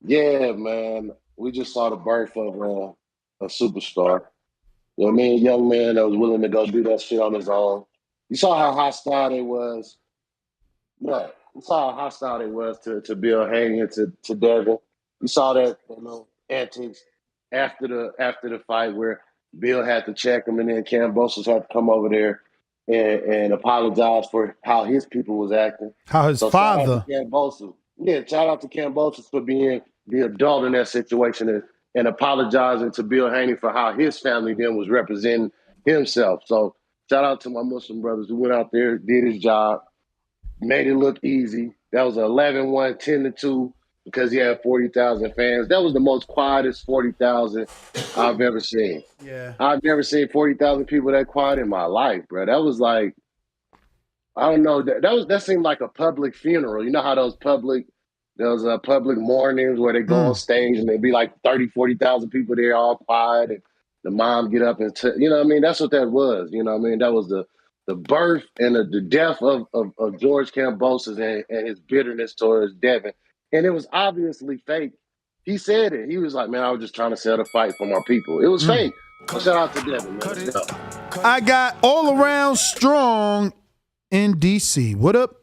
Speaker 2: Yeah, man. We just saw the birth of a superstar. You know what I mean? A young man that was willing to go do that shit on his own. You saw how hostile it was. Yeah, you saw how hostile it was to Bill Haney and to Devin. You saw that antics after the fight where Bill had to check him, and then Kambosos had to come over there and apologize for how his people was acting.
Speaker 12: How his father.
Speaker 2: Shout out to Kambosos for being the adult in that situation and apologizing to Bill Haney for how his family then was representing himself. So shout out to my Muslim brothers who went out there, did his job, made it look easy. That was 11-1, 10-2 because he had 40,000 fans. That was the most quietest 40,000 I've ever seen.
Speaker 12: Yeah.
Speaker 2: I've never seen 40,000 people that quiet in my life, bro. That was like, I don't know. That seemed like a public funeral. You know how those public mournings where they go on stage and there'd be like 30, 40,000 people there all quiet and the mom get up and, you know what I mean? That's what that was. You know what I mean? That was the birth and the death of George Kambosos and his bitterness towards Devin. And it was obviously fake. He said it. He was like, man, I was just trying to sell the fight for my people. It was fake. Shout out to Devin, man.
Speaker 12: I got All Around Strong in D.C. What up?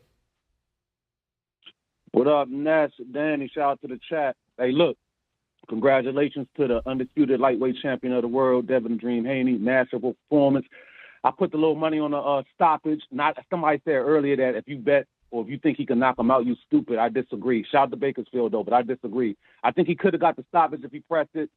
Speaker 3: What up, Ness? Danny, shout out to the chat. Hey, look, congratulations to the undisputed lightweight champion of the world, Devin Dream Haney. Massive performance. I put the little money on the stoppage. Not somebody said earlier that if you bet or if you think he can knock him out, you stupid. I disagree. Shout out to Bakersfield, though, but I disagree. I think he could have got the stoppage if he pressed it,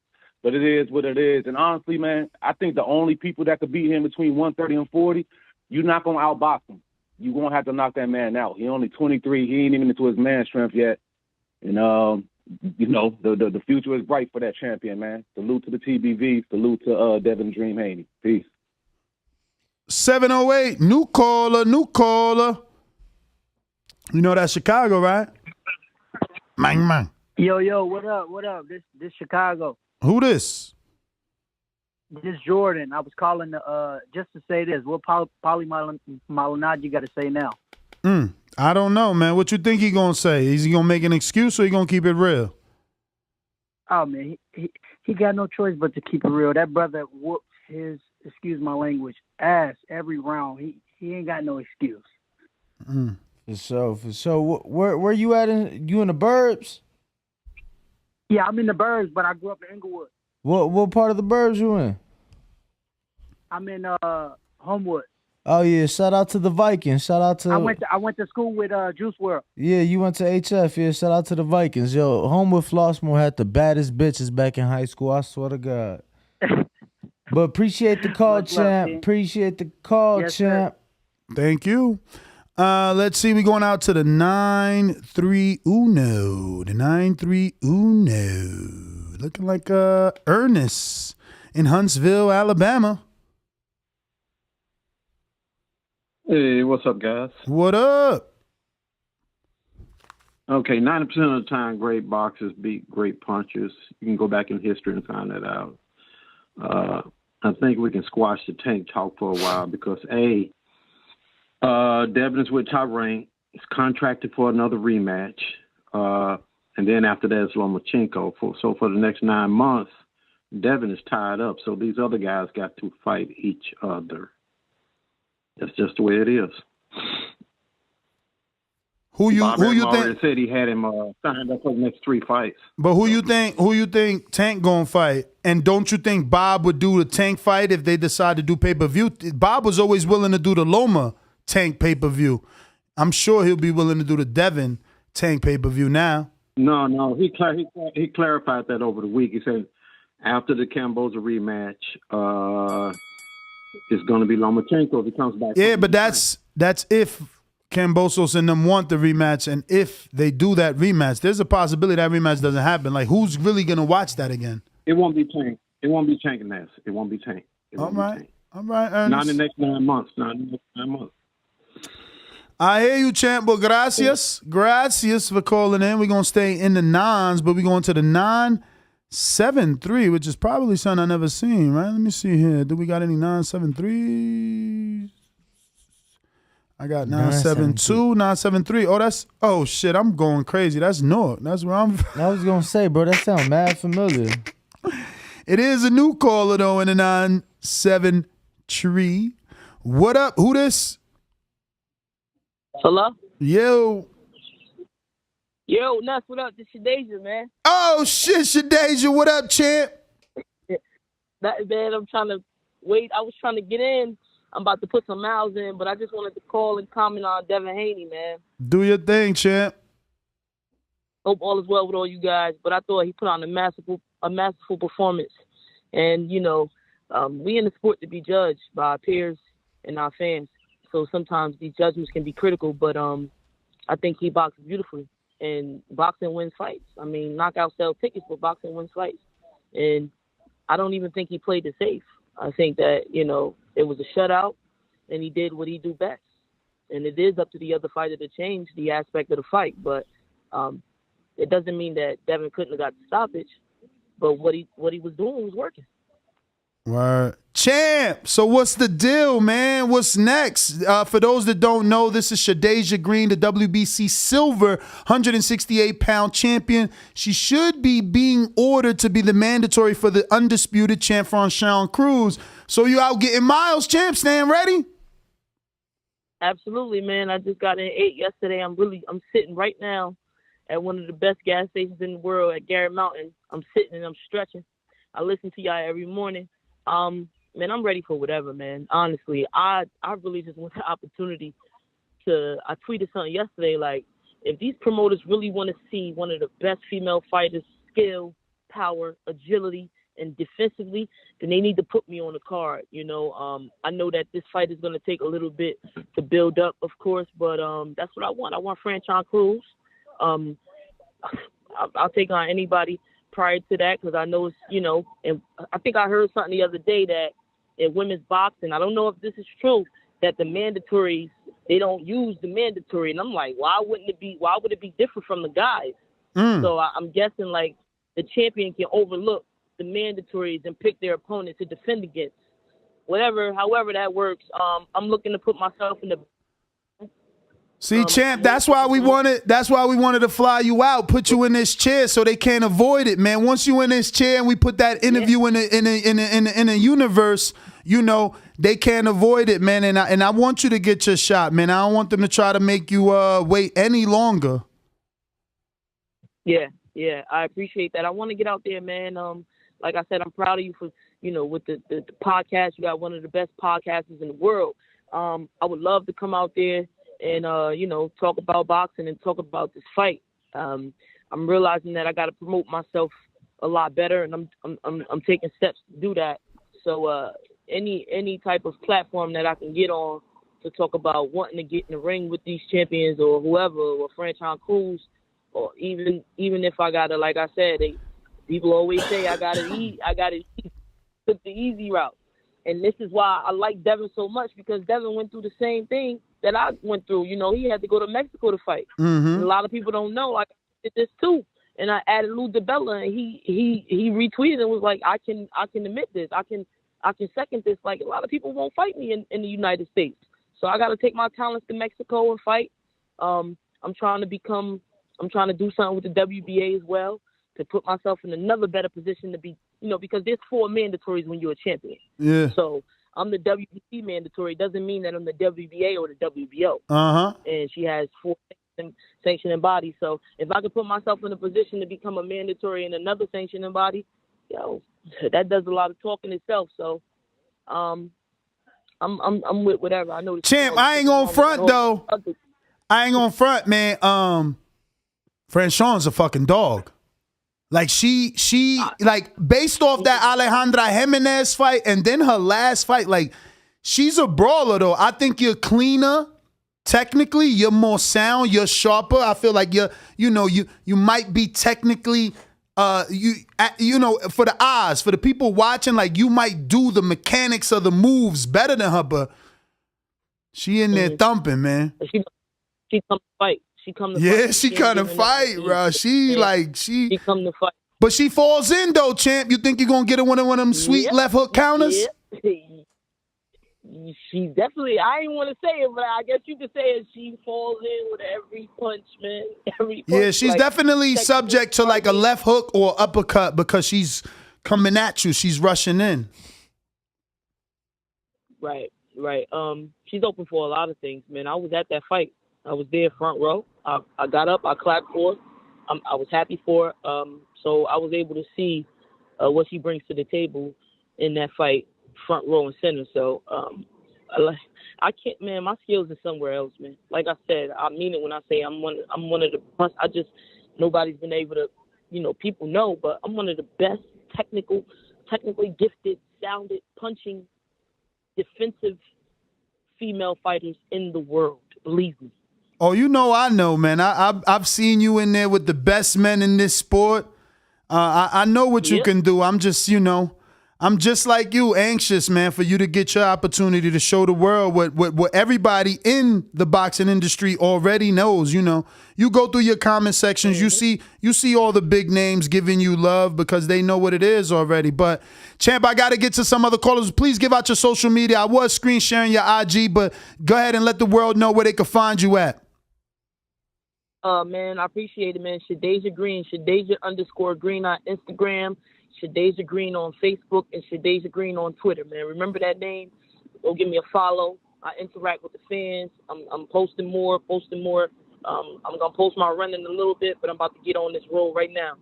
Speaker 3: but it is what it is. And honestly, man, I think the only people that could beat him between 130 and 40, you're not going to outbox him. You're going to have to knock that man out. He only 23. He ain't even into his man strength yet. And, the future is bright for that champion, man. Salute to the TBV. Salute to Devin Dream Haney. Peace.
Speaker 12: 708, new caller. You know that's Chicago, right? Man.
Speaker 21: Yo, what up? This Chicago.
Speaker 12: Who this?
Speaker 21: This Jordan. I was calling just to say this. What Paulie Malignaggi got to say now?
Speaker 12: I don't know, man. What you think he gonna say? Is he gonna make an excuse or he gonna keep it real?
Speaker 21: Oh man, he got no choice but to keep it real. That brother whooped his, excuse my language, ass every round. He ain't got no excuse.
Speaker 13: For sure. Where you at? You in the burbs?
Speaker 21: Yeah, I'm in the burbs, but I grew up in Inglewood.
Speaker 13: What part of the burbs you in?
Speaker 21: I'm in Homewood.
Speaker 13: Oh yeah, shout out to the Vikings. Shout out to
Speaker 21: I went to school with Juice WRLD.
Speaker 13: Yeah, you went to HF. Yeah, shout out to the Vikings. Yo, Homewood Flossmoor had the baddest bitches back in high school. I swear to God. But appreciate the call, champ. Appreciate the call,
Speaker 21: Yes,
Speaker 13: champ.
Speaker 12: Thank you. Let's see. We going out to the 931. The 931. Looking like Ernest in Huntsville, Alabama.
Speaker 20: Hey, what's up, guys?
Speaker 12: What up?
Speaker 20: Okay, 90% of the time, great boxers beat great punchers. You can go back in history and find that out. I think we can squash the Tank talk for a while because, Devin is with Top Rank. He's contracted for another rematch. And then after that, it's Lomachenko. So for the next 9 months, Devin is tied up. So these other guys got to fight each other. That's just the way it is.
Speaker 12: Who you
Speaker 20: already said he had him signed up for the next 3 fights.
Speaker 12: But who you think Tank gonna fight? And don't you think Bob would do the Tank fight if they decide to do pay-per-view? Bob was always willing to do the Loma Tank pay-per-view. I'm sure he'll be willing to do the Devin Tank pay-per-view now.
Speaker 20: No. He clarified that over the week. He said after the Kambosos rematch, it's going to be Lomachenko if he comes back.
Speaker 12: Yeah, but that's if Kambosos and them want the rematch, and if they do that rematch, there's a possibility that rematch doesn't happen. Like, who's really going to watch that again?
Speaker 20: It won't be Tank. It won't be Tank and Ness. It won't be Tank.
Speaker 12: All right, Ernest.
Speaker 20: Not in the next 9 months. Not in the next 9 months.
Speaker 12: I hear you, champ, but gracias. Gracias for calling in. We're going to stay in the nines, but we're going to the 973, which is probably something I never seen, right? Let me see here. Do we got any 973? I got 972, 973. Oh, shit, I'm going crazy. That's Newark. That's where I'm.
Speaker 13: I was going to say, bro, that sounds mad familiar.
Speaker 12: It is a new caller, though, in the 973. What up? Who this?
Speaker 6: Hello?
Speaker 12: Yo.
Speaker 6: Yo, Nuts, what up? This is Shadeja, man.
Speaker 12: Oh, shit, Shadeja. What up, champ?
Speaker 6: Man, I'm trying to wait. I was trying to get in. I'm about to put some miles in, but I just wanted to call and comment on Devin Haney, man.
Speaker 12: Do your thing, champ.
Speaker 6: Hope all is well with all you guys, but I thought he put on a masterful performance. And, we in the sport to be judged by our peers and our fans. So sometimes these judgments can be critical, but I think he boxes beautifully. And boxing wins fights. I mean, knockouts sell tickets, but boxing wins fights. And I don't even think he played it safe. I think that, it was a shutout, and he did what he do best. And it is up to the other fighter to change the aspect of the fight. But it doesn't mean that Devin couldn't have got the stoppage. But what he was doing was working.
Speaker 12: Word. Champ, so what's the deal, man? What's next? For those that don't know, this is Shadeja Green, the WBC silver 168-pound champion. She should be being ordered to be the mandatory for the undisputed champ Sean Cruz. So you out getting miles, champ? Stand ready?
Speaker 6: Absolutely, man. I just got in 8 yesterday. I'm sitting right now at one of the best gas stations in the world at Garrett Mountain. I'm sitting and I'm stretching. I listen to y'all every morning. Man, I'm ready for whatever, man. Honestly, I really just want the opportunity I tweeted something yesterday, like, if these promoters really want to see one of the best female fighters, skill, power, agility, and defensively, then they need to put me on the card. I know that this fight is going to take a little bit to build up, of course, but that's what I want. I want Sean Cruz. I'll take on anybody prior to that, because I know it's, and I think I heard something the other day that in women's boxing, I don't know if this is true, that the mandatories, they don't use the mandatory. And I'm like, why would it be different from the guys? So I'm guessing, like, the champion can overlook the mandatories and pick their opponent to defend against. However that works. I'm looking to put myself in the
Speaker 12: See, champ, that's why we wanted to fly you out, put you in this chair so they can't avoid it, man. Once you in this chair and we put that interview in a universe, they can't avoid it, man. And I want you to get your shot, man. I don't want them to try to make you wait any longer.
Speaker 6: Yeah, I appreciate that. I want to get out there, man. Like I said, I'm proud of you for, with the podcast. You got one of the best podcasters in the world. I would love to come out there and talk about boxing and talk about this fight. I'm realizing that I got to promote myself a lot better, and I'm taking steps to do that. So any type of platform that I can get on to talk about wanting to get in the ring with these champions or whoever, or Sean Cruz, or even if I gotta, like I said, people always say I gotta took the easy route. And this is why I like Devin so much, because Devin went through the same thing that I went through. He had to go to Mexico to fight. And a lot of people don't know I did this too. And I added Lou DiBella, and he retweeted and was like, I can admit this. I can second this. Like, a lot of people won't fight me in the United States. So I got to take my talents to Mexico and fight. I'm trying to do something with the WBA as well, to put myself in another better position to be, because there's 4 mandatories when you're a champion.
Speaker 12: Yeah.
Speaker 6: So I'm the WBC mandatory. It doesn't mean that I'm the WBA or the WBO. And she has 4 sanctioning bodies. So if I could put myself in a position to become a mandatory in another sanctioning body, that does a lot of talking itself. So I'm with whatever. I know.
Speaker 12: Champ, I ain't gonna front though. I ain't gonna front, man. Franchon's a fucking dog. Like she like based off that Alejandra Jimenez fight and then her last fight, like she's a brawler though. I think you're cleaner. Technically, you're more sound, you're sharper. I feel like you might be technically for the eyes, for the people watching, like you might do the mechanics of the moves better than her, but she in there thumping, man.
Speaker 6: She come to fight. She come to fight.
Speaker 12: Yeah, she come to fight, bro. She
Speaker 6: come to fight.
Speaker 12: But she falls in though, champ. You think you're gonna get her one of them sweet left hook counters?
Speaker 6: Yeah. She definitely, I ain't want to say it, but I guess you could say it. She falls in with every punch, man. Every punch.
Speaker 12: Yeah, she's definitely subject to like a left hook or uppercut because she's coming at you. She's rushing in.
Speaker 6: Right. She's open for a lot of things, man. I was at that fight. I was there front row. I got up. I clapped for her. I was happy for her. So I was able to see what she brings to the table in that fight, front row and center. So I can't, man. My skills are somewhere else, man. Like I said, I mean it when I say I'm one of the. Nobody's been able to, people know, but I'm one of the best technically gifted, sounded, punching, defensive female fighters in the world. Believe me.
Speaker 12: Oh, I know, man. I've seen you in there with the best men in this sport. I know what you can do. I'm just, I'm just like you, anxious, man, for you to get your opportunity to show the world what everybody in the boxing industry already knows. You go through your comment sections, you see all the big names giving you love because they know what it is already. But champ, I got to get to some other callers. Please give out your social media. I was screen sharing your IG, but go ahead and let the world know where they can find you at.
Speaker 6: Man, I appreciate it, man. Shadeja Green, Shadeja_Green on Instagram, Shadeja Green on Facebook, and Shadeja Green on Twitter, man. Remember that name? Go give me a follow. I interact with the fans. I'm posting more. I'm gonna post my run in a little bit, but I'm about to get on this roll right now.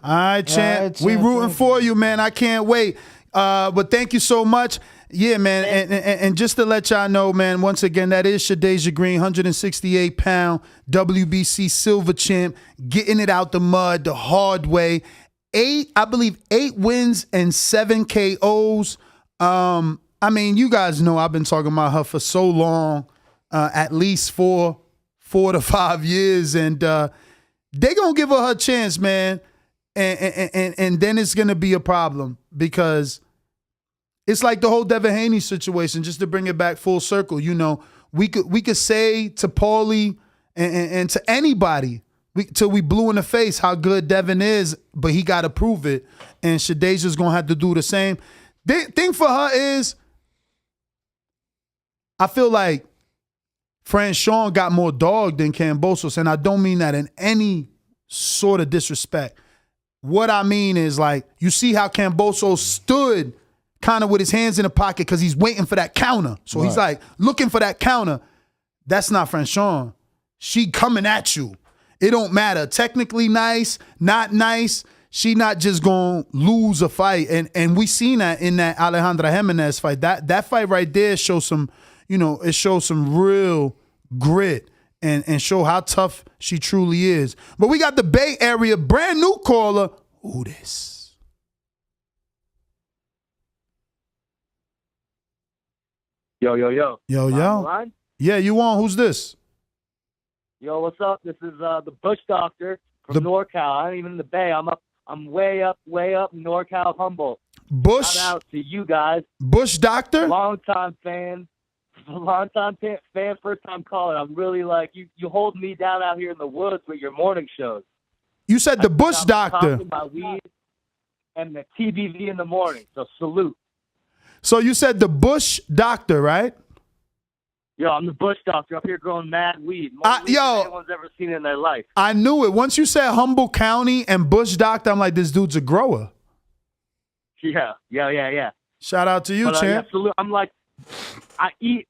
Speaker 12: All right, champ. We rooting for you, man. I can't wait. But thank you so much. Yeah, man. And just to let y'all know, man, once again, that is Shadeja Green, 168-pound WBC silver champ, getting it out the mud the hard way. 8 wins and 7 KOs. I mean, you guys know I've been talking about her for so long, at least 4 to 5 years, and they gonna give her chance, man. And then it's gonna be a problem because it's like the whole Devin Haney situation. Just to bring it back full circle, we could say to Paulie and to anybody till we blue in the face how good Devin is, but he got to prove it, and Shadeja's gonna have to do the same. Thing for her is, I feel like Franchon got more dog than Kambosos, and I don't mean that in any sort of disrespect. What I mean is, like, you see how Kambosos stood kind of with his hands in the pocket because he's waiting for that counter. So he's like looking for that counter. That's not Franchon. She coming at you. It don't matter. Technically nice, not nice. She not just gonna lose a fight. And we seen that in that Alejandra Jimenez fight. That fight right there shows some, it shows some real grit and show how tough she truly is. But we got the Bay Area brand new caller. Who this?
Speaker 4: Yo.
Speaker 12: Yo. Yeah, you on? Who's this?
Speaker 4: Yo, what's up? This is the Bush Doctor from NorCal. I ain't even in the Bay. I'm way up NorCal, Humboldt.
Speaker 12: Bush.
Speaker 4: Shout out to you guys.
Speaker 12: Bush Doctor.
Speaker 4: Long time fan, first time caller. I'm really like you hold me down out here in the woods with your morning shows.
Speaker 12: You said the Bush Doctor.
Speaker 4: My weed and the TBV in the morning. So salute.
Speaker 12: So you said the Bush Doctor, right?
Speaker 4: Yo, I'm the Bush Doctor up here growing mad weed. More weed than anyone's ever seen in their life.
Speaker 12: I knew it. Once you said Humboldt County and Bush Doctor, I'm like, this dude's a grower.
Speaker 4: Yeah.
Speaker 12: Shout out to you, champ.
Speaker 4: Yeah, salute. I'm like, I eat,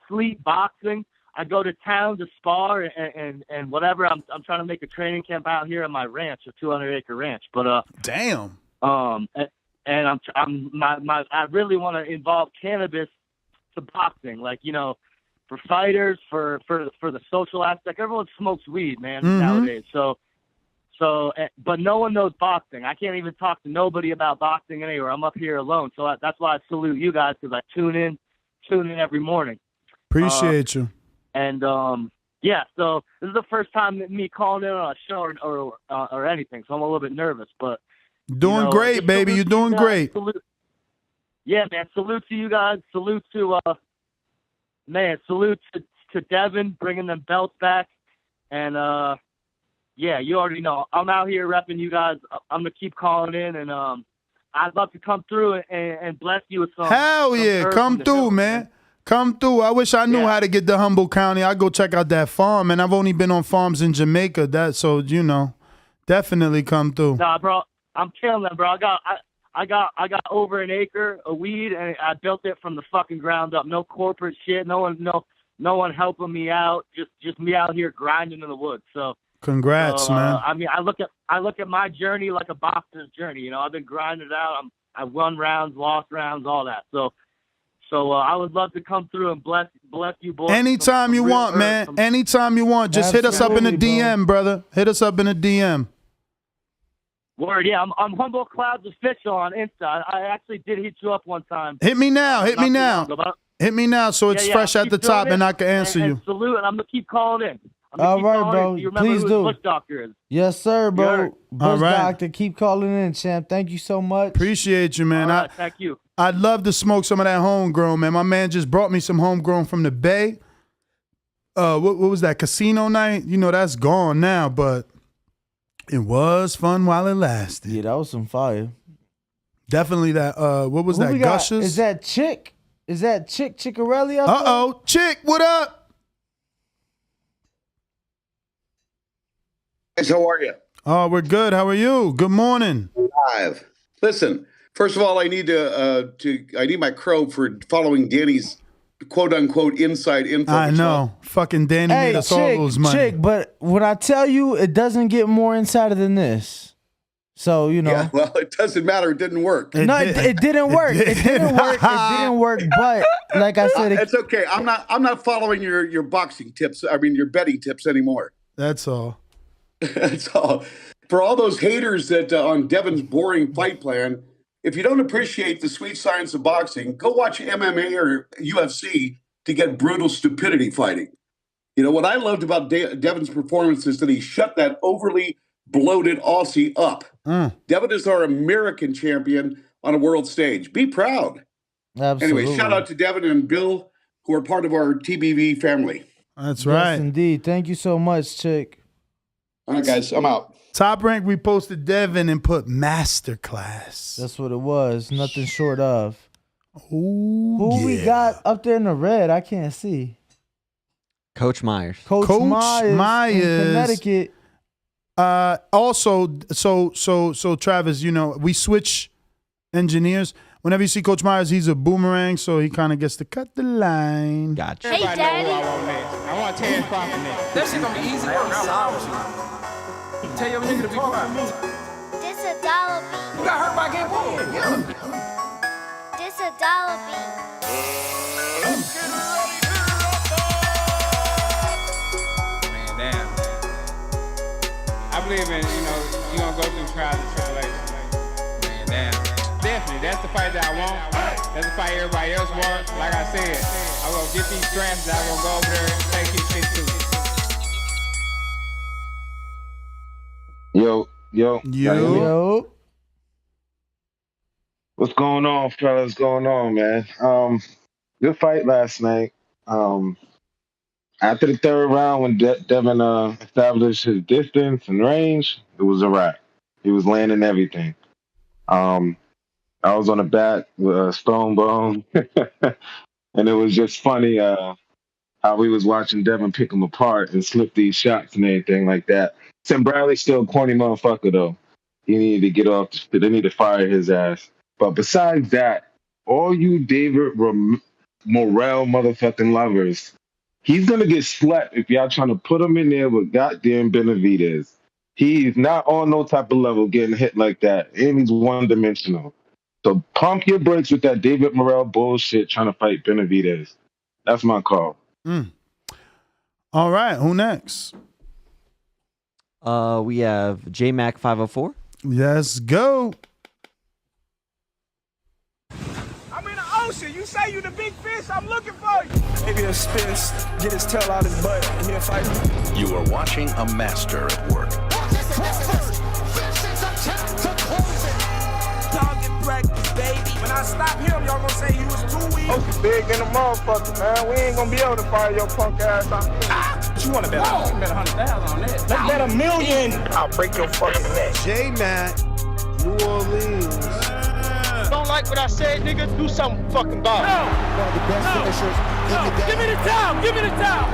Speaker 4: sleep, boxing. I go to town to spar and whatever. I'm trying to make a training camp out here on my ranch, a 200-acre ranch. But
Speaker 12: damn.
Speaker 4: And I really want to involve cannabis to boxing. Like, fighters, for the social aspect. Everyone smokes weed, man,
Speaker 12: Mhm.
Speaker 4: nowadays. But no one knows boxing. I can't even talk to nobody about boxing anywhere. I'm up here alone, so that's why I salute you guys, because I tune in every morning.
Speaker 12: Appreciate you.
Speaker 4: And yeah, so this is the first time that me calling in on a show or anything, so I'm a little bit nervous. But
Speaker 12: Doing great,
Speaker 4: just
Speaker 12: baby.
Speaker 4: salute
Speaker 12: You're
Speaker 4: to
Speaker 12: doing
Speaker 4: you guys.
Speaker 12: great.
Speaker 4: Yeah, man. Salute to you guys. Salute to Salute to Devin bringing them belts back, and yeah, you already know. I'm out here repping you guys. I'm gonna keep calling in, and I'd love to come through and bless you with some.
Speaker 12: Hell yeah,
Speaker 4: herbs
Speaker 12: come
Speaker 4: from the
Speaker 12: through,
Speaker 4: hills,
Speaker 12: man. Come through. I wish I knew how to get to Humboldt County. I'd go check out that farm, and I've only been on farms in Jamaica. So definitely come through.
Speaker 4: Nah, bro, I'm killing them, bro. I got over an acre of weed, and I built it from the fucking ground up. No corporate shit. No one helping me out. Just me out here grinding in the woods. So
Speaker 12: Congrats, man.
Speaker 4: I mean, I look at my journey like a boxer's journey. I've been grinding it out. I've won rounds, lost rounds, all that. So I would love to come through and bless you boys.
Speaker 12: Anytime you want, man. Anytime you want. Just hit us up in a DM, brother. Hit us up in a DM.
Speaker 4: Word, yeah. I'm Humboldt Clouds Official on Insta. I actually did hit you up one time.
Speaker 12: Hit me now. Hit me now. Hit me now so it's fresh at the top and I can answer you.
Speaker 4: Salute, and I'm going to keep calling in.
Speaker 13: All right, bro.
Speaker 4: You remember
Speaker 13: Please
Speaker 4: who
Speaker 13: do.
Speaker 4: the Bush Doctor is.
Speaker 13: Yes, sir, bro. Bush
Speaker 12: All right.
Speaker 13: Doctor, keep calling in, champ. Thank you so much.
Speaker 12: Appreciate you, man.
Speaker 4: All right, thank you.
Speaker 12: I'd love to smoke some of that homegrown, man. My man just brought me some homegrown from the Bay. What was that, casino night? That's gone now, but it was fun while it lasted.
Speaker 13: Yeah, that was some fire.
Speaker 12: Definitely that. What was that, Gushers?
Speaker 13: Is that Chick? Is that Chickarelli up there?
Speaker 12: Uh-oh. Chick, what up?
Speaker 5: Guys, how are you?
Speaker 12: Oh, we're good. How are you? Good morning.
Speaker 5: Live. Listen, first of all, I need I need my crow for following Danny's quote unquote inside info.
Speaker 12: I know. Fucking Danny made us all lose money.
Speaker 13: Chick, but when I tell you, it doesn't get more insider than this. So,
Speaker 5: Yeah, well, it doesn't matter. It didn't work.
Speaker 13: It didn't work. It didn't work. It didn't work. But like I said,
Speaker 5: it's okay. I'm not following your boxing tips. I mean, your betting tips anymore.
Speaker 12: That's all.
Speaker 5: That's all. For all those haters that on Devin's boring fight plan, if you don't appreciate the sweet science of boxing, go watch MMA or UFC to get brutal stupidity fighting. What I loved about Devin's performance is that he shut that overly bloated Aussie up. Devin is our American champion on a world stage. Be proud.
Speaker 13: Absolutely.
Speaker 5: Anyway, shout out to Devin and Bill, who are part of our TBV family.
Speaker 12: That's right.
Speaker 13: Yes, indeed. Thank you so much, Chick.
Speaker 5: All right, guys, I'm out.
Speaker 12: Top Rank reposted Devin and put masterclass.
Speaker 13: That's what it was. Nothing short of.
Speaker 12: Ooh,
Speaker 13: Who we got up there in the red? I can't see.
Speaker 25: Coach Myers.
Speaker 13: Coach Myers in Connecticut.
Speaker 12: Also, so Travis, we switch engineers. Whenever you see Coach Myers, he's a boomerang, so he kind of gets to cut the line.
Speaker 25: Gotcha.
Speaker 8: Hey, Daddy. I want Terrence Crawford next. That shit gonna be easy. Tell your nigga to be quiet.
Speaker 19: This a dollar beat.
Speaker 8: You got hurt by getting pulled. Yeah.
Speaker 19: This a dollar beat.
Speaker 8: Man, damn. I believe in, you gonna go through trials and tribulations. Man, damn. Definitely, that's the fight that I want. That's the fight everybody else wants. Like I said, I'm gonna get these straps. I'm gonna go over there and take his shit too.
Speaker 23: Yo. What's going on, fellas? Going on, man? Good fight last night. After the third round, when Devin established his distance and range, it was a wrap. He was landing everything. I was on the bat with Stone Bone, and it was just funny how we was watching Devin pick him apart and slip these shots and everything like that. Tim Bradley's still a corny motherfucker, though. He needed to get off. They need to fire his ass. But besides that, all you David Morrell motherfucking lovers, he's going to get slept if y'all trying to put him in there with goddamn Benavidez. He's not on no type of level getting hit like that, and he's one-dimensional. So pump your brakes with that David Morrell bullshit trying to fight Benavidez. That's my call.
Speaker 12: All right, who next?
Speaker 25: We have J-Mac 504.
Speaker 12: Let's go.
Speaker 7: I'm in the ocean. You say you the big fish. I'm looking for you. Maybe a spins, get his tail out his butt, and he'll fight me.
Speaker 9: You are watching a master at work.
Speaker 7: Target practice, baby. When I stop him, y'all gonna say he was too weak. Ocean big than a motherfucker, man. We ain't gonna be able to fire your punk ass out. You wanna bet? You can bet 100,000 on that. Let's bet $1 million. I'll break your fucking neck.
Speaker 10: J-Mac, New Orleans.
Speaker 7: Don't like what I said, nigga? Do something fucking about it. No. Give me the towel. Give me the towel.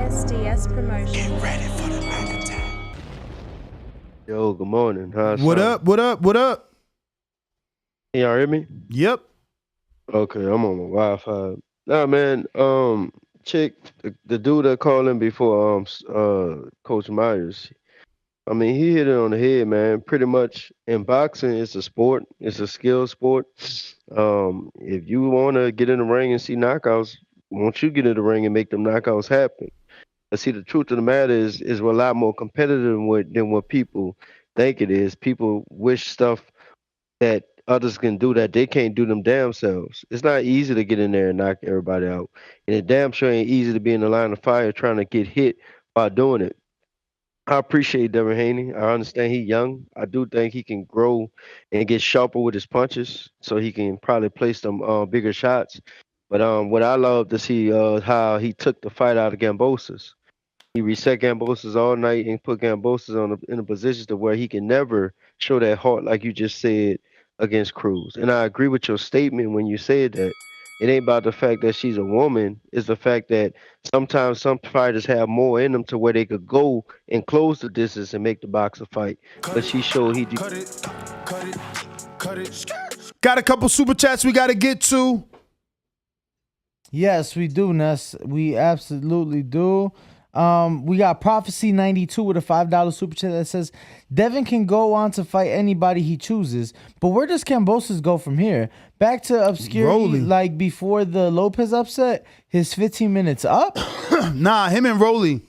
Speaker 15: SDS Promotion.
Speaker 7: Get ready for the back attack.
Speaker 10: Yo, good morning.
Speaker 12: What up? What up? What up?
Speaker 10: Can y'all hear me?
Speaker 12: Yep.
Speaker 10: Okay, I'm on my Wi-Fi. Nah, man. Chick, the dude that called in before Coach Myers. I mean, he hit it on the head, man. Pretty much in boxing, it's a sport. It's a skill sport. If you want to get in the ring and see knockouts, won't you get in the ring and make them knockouts happen? But see, the truth of the matter is a lot more competitive than what people think it is. People wish stuff that others can do that they can't do them damn selves. It's not easy to get in there and knock everybody out. And it damn sure ain't easy to be in the line of fire trying to get hit while doing it. I appreciate Devin Haney. I understand he's young. I do think he can grow and get sharper with his punches, so he can probably place some bigger shots. But what I love to see how he took the fight out of Kambosos. He reset Kambosos all night and put Kambosos in a position to where he can never show that heart like you just said against Cruz. And I agree with your statement when you said that. It ain't about the fact that she's a woman. It's the fact that sometimes some fighters have more in them to where they could go and close the distance and make the boxer fight. But she showed he did.
Speaker 12: Cut it. Got a couple super chats we got to get to.
Speaker 13: Yes, we do, Ness. We absolutely do. We got Prophecy 92 with a $5 super chat that says Devin can go on to fight anybody he chooses, but where does Kambosos go from here? Back to obscurity, like before the Lopez upset, his 15 minutes up?
Speaker 12: Nah, him and Rolly.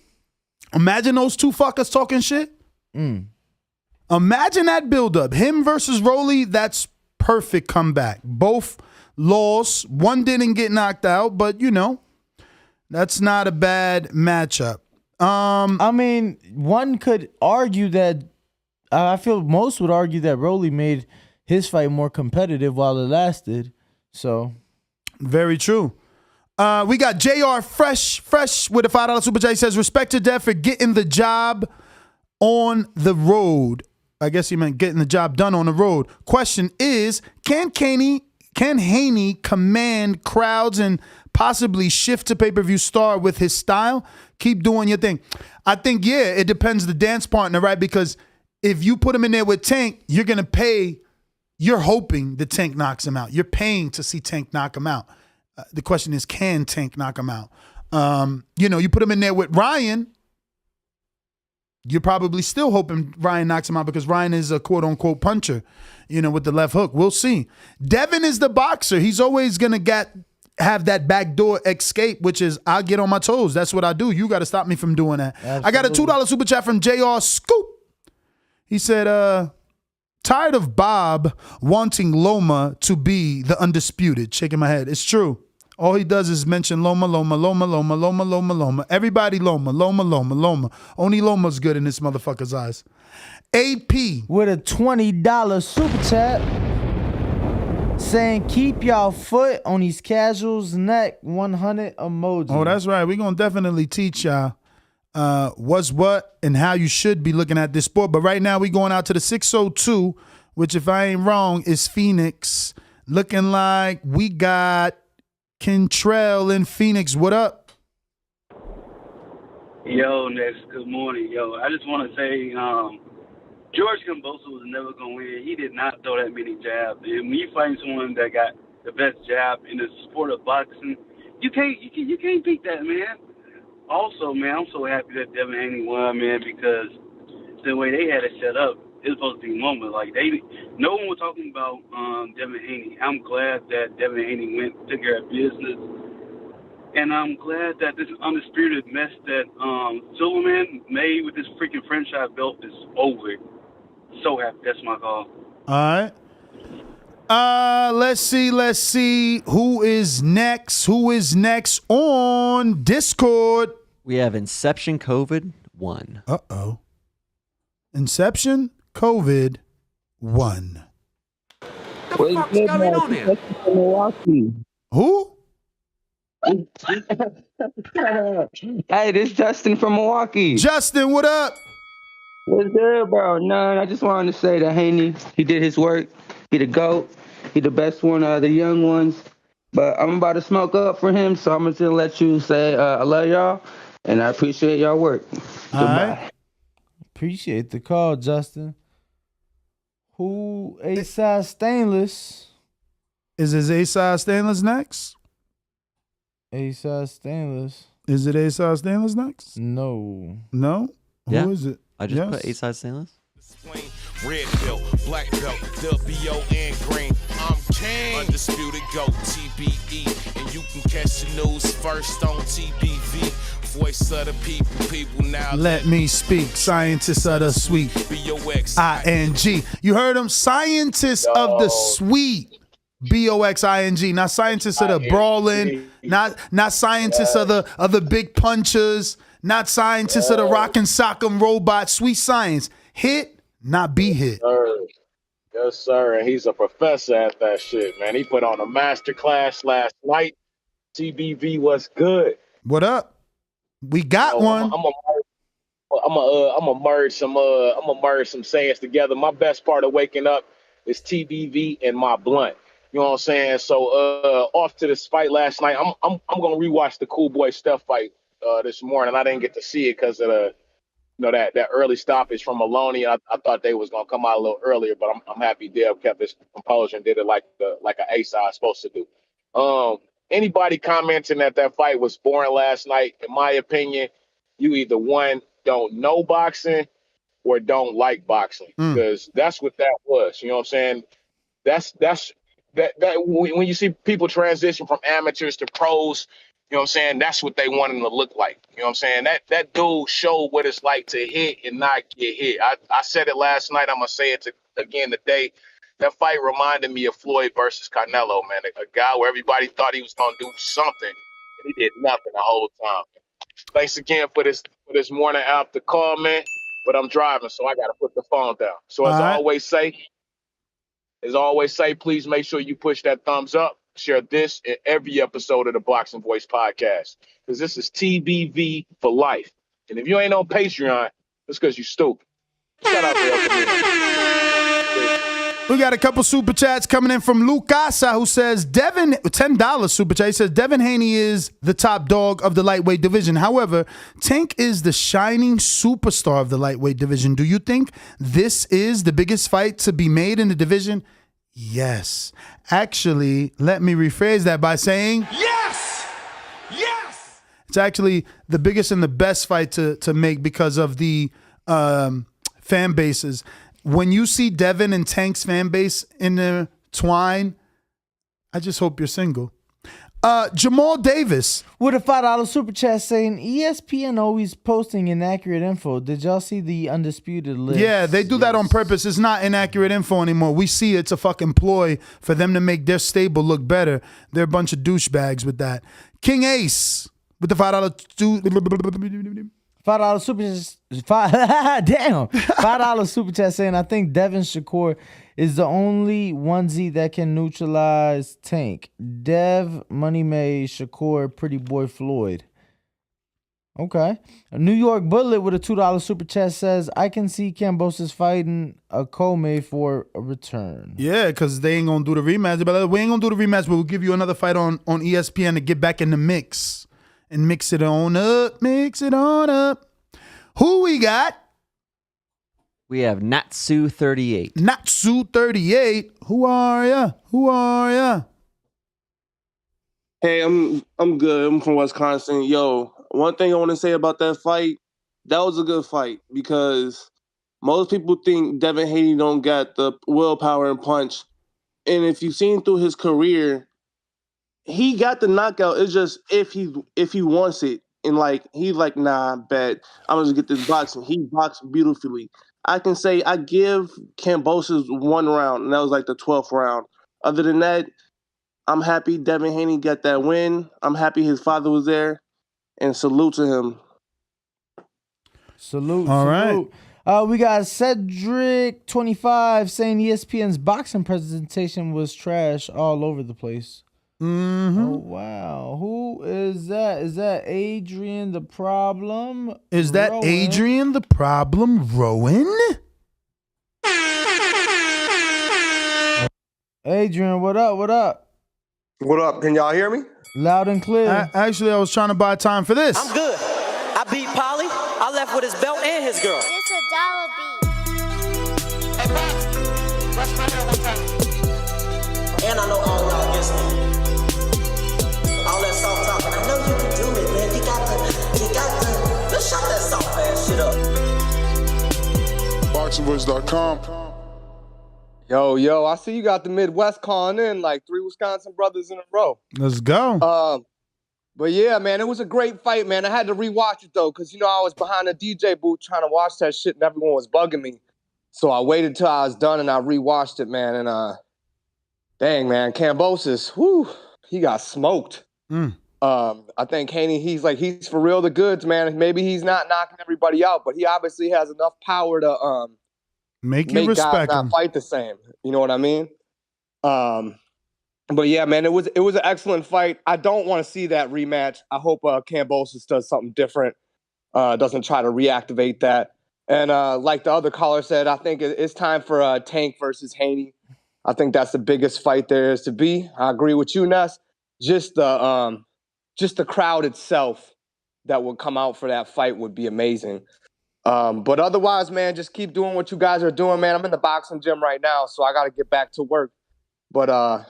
Speaker 12: Imagine those two fuckers talking shit. Imagine that buildup. Him versus Rolly, that's perfect comeback. Both lost. One didn't get knocked out, but you know, that's not a bad matchup.
Speaker 13: I mean, one could argue that I feel most would argue that Rolly made his fight more competitive while it lasted. So,
Speaker 12: very true. We got JR Fresh with a $5 super chat. He says, respect to Dev for getting the job on the road. I guess he meant getting the job done on the road. Question is, can Haney command crowds and possibly shift to pay-per-view star with his style? Keep doing your thing. I think, yeah, it depends the dance partner, right? Because if you put him in there with Tank, you're going to pay. You're hoping the Tank knocks him out. You're paying to see Tank knock him out. The question is, can Tank knock him out? You put him in there with Ryan, you're probably still hoping Ryan knocks him out because Ryan is a quote-unquote puncher, with the left hook. We'll see. Devin is the boxer. He's always going to have that backdoor escape, which is I'll get on my toes. That's what I do. You got to stop me from doing that. Absolutely. I got a $2 super chat from JR Scoop. He said, tired of Bob wanting Loma to be the undisputed. Shaking my head. It's true. All he does is mention Loma. Everybody Loma. Only Loma's good in this motherfucker's eyes. AP.
Speaker 13: With a $20 super chat saying, keep y'all foot on these casuals' neck, 100 emoji.
Speaker 12: Oh, that's right. We're going to definitely teach y'all what's what and how you should be looking at this sport. But right now we going out to the 602, which if I ain't wrong is Phoenix. Looking like we got Kentrell in Phoenix. What up?
Speaker 11: Yo, Nex, good morning. Yo, I just want to say George Kambosos was never going to win. He did not throw that many jabs. And when you find someone that got the best jab in the sport of boxing, you can't beat that, man. Also, man, I'm so happy that Devin Haney won, man, because the way they had it set up, it was supposed to be a moment. Like, no one was talking about Devin Haney. I'm glad that Devin Haney took care of business. And I'm glad that this undisputed mess that Silverman made with this freaking franchise belt is over. So happy. That's my call.
Speaker 12: All right. Let's see. Who is next? On Discord?
Speaker 25: We have Inception COVID 1.
Speaker 12: Uh-oh. Inception COVID 1.
Speaker 1: What is good, going on there? Milwaukee.
Speaker 12: Who?
Speaker 1: Hey, this is Justin from Milwaukee.
Speaker 12: Justin, what up?
Speaker 1: What's good, bro? None. I just wanted to say that Haney, he did his work. He the GOAT. He the best one of the young ones. But I'm about to smoke up for him, so I'm just going to let you say I love y'all, and I appreciate y'all work. Goodbye.
Speaker 13: Right. Appreciate the call, Justin. Who A-Size Stainless?
Speaker 12: Is it A-Size Stainless next?
Speaker 13: A-Size Stainless.
Speaker 12: Is it A-Size Stainless next?
Speaker 13: No.
Speaker 12: No?
Speaker 25: Yeah.
Speaker 12: Who is it?
Speaker 25: I just put A-Size Stainless.
Speaker 22: Red belt, black belt, WO and green. I'm king. Undisputed GOAT, TBE. And you can catch the news first on TBV. Voice of the people now.
Speaker 12: Let me speak. Scientists of the sweet. ING. You heard him? Scientists of the sweet. BOXING. Not scientists of the brawling. Not scientists of the big punchers. Not scientists of the rock and sock'em robot. Sweet science. Hit, not be hit.
Speaker 14: Yes, sir. And he's a professor at that shit, man. He put on a master class last night. TBV was good.
Speaker 12: What up? We got one.
Speaker 14: I'm gonna merge some sayings together. My best part of waking up is TBV and my blunt. You know what I'm saying? So off to this fight last night. I'm gonna rewatch the Cool Boy Steph fight this morning. I didn't get to see it because of the that early stoppage from Maloney. I thought they was gonna come out a little earlier, but I'm happy Dev kept his composure and did it like an A-side is supposed to do. Anybody commenting that fight was boring last night, in my opinion, you either one, don't know boxing or don't like boxing, because that's what that was. You know what I'm saying? That's that when you see people transition from amateurs to pros, you know what I'm saying? That's what they want them to look like. You know what I'm saying? That dude showed what it's like to hit and not get hit. I said it last night. I'm gonna say it again today. That fight reminded me of Floyd versus Canelo, man. A guy where everybody thought he was gonna do something, and he did nothing the whole time. Thanks again for this morning after call, man. But I'm driving, so I gotta put the phone down. So as I always say, please make sure you push that thumbs up. Share this in every episode of the Boxing Voice podcast, because this is TBV for life. And if you ain't on Patreon, it's because you stupid. Shout out to El Camino.
Speaker 12: We got a couple super chats coming in from Lucasa, who says Devin, $10 super chat. He says Devin Haney is the top dog of the lightweight division. However, Tank is the shining superstar of the lightweight division. Do you think this is the biggest fight to be made in the division? Yes. Actually, let me rephrase that by saying
Speaker 22: yes. Yes.
Speaker 12: It's actually the biggest and the best fight to make because of the fan bases. When you see Devin and Tank's fan base intertwine, I just hope you're single. Jamal Davis
Speaker 13: with a $5 super chat saying ESPN always posting inaccurate info. Did y'all see the Undisputed list?
Speaker 12: Yeah, they do that on purpose. It's not inaccurate info anymore. We see it's a fucking ploy for them to make their stable look better. They're a bunch of douchebags with that. King Ace with the
Speaker 13: $5 super $5 super chat saying I think Devin Shakur is the only onesie that can neutralize Tank. Dev, Money May, Shakur, Pretty Boy Floyd. Okay. A New York Bullet with a $2 super chat says I can see Kambosos fighting a co-main for a return.
Speaker 12: Yeah, because they ain't gonna do the rematch. But we ain't gonna do the rematch, but we'll give you another fight on ESPN to get back in the mix. And mix it on up. Who we got?
Speaker 25: We have Natsu38.
Speaker 12: Natsu38. Who are ya?
Speaker 16: Hey, I'm good. I'm from Wisconsin. Yo, one thing I want to say about that fight, that was a good fight because most people think Devin Haney don't got the willpower and punch. And if you've seen through his career, he got the knockout. It's just if he wants it, and like he's like, nah, bet I'm gonna get this boxing. He boxed beautifully. I can say I give Kambosos 1 round, and that was like the 12th round. Other than that, I'm happy Devin Haney got that win. I'm happy his father was there, and salute to him.
Speaker 13: Salute,
Speaker 12: All
Speaker 13: salute. We got Cedric 25 saying ESPN's boxing presentation was trash all over the place.
Speaker 12: Mm-hmm.
Speaker 13: Oh wow. Who is that? Is that Adrian the Problem?
Speaker 12: Is that
Speaker 13: Rowan?
Speaker 12: Adrian the Problem Rowan?
Speaker 13: Adrian, what up? What up?
Speaker 2: What up? Can y'all hear me?
Speaker 13: Loud and clear.
Speaker 12: Actually, I was trying to buy time for this.
Speaker 3: I'm good. I beat Polly. I left with his belt and his girl.
Speaker 19: This a dollar beat.
Speaker 3: And I know all y'all against me. All that soft talking. I know you can do it, man. You got the. Just shut that soft ass shit up.
Speaker 17: BoxingVoice.com.
Speaker 2: Yo, I see you got the Midwest calling in like 3 Wisconsin brothers in a row.
Speaker 12: Let's go.
Speaker 2: But yeah, man, it was a great fight, man. I had to rewatch it though, because I was behind the DJ booth trying to watch that shit and everyone was bugging me. So I waited till I was done and I rewatched it, man. And dang, man, Kambosos, whew, he got smoked. I think Haney, he's for real the goods, man. Maybe he's not knocking everybody out, but he obviously has enough power to
Speaker 12: make respect
Speaker 2: guys
Speaker 12: him.
Speaker 2: not fight the same. You know what I mean? But yeah, man, it was an excellent fight. I don't want to see that rematch. I hope Kambosos does something different, doesn't try to reactivate that. And like the other caller said, I think it's time for Tank versus Haney. I think that's the biggest fight there is to be. I agree with you, Ness. Just the crowd itself that would come out for that fight would be amazing. But otherwise, man, just keep doing what you guys are doing, man. I'm in the boxing gym right now, so I got to get back to work. But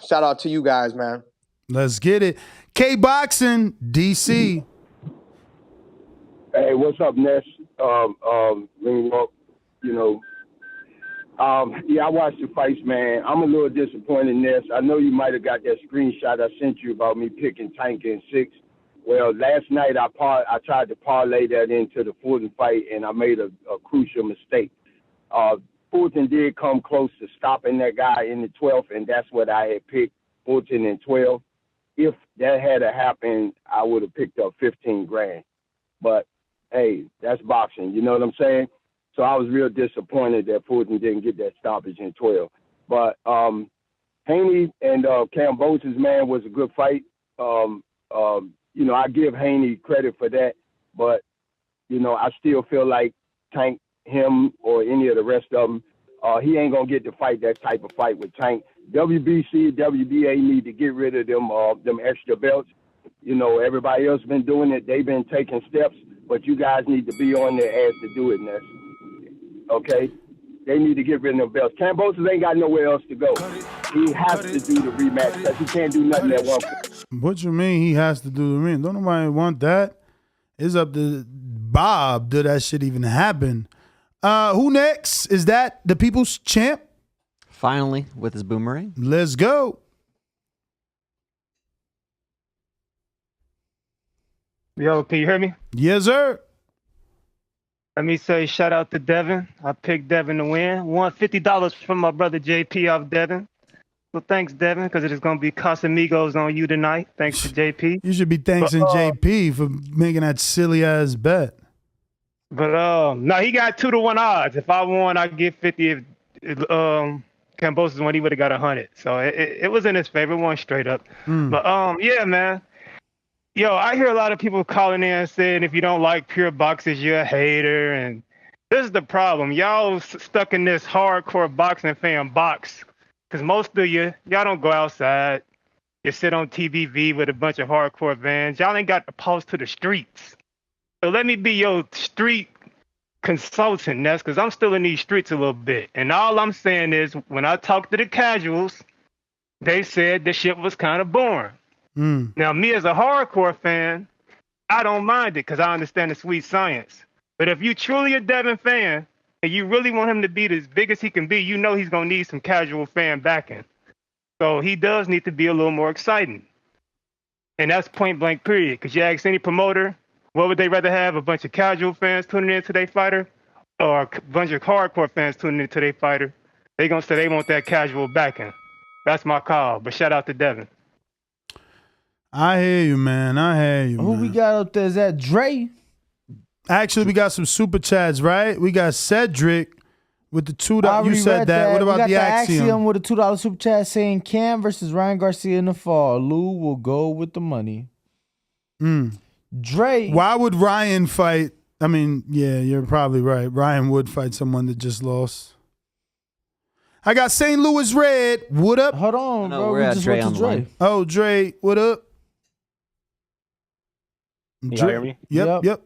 Speaker 2: shout out to you guys, man.
Speaker 12: Let's get it. K-Boxing, DC.
Speaker 18: Hey, what's up, Ness? I watched the fights, man. I'm a little disappointed, Ness. I know you might have got that screenshot I sent you about me picking Tank in 6. Well, last night I tried to parlay that into the Fulton fight, and I made a crucial mistake. Fulton did come close to stopping that guy in the 12th, and that's what I had picked, Fulton in 12. If that had happened, I would have picked up $15,000. But hey, that's boxing. You know what I'm saying? So I was real disappointed that Fulton didn't get that stoppage in 12. But Haney and Kambosos, man, was a good fight. I give Haney credit for that, but I still feel like Tank, him or any of the rest of them, he ain't gonna get to fight that type of fight with Tank. WBC, WBA need to get rid of them extra belts. Everybody else been doing it. They've been taking steps, but you guys need to be on their ass to do it, Ness. Okay? They need to get rid of them belts. Kambosos ain't got nowhere else to go. He has to do the rematch because he can't do nothing at one point.
Speaker 12: What you mean he has to do the ring? Don't nobody want that. It's up to Bob. Did that shit even happen? Who next? Is that the People's Champ?
Speaker 25: Finally, with his boomerang.
Speaker 12: Let's go.
Speaker 24: Yo, can you hear me?
Speaker 12: Yes, sir.
Speaker 24: Let me say shout out to Devin. I picked Devin to win. Won $50 from my brother JP off Devin. So thanks, Devin, because it is going to be Casamigos on you tonight. Thanks to JP.
Speaker 12: You should be thanking JP for making that silly ass bet.
Speaker 24: But no, he got 2-1 odds. If I won, I'd get 50. If Kambosos won, he would have got 100. So it was in his favor. It won straight up. But yeah, man. Yo, I hear a lot of people calling in saying if you don't like pure boxers, you're a hater. And this is the problem. Y'all stuck in this hardcore boxing fan box. Because most of y'all don't go outside. You sit on TVV with a bunch of hardcore fans. Y'all ain't got the pulse to the streets. So let me be your street consultant, Ness, because I'm still in these streets a little bit. And all I'm saying is when I talk to the casuals, they said the shit was kind of boring. Now, me as a hardcore fan, I don't mind it because I understand the sweet science. But if you truly a Devin fan and you really want him to be as big as he can be, you know he's going to need some casual fan backing. So he does need to be a little more exciting. And that's point blank period. Because you ask any promoter, what would they rather have? A bunch of casual fans tuning into their fighter or a bunch of hardcore fans tuning into their fighter? They going to say they want that casual backing. That's my call. But shout out to Devin.
Speaker 12: I hear you, man. I hear you,
Speaker 13: Who
Speaker 12: man.
Speaker 13: we got up there? Is that Dre?
Speaker 12: Actually, we got some super chats, right? We got Cedric with the $2.
Speaker 13: I
Speaker 12: You
Speaker 13: already
Speaker 12: said
Speaker 13: read
Speaker 12: that. What
Speaker 13: We
Speaker 12: about
Speaker 13: got
Speaker 12: the Axiom?
Speaker 13: with a $2 super chat saying Cam versus Ryan Garcia in the fall. Lou will go with the money. Dre.
Speaker 12: Why would Ryan fight? I mean, yeah, you're probably right. Ryan would fight someone that just lost. I got St. Louis Red. What up?
Speaker 13: Hold on,
Speaker 25: No,
Speaker 13: bro.
Speaker 25: we're
Speaker 13: We
Speaker 25: at
Speaker 13: just
Speaker 25: Dre
Speaker 13: went to
Speaker 25: on the
Speaker 13: Dre.
Speaker 25: line.
Speaker 12: Oh, Dre, what up?
Speaker 4: Y'all hear me?
Speaker 12: Yep.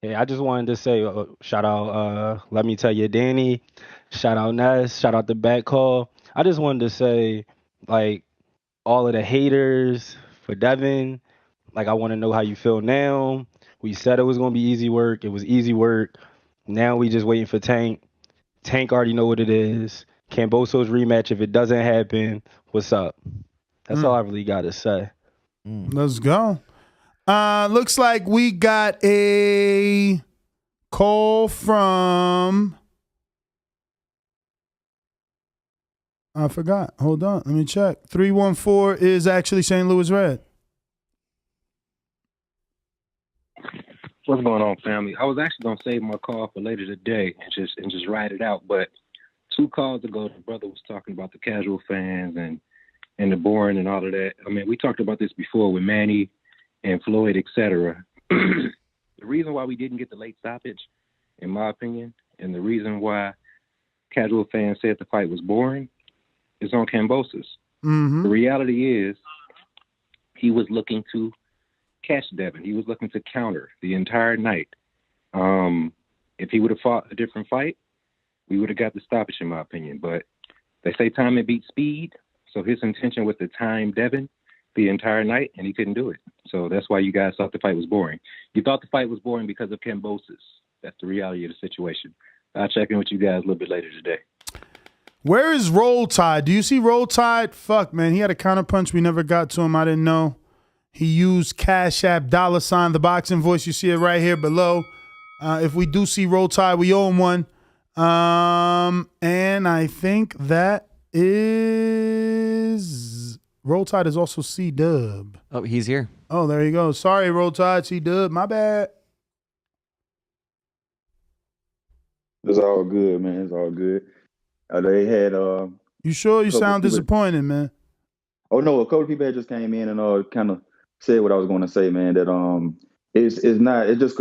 Speaker 4: Hey, I just wanted to say shout out, let me tell you, Danny, shout out Ness, shout out the back call. I just wanted to say, like, all of the haters for Devin, like, I want to know how you feel now. We said it was going to be easy work. It was easy work. Now we just waiting for Tank. Tank already know what it is. Kambosos rematch, if it doesn't happen, what's up? That's all I really got to say.
Speaker 12: Let's go. Looks like we got a call from. I forgot. Hold on. Let me check. 314 is actually St. Louis Red.
Speaker 6: What's going on, family? I was actually gonna save my call for later today and just write it out. But 2 calls ago, the brother was talking about the casual fans and the boring and all of that. I mean, we talked about this before with Manny and Floyd, etc. The reason why we didn't get the late stoppage, in my opinion, and the reason why casual fans said the fight was boring is on Kambosos.
Speaker 12: Mm-hmm.
Speaker 6: The reality is he was looking to catch Devin. He was looking to counter the entire night. If he would have fought a different fight, we would have got the stoppage, in my opinion. But they say time beats speed, so his intention was to time Devin the entire night, and he couldn't do it. So that's why you guys thought the fight was boring. You thought the fight was boring because of Kambosos. That's the reality of the situation. I'll check in with you guys a little bit later today.
Speaker 12: Where is Roll Tide? Do you see Roll Tide? Fuck, man. He had a counter punch. We never got to him. I didn't know. He used Cash App $, the boxing voice. You see it right here below. If we do see Roll Tide, we owe him one. And I think that is Roll Tide is also C-Dub.
Speaker 25: Oh, he's here.
Speaker 12: Oh, there you go. Sorry, Roll Tide, C-Dub. My bad.
Speaker 17: It's all good, man. It's all good. They had
Speaker 12: You sure? You sound disappointed, man.
Speaker 17: Oh no, a couple of people had just came in and kind of said what I was going to say, man. That it's just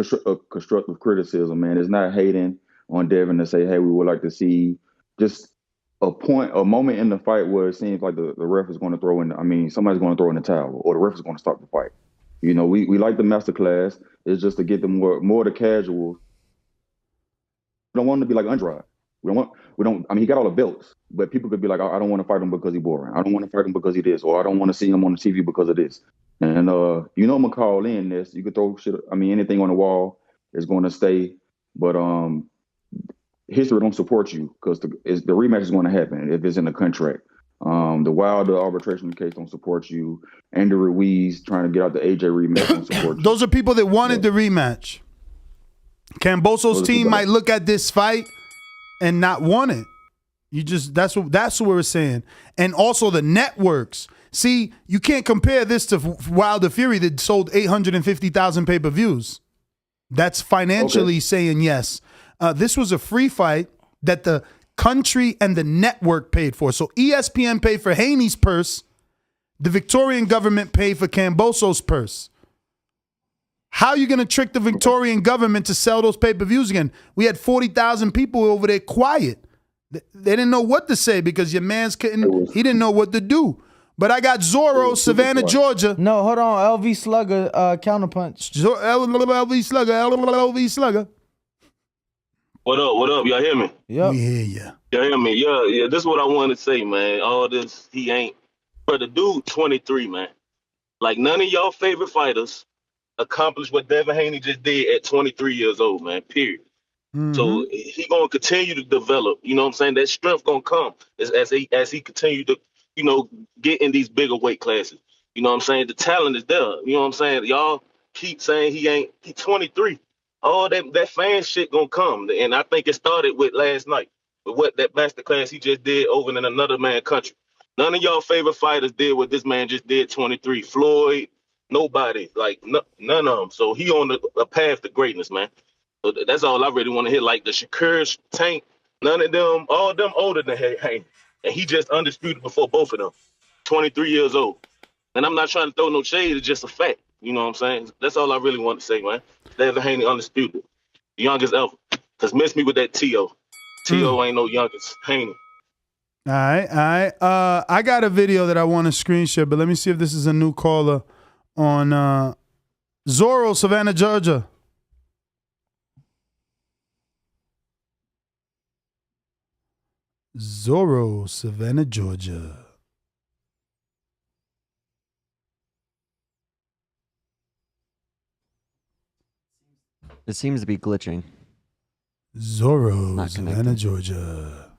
Speaker 17: constructive criticism, man. It's not hating on Devin to say, hey, we would like to see just a moment in the fight where it seems like the ref is going to throw in. I mean, somebody's going to throw in the towel, or the ref is going to stop the fight. You know, we like the master class. It's just to get the more the casuals. We don't want him to be like Andrade. We don't. I mean, he got all the belts, but people could be like, I don't want to fight him because he's boring. I don't want to fight him because he this, or I don't want to see him on the TV because of this. And you know, I'm gonna call in this. You could throw shit. I mean, anything on the wall is going to stay. But history don't support you because the rematch is going to happen if it's in the contract. The Wilder arbitration case don't support you. Andy Ruiz trying to get out the AJ rematch don't support you.
Speaker 12: Those are people that wanted the rematch. Kambosos' team might look at this fight and not want it. That's what we're saying. And also the networks. See, you can't compare this to Wilder Fury that sold 850,000 pay-per-views. That's financially saying yes. This was a free fight that the country and the network paid for. So ESPN paid for Haney's purse. The Victorian government paid for Kambosos' purse. How are you going to trick the Victorian government to sell those pay-per-views again? We had 40,000 people over there quiet. They didn't know what to say because your man's couldn't. He didn't know what to do. But I got Zorro, Savannah, Georgia.
Speaker 13: No, hold on. LV Slugger, counterpunch.
Speaker 12: LV Slugger.
Speaker 20: What up? What up? Y'all hear me?
Speaker 13: Yep.
Speaker 12: We hear ya.
Speaker 20: Y'all hear me? Yeah. This is what I wanted to say, man. All this, he ain't. But the dude, 23, man. Like, none of y'all favorite fighters accomplished what Devin Haney just did at 23 years old, man, period.
Speaker 12: Mm-hmm.
Speaker 20: So he going to continue to develop, you know what I'm saying? That strength going to come as he continue to, you know, get in these bigger weight classes. You know what I'm saying? The talent is there. You know what I'm saying? Y'all keep saying he 23. All that fan shit gonna come. And I think it started with last night, with what that masterclass he just did over in another man country. None of y'all favorite fighters did what this man just did, 23. Floyd, nobody, like none of them. So he on a path to greatness, man. So that's all I really want to hear. Like the Shakur, Tank, none of them, all of them older than Haney. And he just undisputed before both of them. 23 years old. And I'm not trying to throw no shade. It's just a fact. You know what I'm saying? That's all I really want to say, man. Devin Haney undisputed. The youngest ever. Because miss me with that T.O. T.O. ain't no youngest. Haney.
Speaker 12: All right. I got a video that I want to screen share, but let me see if this is a new caller on Zorro, Savannah, Georgia. Zorro, Savannah, Georgia.
Speaker 25: It seems to be glitching.
Speaker 12: Zorro, Savannah, Georgia.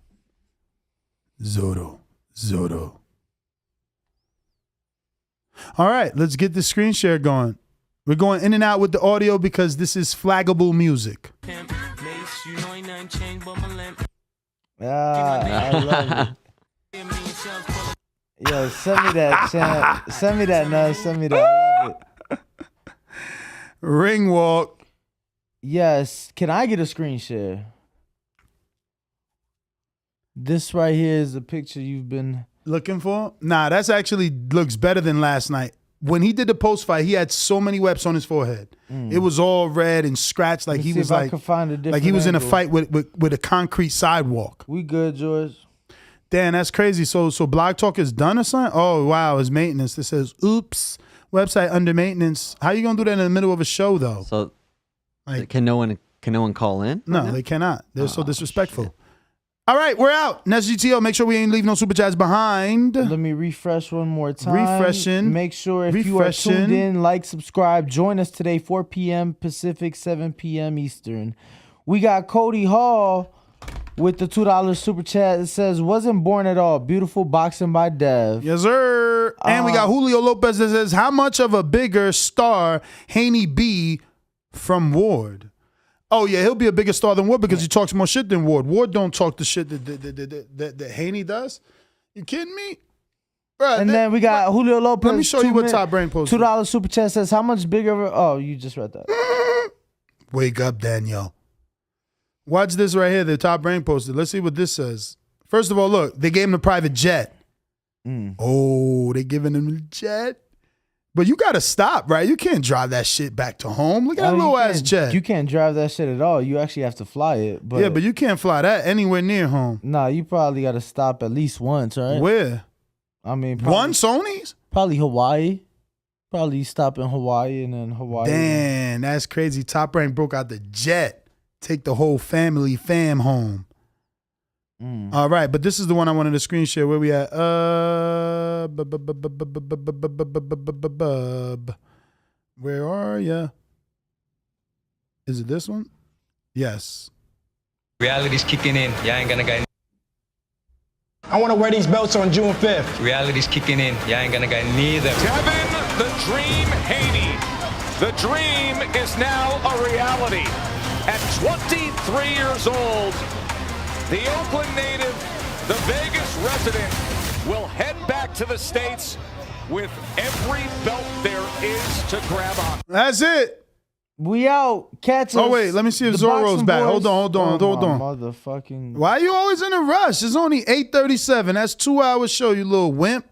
Speaker 12: Zorro. All right, let's get the screen share going. We're going in and out with the audio because this is flaggable music.
Speaker 13: I love it. Yo, send me that, champ. Send me that, Nuz. Send me that. I love it.
Speaker 12: Ring walk.
Speaker 13: Yes. Can I get a screen share? This right here is the picture you've been
Speaker 12: looking for. Nah, that's actually looks better than last night. When he did the post fight, he had so many webs on his forehead. It was all red and scratched, like he was like he was in a fight with a concrete sidewalk.
Speaker 13: We good, George?
Speaker 12: Damn, that's crazy. So Blog Talk is done or something? Oh wow, it's maintenance. It says, "Oops, website under maintenance." How you gonna do that in the middle of a show though?
Speaker 25: So, can no one call in?
Speaker 12: No, they cannot. They're so disrespectful. Shit. All right, we're out. Next GTO, make sure we ain't leave no super chats behind.
Speaker 13: Let me refresh one more time.
Speaker 12: Refreshing.
Speaker 13: Make sure if you are tuned in, like, subscribe. Join us today, 4 p.m. Pacific, 7 p.m. Eastern. We got Cody Hall with the $2 super chat. It says, wasn't born at all. Beautiful boxing by Dev.
Speaker 12: Yes, sir. And we got Julio Lopez that says, how much of a bigger star Haney be from Ward? Oh, yeah, he'll be a bigger star than Ward because he talks more shit than Ward. Ward don't talk the shit that Haney does. You kidding me? Bruh,
Speaker 13: and then we got Julio Lopez.
Speaker 12: Let me show you what Top Brain posted.
Speaker 13: $2 super chat says, how much bigger? Oh, you just read that.
Speaker 12: Wake up, Danielle. Watch this right here. The Top Brain posted. Let's see what this says. First of all, look, they gave him the private jet. Oh, they giving him the jet. But you got to stop, right? You can't drive that shit back to home. Look at that little ass jet.
Speaker 13: You can't drive that shit at all. You actually have to fly it. But
Speaker 12: yeah, but you can't fly that anywhere near home.
Speaker 13: Nah, you probably got to stop at least once, right?
Speaker 12: Where?
Speaker 13: I mean,
Speaker 12: one Sony's?
Speaker 13: Probably Hawaii. Probably stop in Hawaii and then Hawaii.
Speaker 12: Damn, that's crazy. Top Rank broke out the jet. Take the whole fam home. All right, but this is the one I wanted to screen share. Where we at? Where are ya? Is it this one? Yes.
Speaker 5: Reality's kicking in. Y'all ain't gonna get.
Speaker 8: I want to wear these belts on June 5th.
Speaker 5: Reality's kicking in. Y'all ain't gonna get neither.
Speaker 9: Devin the Dream Haney. The dream is now a reality. At 23 years old, the Oakland native, the Vegas resident, will head back to the States with every belt there is to grab on.
Speaker 12: That's it.
Speaker 13: We out. Catch us.
Speaker 12: Oh, wait. Let me see if Zorro's back.
Speaker 13: Boys.
Speaker 12: Hold on.
Speaker 13: Motherfucking.
Speaker 12: Why are you always in a rush? It's only 8:37. That's 2 hours show, you little wimp.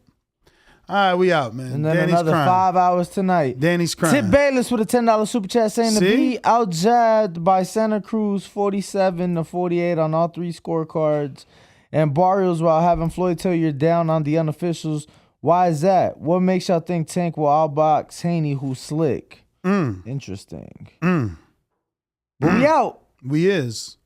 Speaker 12: All right, we out, man.
Speaker 13: And then
Speaker 12: Danny's
Speaker 13: another
Speaker 12: crying.
Speaker 13: 5 hours tonight.
Speaker 12: Danny's crying.
Speaker 13: Tip Bayless with a $10 super chat saying to be outjabbed by Santa Cruz 47-48 on all three scorecards. And Barrios while having Floyd tell you're down on the unofficials. Why is that? What makes y'all think Tank will outbox Haney who's slick? Interesting. But we out.
Speaker 12: We is.